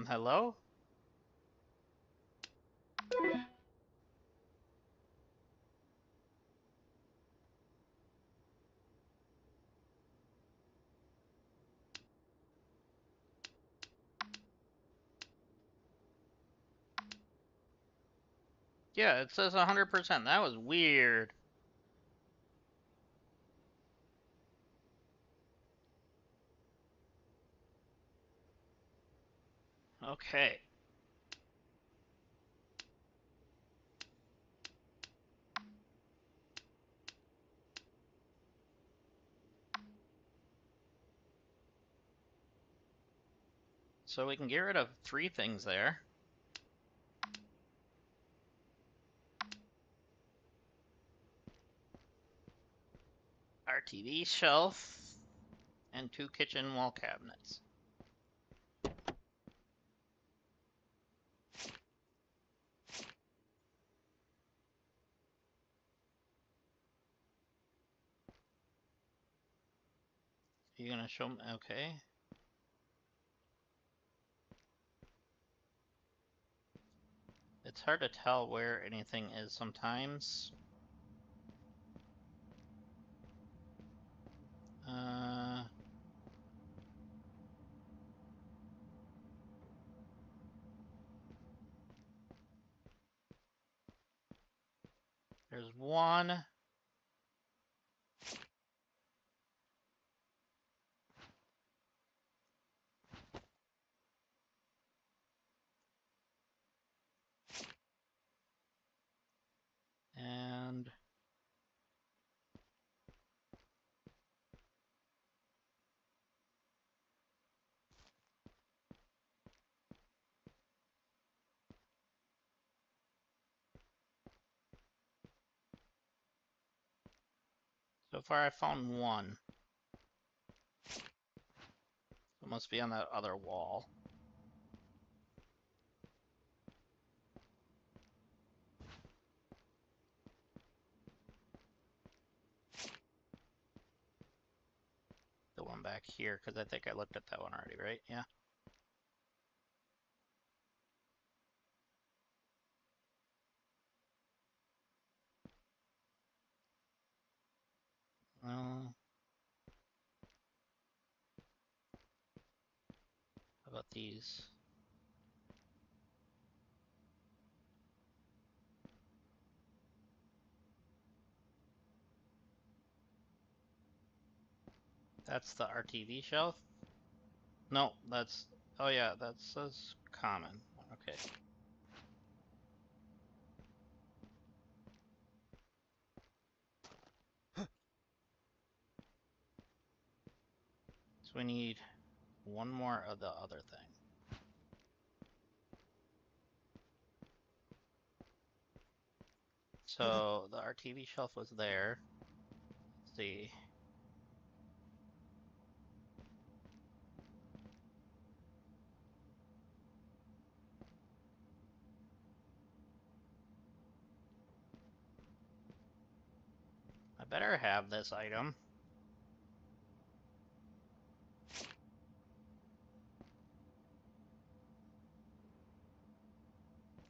Hello? Yeah, it says 100%. That was weird. Okay. So we can get rid of 3 things there. Our TV shelf and 2 kitchen wall cabinets. You gonna show me? Okay. It's hard to tell where anything is sometimes. There's one. And so far I found one. It must be on that other wall. The one back here, because I think I looked at that one already, right? Yeah. How about these? That's the RTV shelf? No, that's... Oh yeah, that says common. Okay. So we need one more of the other thing. So the RTV shelf was there. Let's see. I better have this item.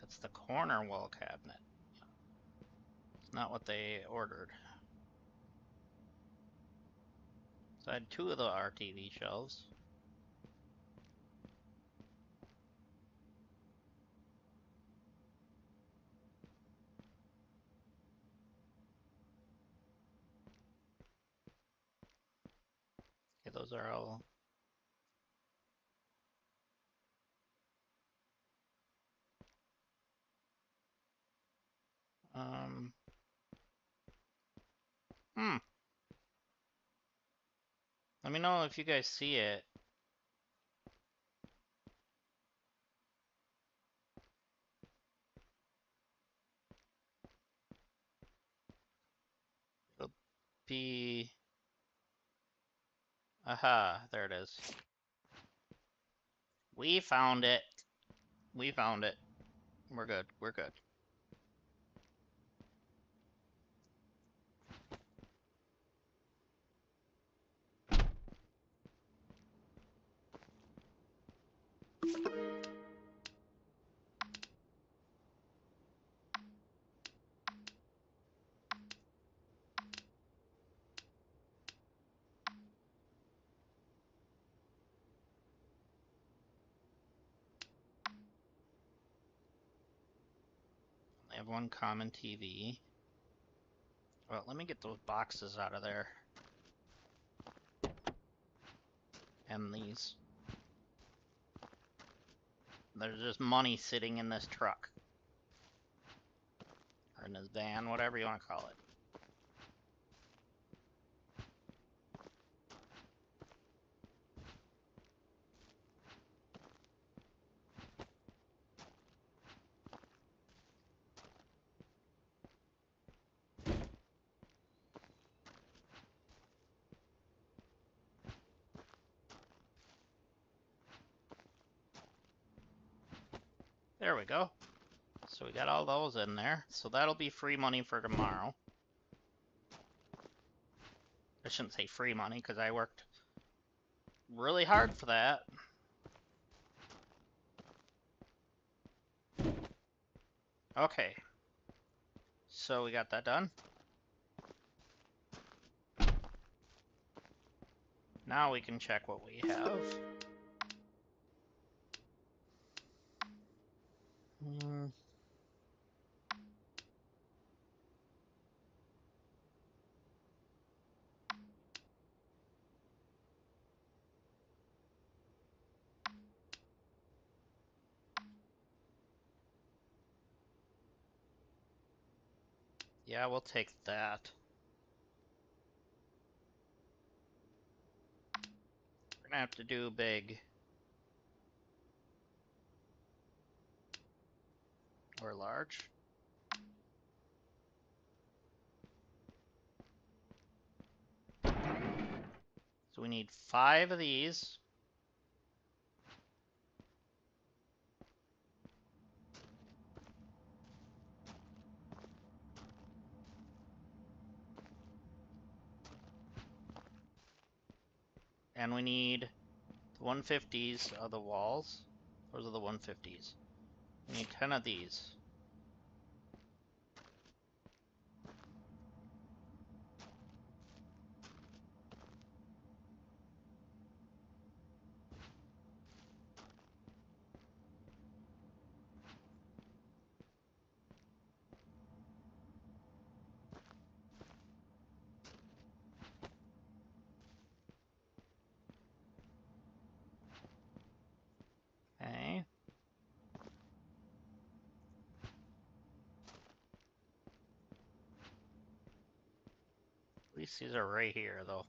It's the corner wall cabinet. It's not what they ordered. So I had 2 of the RTV shelves. Okay, those are all... Let me know if you guys see it. It'll be... Aha, there it is. We found it. We found it. We're good. We're good. They have one common TV. Well, let me get those boxes out of there. And these. There's just money sitting in this truck. Or in this van, whatever you want to call it. There we go. So we got all those in there. So that'll be free money for tomorrow. I shouldn't say free money because I worked really hard for that. Okay. So we got that done. Now we can check what we have. Yeah, we'll take that. We're gonna have to do big. Or large. So we need 5 of these. And we need the 150s of the walls. Those are the 150s. We need 10 of these. Okay. At least these are right here, though.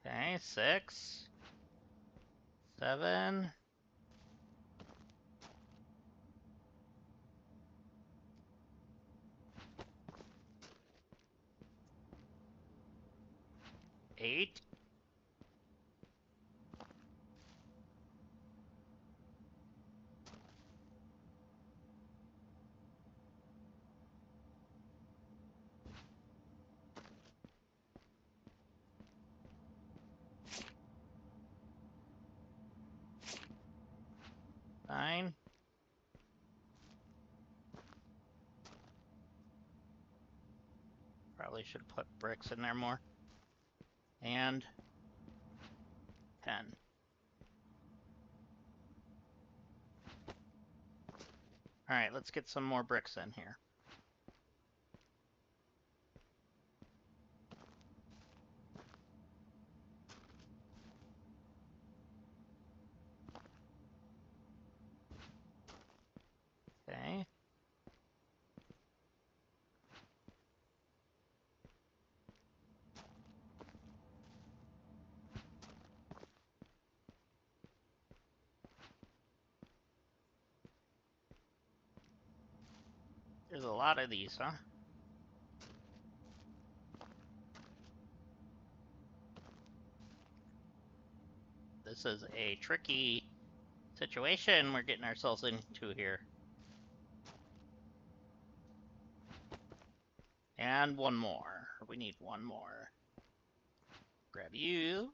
Okay, 6, 7, 8, 9. Probably should put bricks in there more. And 10. Alright, let's get some more bricks in here. Okay. There's a lot of these, huh? This is a tricky situation we're getting ourselves into here. And one more. We need one more. Grab you.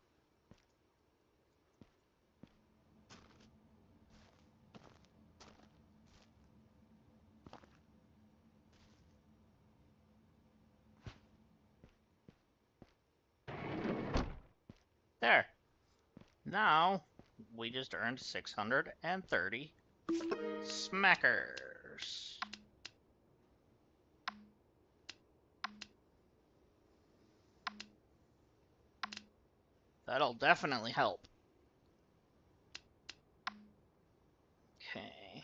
There. Now, we just earned 630 smackers. That'll definitely help. Okay.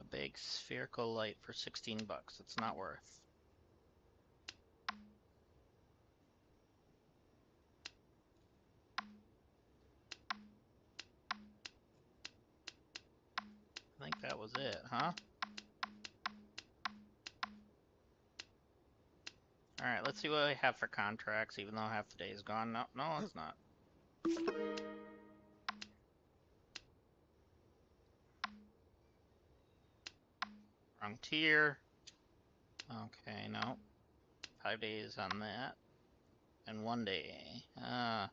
A big spherical light for 16 bucks. It's not worth. I think that was it, huh? Alright, let's see what we have for contracts, even though half the day is gone. No, no, it's not. Wrong tier. Okay, no. 5 days on that. And 1 day. I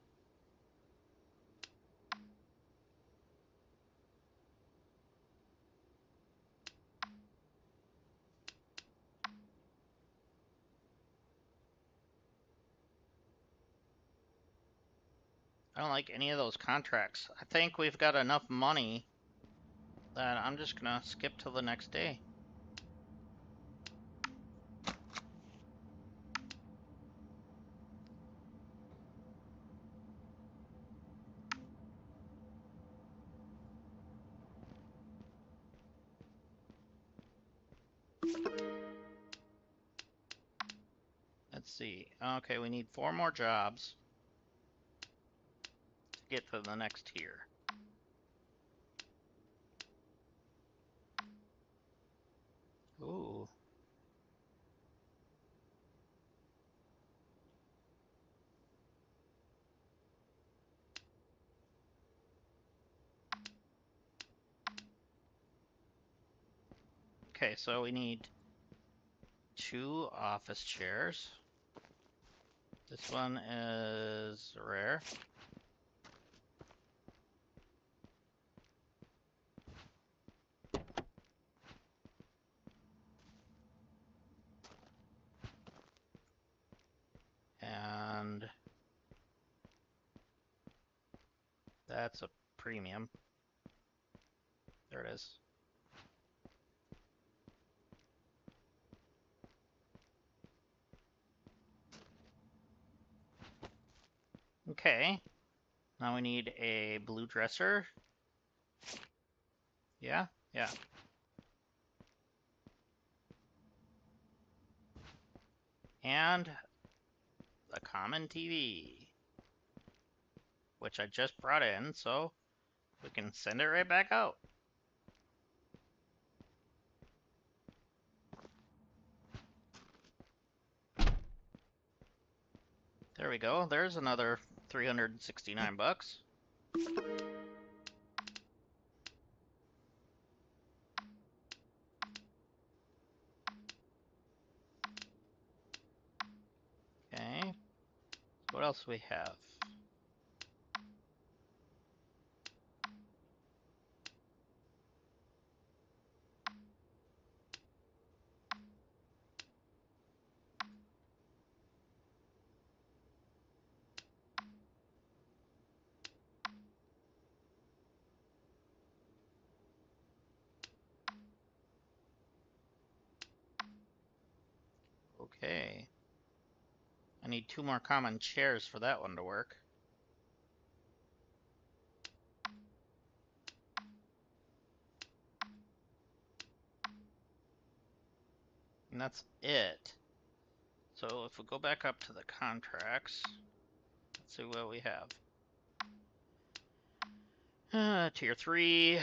don't like any of those contracts. I think we've got enough money that I'm just gonna skip till the next day. Let's see. Okay, we need 4 more jobs to get to the next tier. Ooh. Okay, so we need 2 office chairs. This one is rare. And that's a premium. There it is. Okay. Now we need a blue dresser. Yeah? Yeah. And a common TV, which I just brought in, so we can send it right back out. There we go. There's another 369 bucks. Okay. What else do we have? Okay. I need 2 more common chairs for that one to work. And that's it. So if we go back up to the contracts, let's see what we have. Tier 3.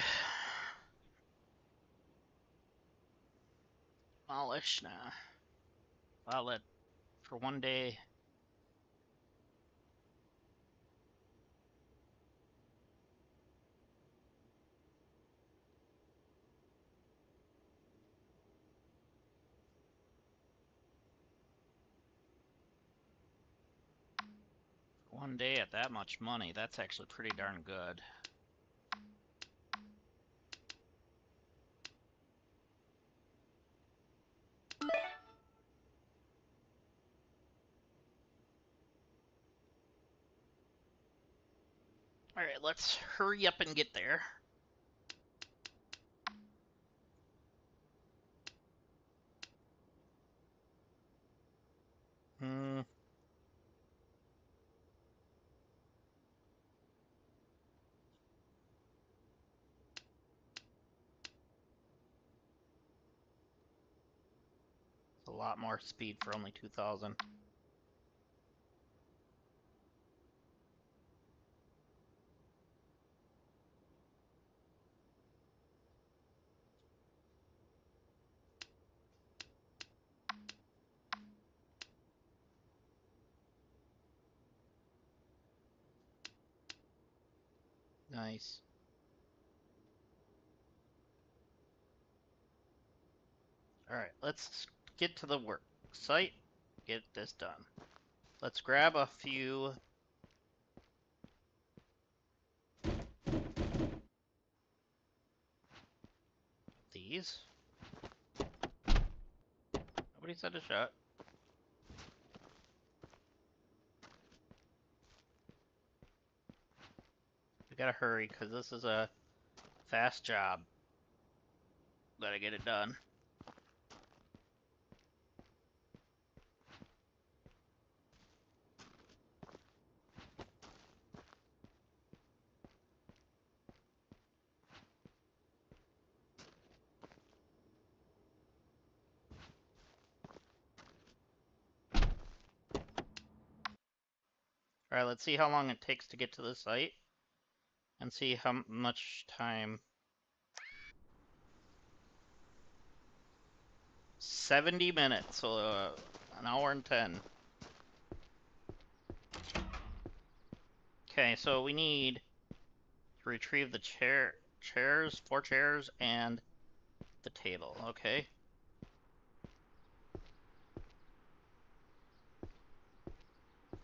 Demolish, nah. Outlet for 1 day. 1 day at that much money, that's actually pretty darn good. Alright, let's hurry up and get there. It's a lot more speed for only 2,000. Nice. Alright, let's get to the work site, get this done. Let's grab a few these. Nobody said a shot. We gotta hurry because this is a fast job. Gotta get it done. Alright, let's see how long it takes to get to the site and see how much time. 70 minutes, so an hour and 10. Okay, so we need to retrieve the chairs, 4 chairs, and the table. Okay.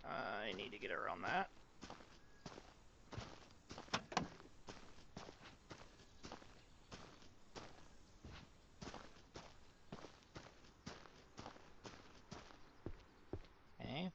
I need to get around that. Okay.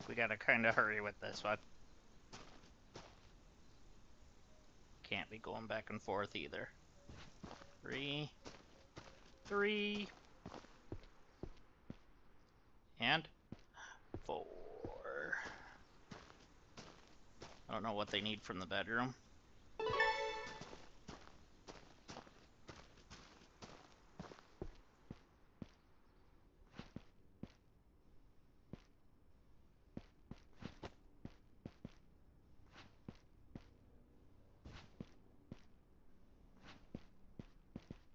We gotta kind of hurry with this one. Can't be going back and forth either. 3, 3, and 4. I don't know what they need from the bedroom.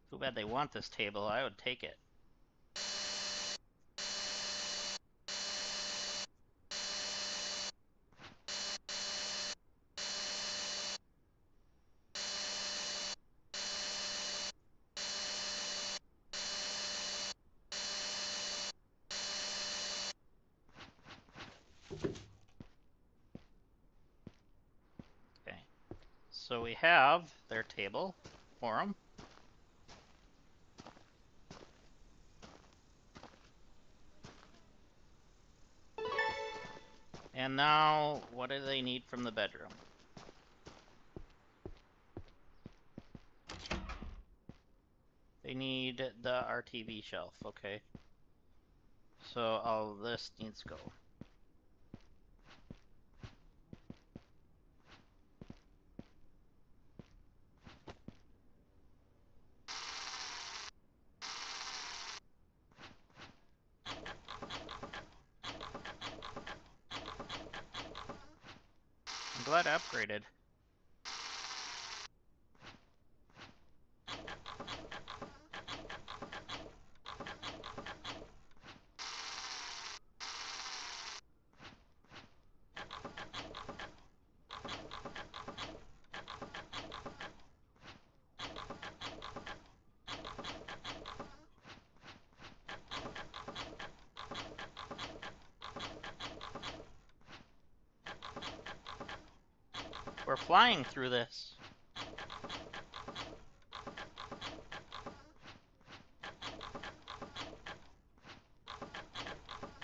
Too bad they want this table. I would take it. Okay. So we have their table for them. And now, what do they need from the bedroom? They need the RTV shelf, okay. So all this needs to go. I'm glad I upgraded. We're flying through this.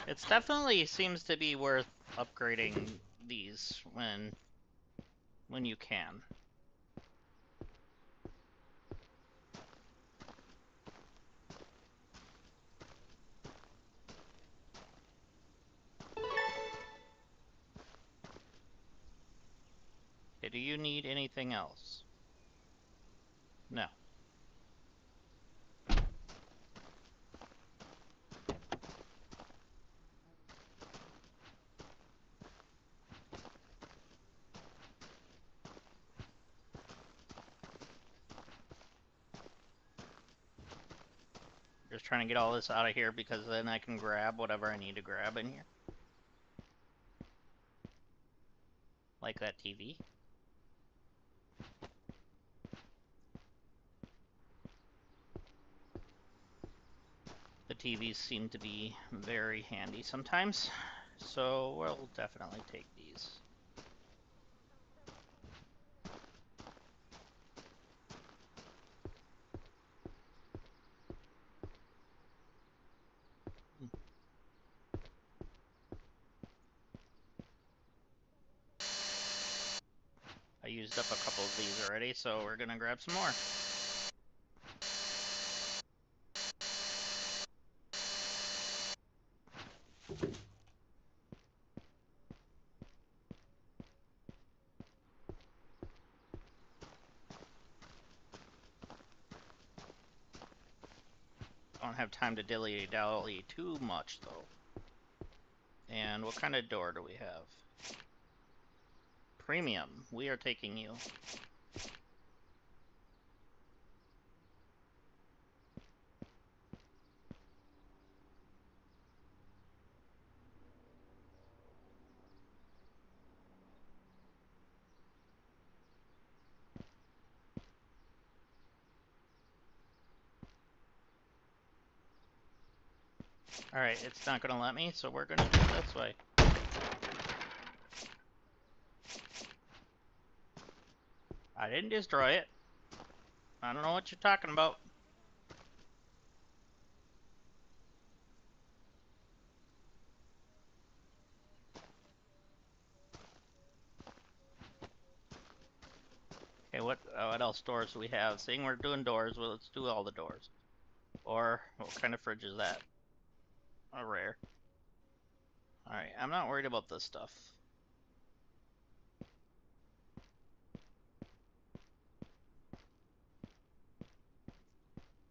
It definitely seems to be worth upgrading these when you can. Okay, do you need anything else? No. Just trying to get all this out of here because then I can grab whatever I need to grab in here. Like that TV. The TVs seem to be very handy sometimes, so we'll definitely take these. I used up a couple of these already, so we're gonna grab some more. Don't have time to dilly-dally too much, though. And what kind of door do we have? Premium. We are taking you. Alright, it's not gonna let me, so we're gonna do it this way. I didn't destroy it. I don't know what you're talking about. Okay, what else doors do we have? Seeing we're doing doors, well, let's do all the doors. Or, what kind of fridge is that? A rare. Alright, I'm not worried about this stuff.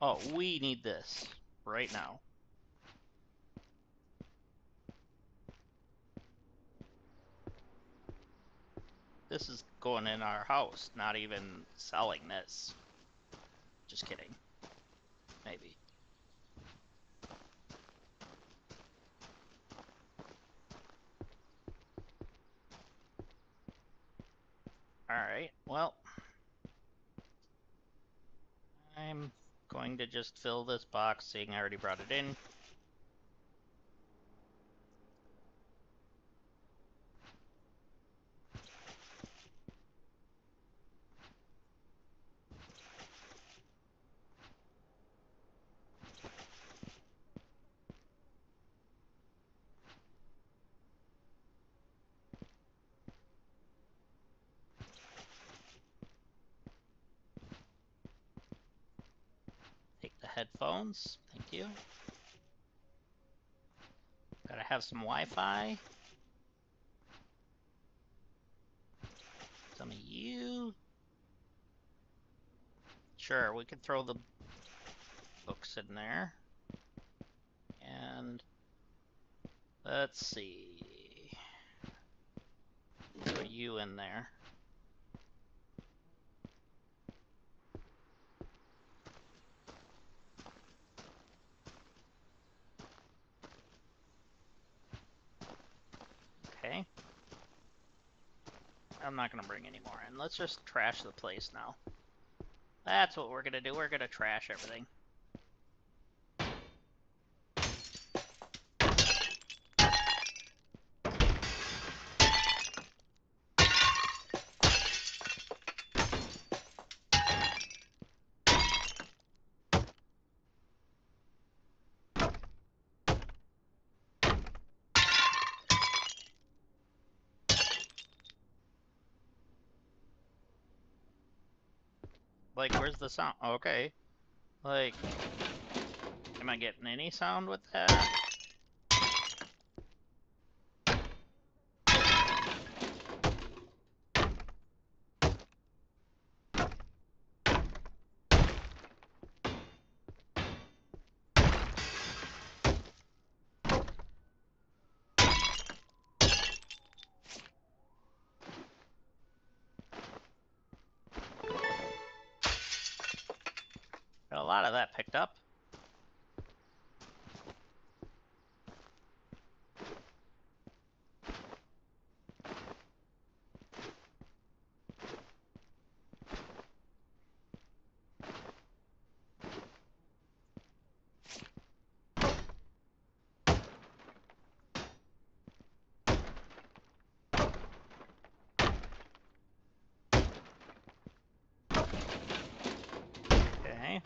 Oh, we need this. Right now. This is going in our house, not even selling this. Just kidding. Maybe. Alright, well. I'm going to just fill this box, seeing I already brought it in. Take the headphones. Thank you. Gotta have some Wi-Fi. Some of you. Sure, we could throw the books in there. And let's see. Put you in there. Okay. I'm not gonna bring any more in. Let's just trash the place now. That's what we're gonna do. We're gonna trash everything. Like, where's the sound? Okay. Like, am I getting any sound with that? Got a lot of that picked up. Okay.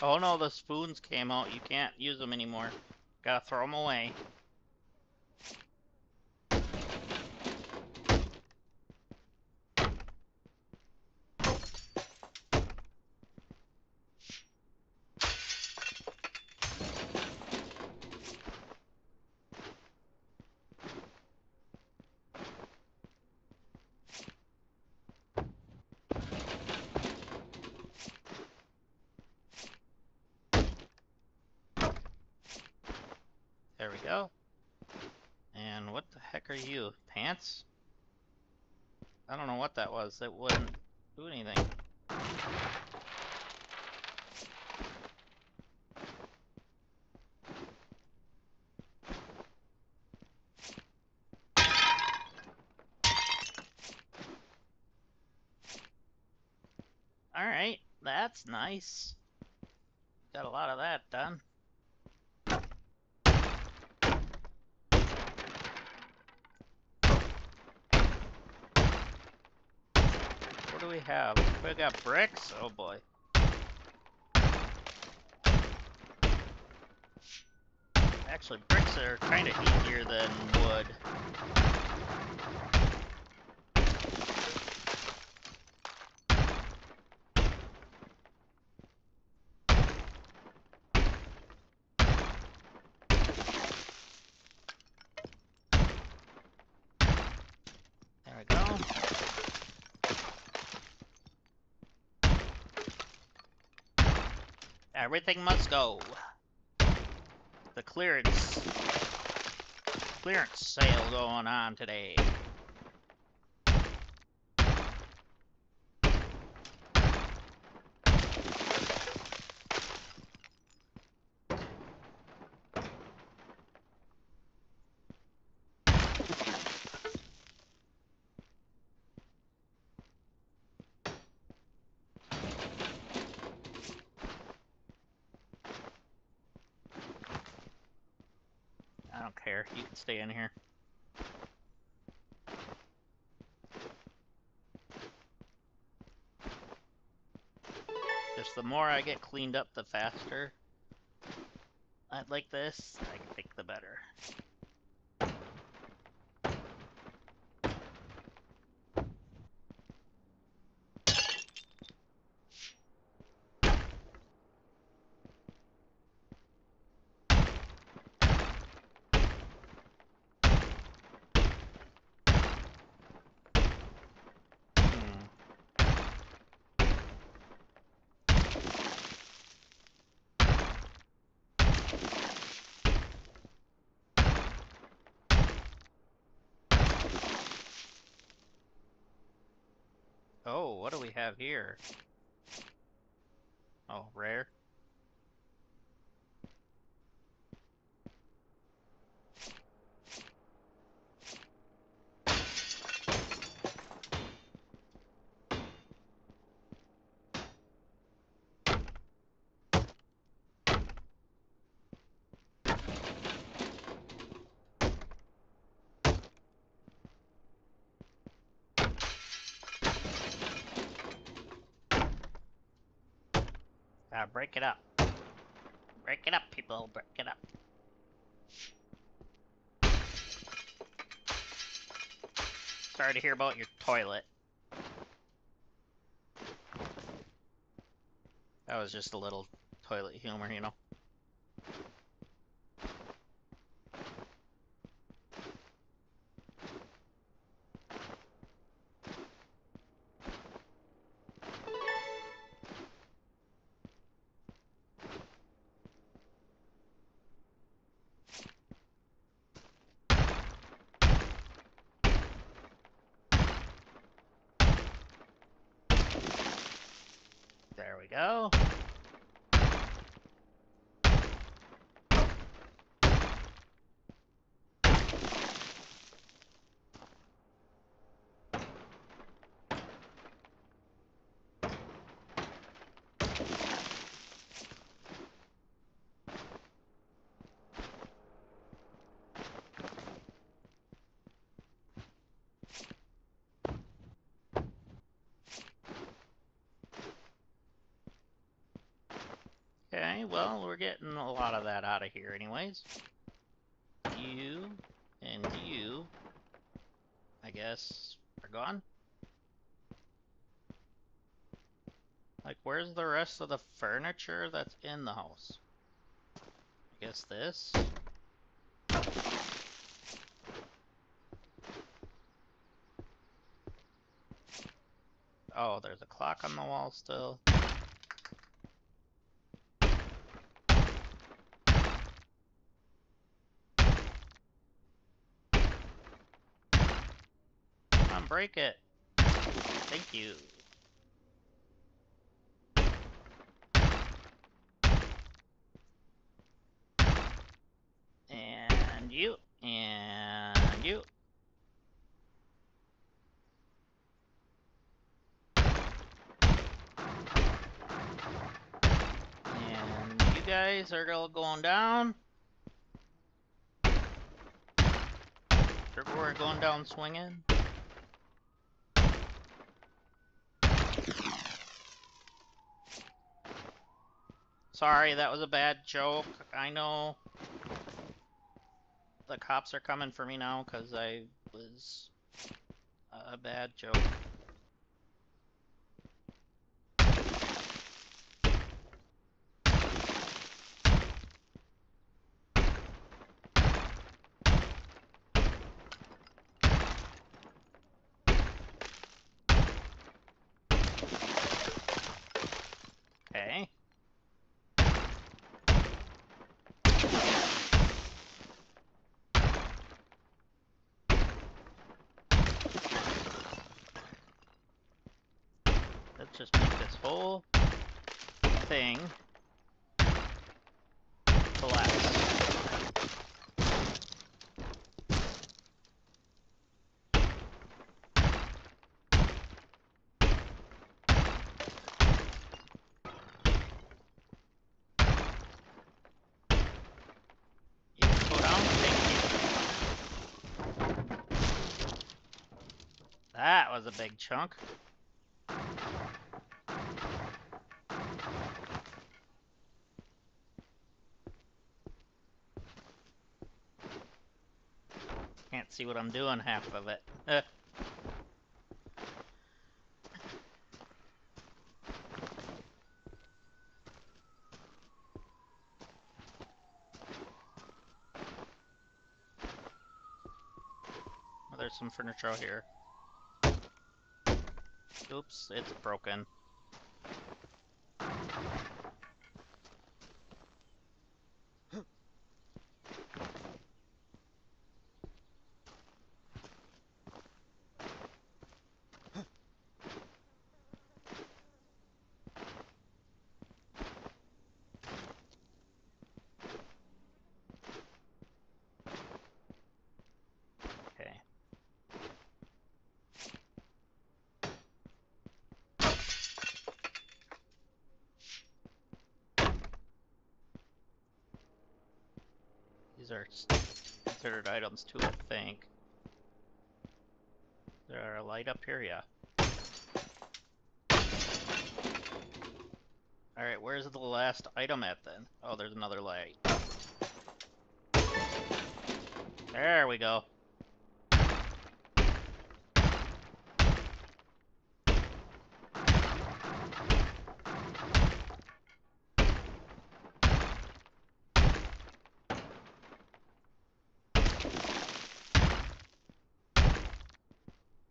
Oh no, the spoons came out. You can't use them anymore. Gotta throw them away. There we go. And what the heck are you? Pants? I don't know what that was. That wouldn't do anything. Alright, that's nice. Got a lot of that done. What do we have? We got bricks? Oh boy. Actually, bricks are kind of easier than wood. There we go. Everything must go. The clearance sale going on today. I don't care. You can stay in here. Just the more I get cleaned up, the faster I'd like this. I think the better. Oh, what do we have here? Oh, rare. Break it up. Break it up, people. Break it up. Sorry to hear about your toilet. That was just a little toilet humor, you know. There we go. Okay, well, we're getting a lot of that out of here anyways. You and you, I guess, are gone. Like, where's the rest of the furniture that's in the house? I guess this? Oh, there's a clock on the wall still. Come on, break it. Thank you. And you. And you. And you guys are all going down. We're going down swinging. Sorry, that was a bad joke. I know. The cops are coming for me now because I was a bad joke. Okay. Let's just make this whole thing collapse. You can go down. Thank you. That was a big chunk. Can't see what I'm doing half of it. Oh, there's some furniture out here. Oops, it's broken. Okay. These are considered items too, I think. There a light up here? Yeah. Alright, where's the last item at then? Oh, there's another light. There we go.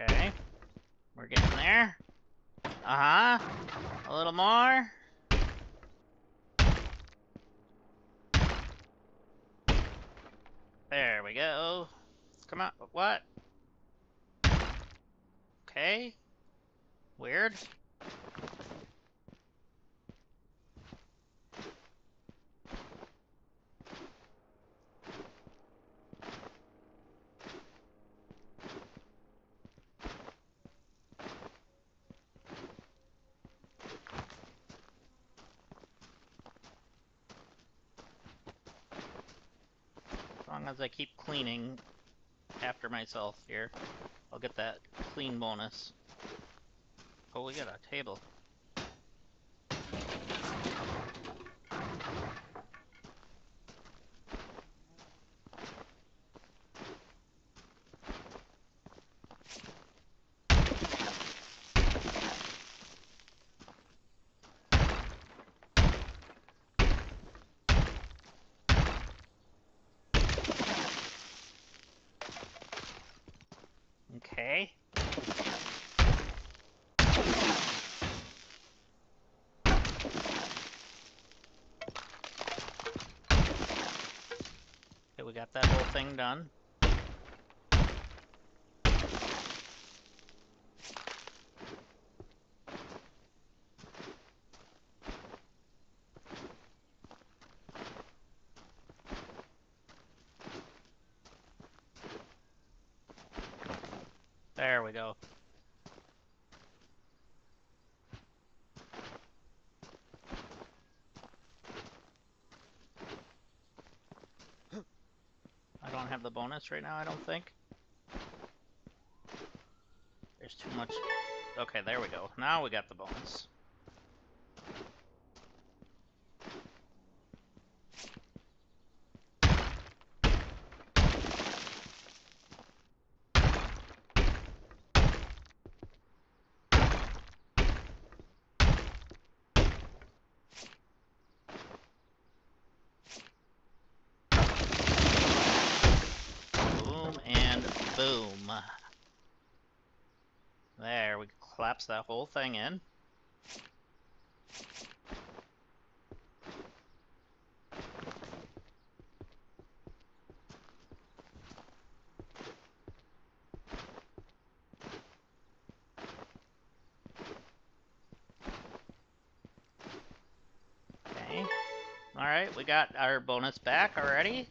Okay. We're getting there. Uh-huh. A little more. There we go. Come on. What? Okay. Weird. As long as I keep cleaning after myself here, I'll get that clean bonus. Oh, we got a table. Okay. Okay, we got that whole thing done. There we go. I don't have the bonus right now, I don't think. There's too much. Okay, there we go. Now we got the bonus. Boom and boom. There, we collapse that whole thing in. Okay. Alright, we got our bonus back already.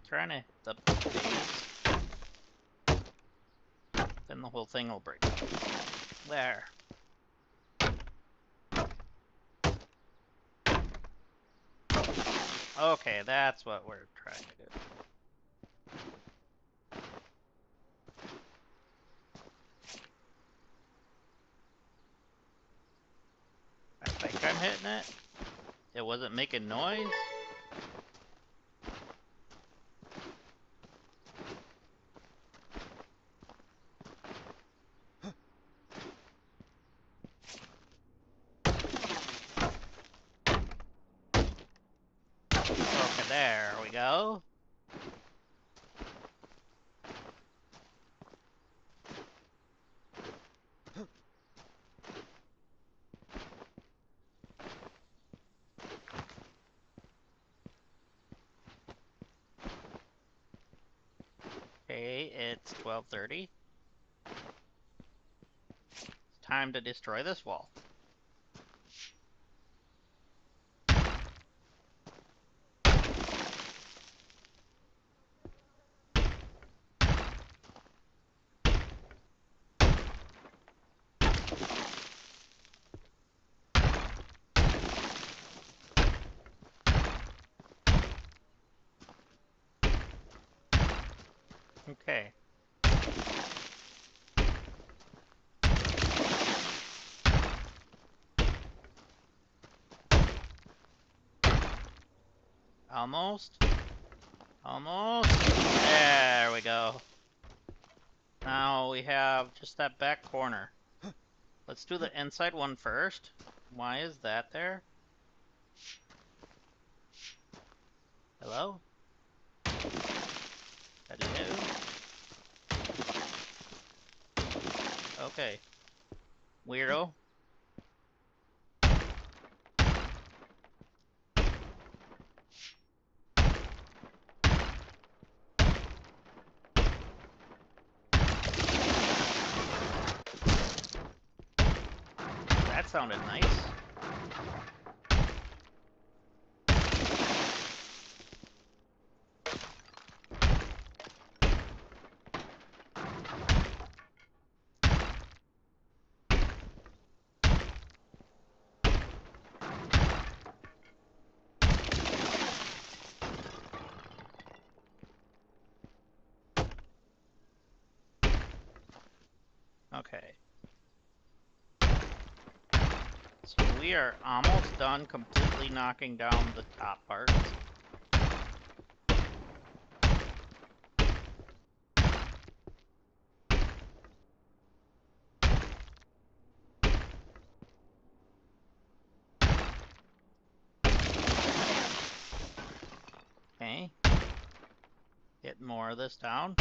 Trying to hit the base. Then the whole thing will break. There. Okay, that's what we're trying to do. I think I'm hitting it. It wasn't making noise. Okay, there we go. Okay, it's 12:30. It's time to destroy this wall. Okay. Almost. Almost. There we go. Now we have just that back corner. Let's do the inside one first. Why is that there? Hello? Hello? Okay. Weirdo. That sounded nice. Okay. So we are almost done completely knocking down the top parts. Okay. Get more of this down.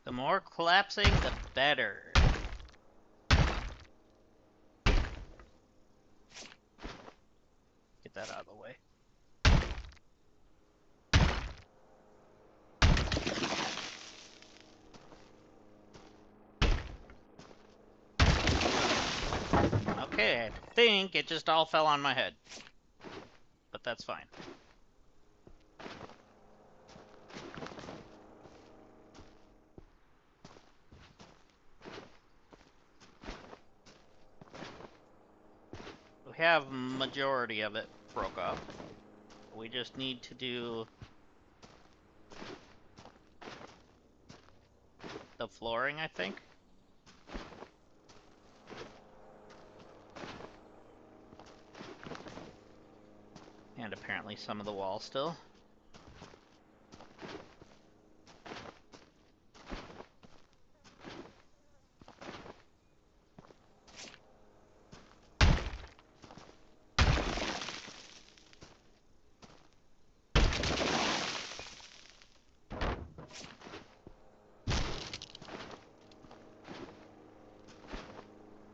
The more collapsing, the better. Get that out of the way. Okay, I think it just all fell on my head. But that's fine. We have majority of it broke up. We just need to do the flooring, I think. And apparently some of the wall still.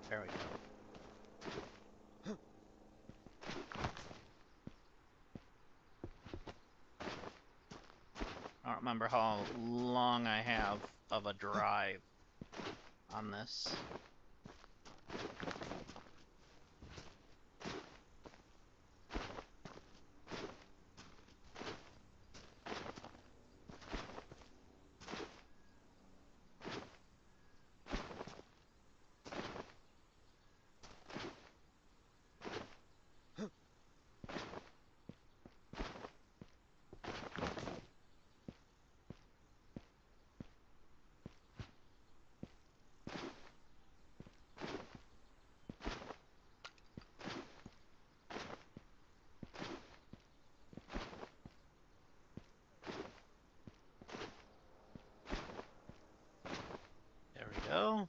There we go. I don't remember how long I have of a drive on this. There we go.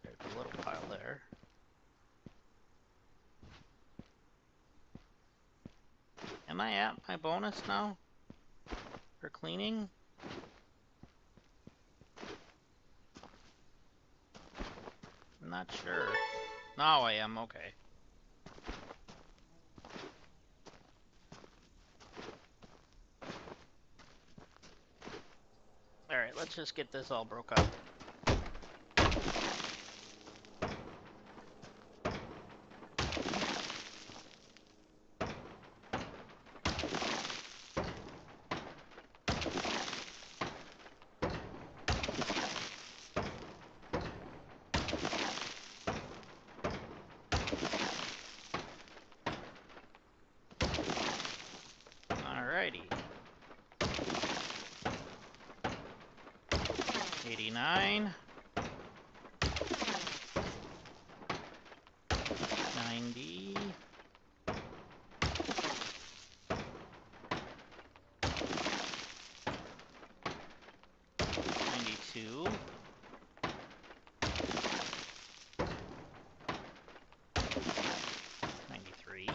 There's a little pile there. Am I at my bonus now? For cleaning? I'm not sure. Now I am, okay. Alright, let's just get this all broke up. Alrighty. 89. 90. 92. 93.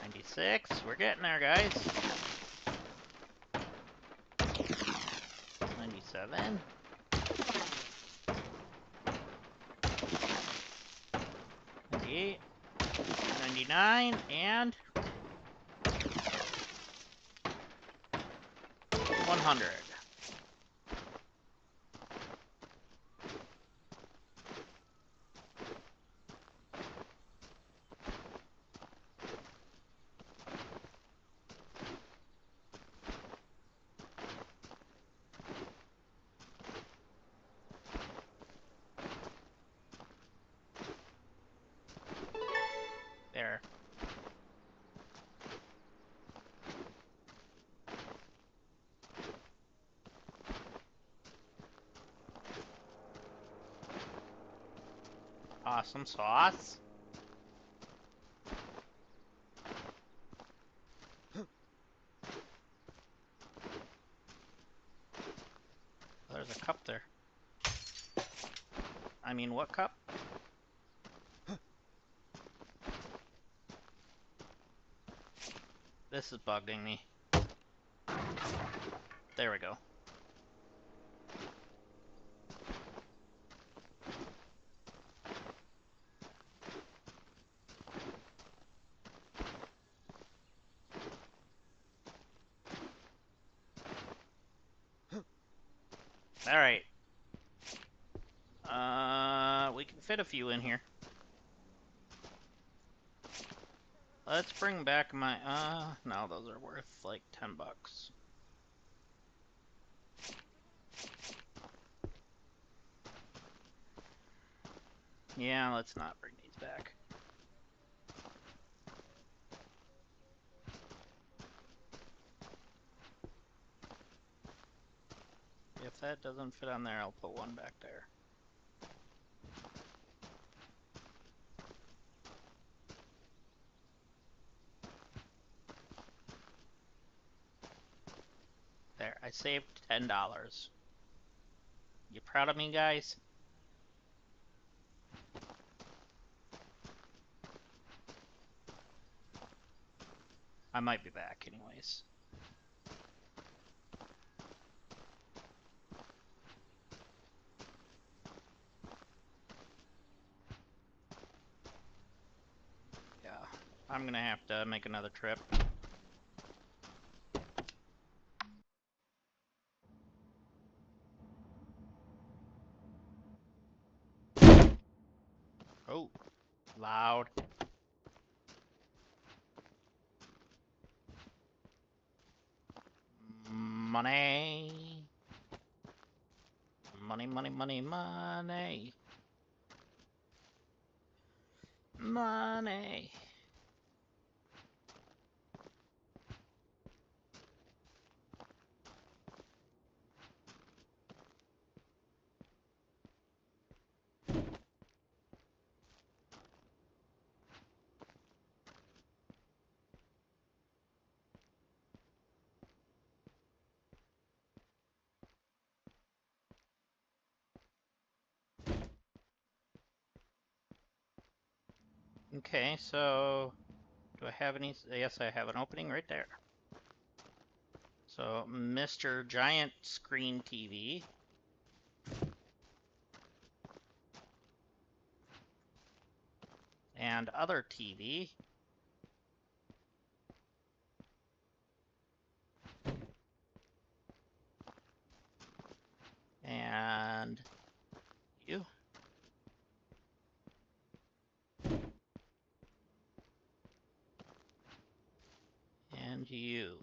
96. We're getting there, guys. 97. 98. 99. And 100. There. Awesome sauce. There's a cup there. I mean, what cup? This is bugging me. There we go. Alright. We can fit a few in here. Let's bring back my, no, those are worth like 10 bucks. Yeah, let's not bring these back. If that doesn't fit on there, I'll put one back there. There, I saved $10. You proud of me, guys? I might be back anyways. Yeah, I'm gonna have to make another trip. Oh, loud. Money. Money, money, money, money. Money. Okay, so do I have any? Yes, I have an opening right there. So, Mr. Giant Screen TV. and other TV. And you. And you.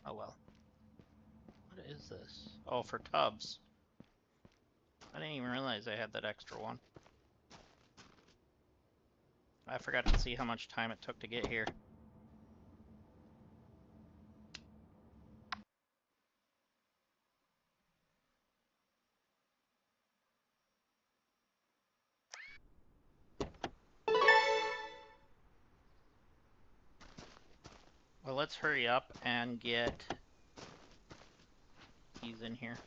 Oh well. What is this? Oh, for tubs. I didn't even realize I had that extra one. I forgot to see how much time it took to get here. Well, let's hurry up and get these in here.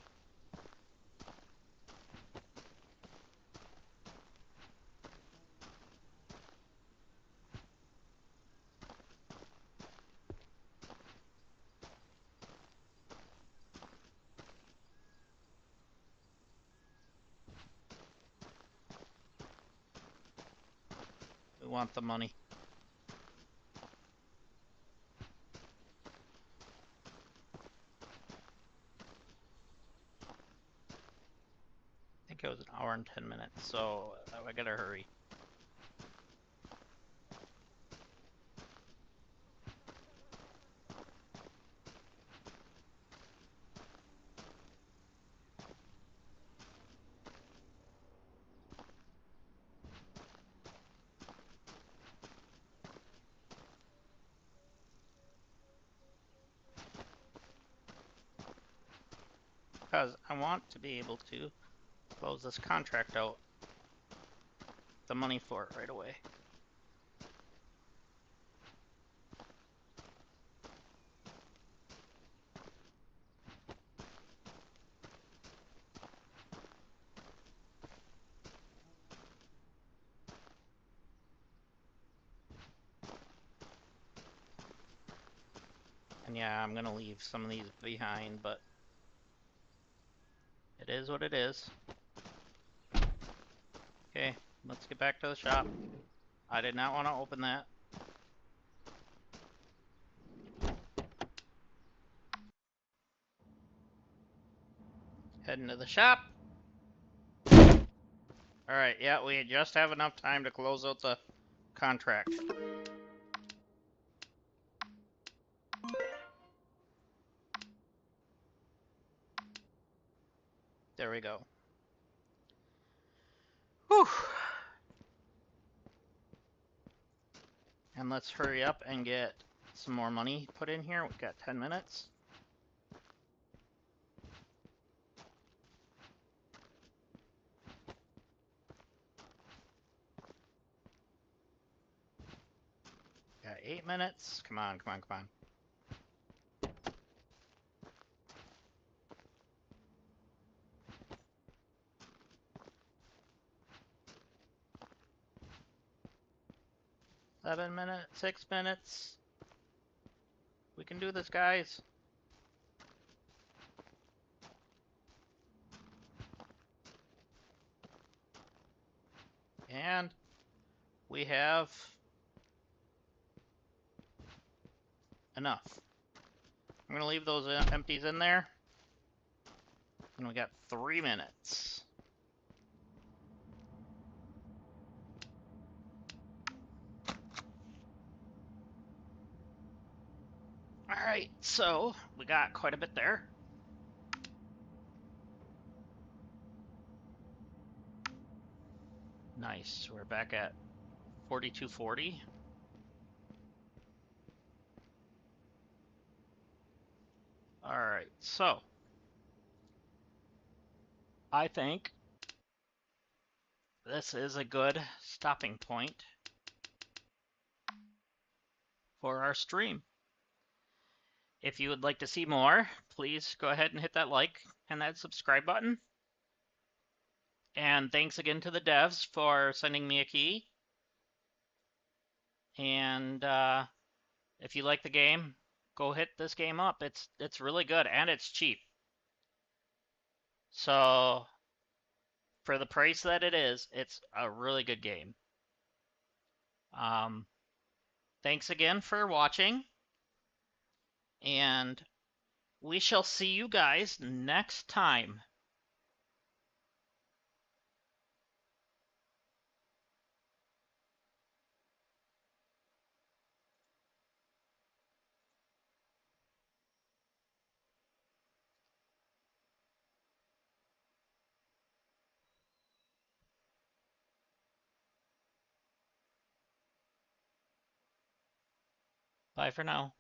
We want the money. I think it was an hour and 10 minutes, so I gotta hurry. Because I want to be able to close this contract out. The money for it right away. And yeah, I'm gonna leave some of these behind, but it is what it is. Okay, let's get back to the shop. I did not want to open that. Heading to the shop. Alright, yeah, we just have enough time to close out the contract. There we go. Whew. And let's hurry up and get some more money put in here. We've got 10 minutes. Got 8 minutes. Come on, come on, come on. Seven minutes, 6 minutes. We can do this, guys. And we have enough. I'm gonna leave those empties in there. And we got 3 minutes. Alright, so we got quite a bit there. Nice, we're back at 42.40. Alright, so I think this is a good stopping point for our stream. If you would like to see more, please go ahead and hit that like and that subscribe button. And thanks again to the devs for sending me a key. And if you like the game, go hit this game up. It's really good and it's cheap. So for the price that it is, it's a really good game. Um, Thanks again for watching, and we shall see you guys next time. Bye for now.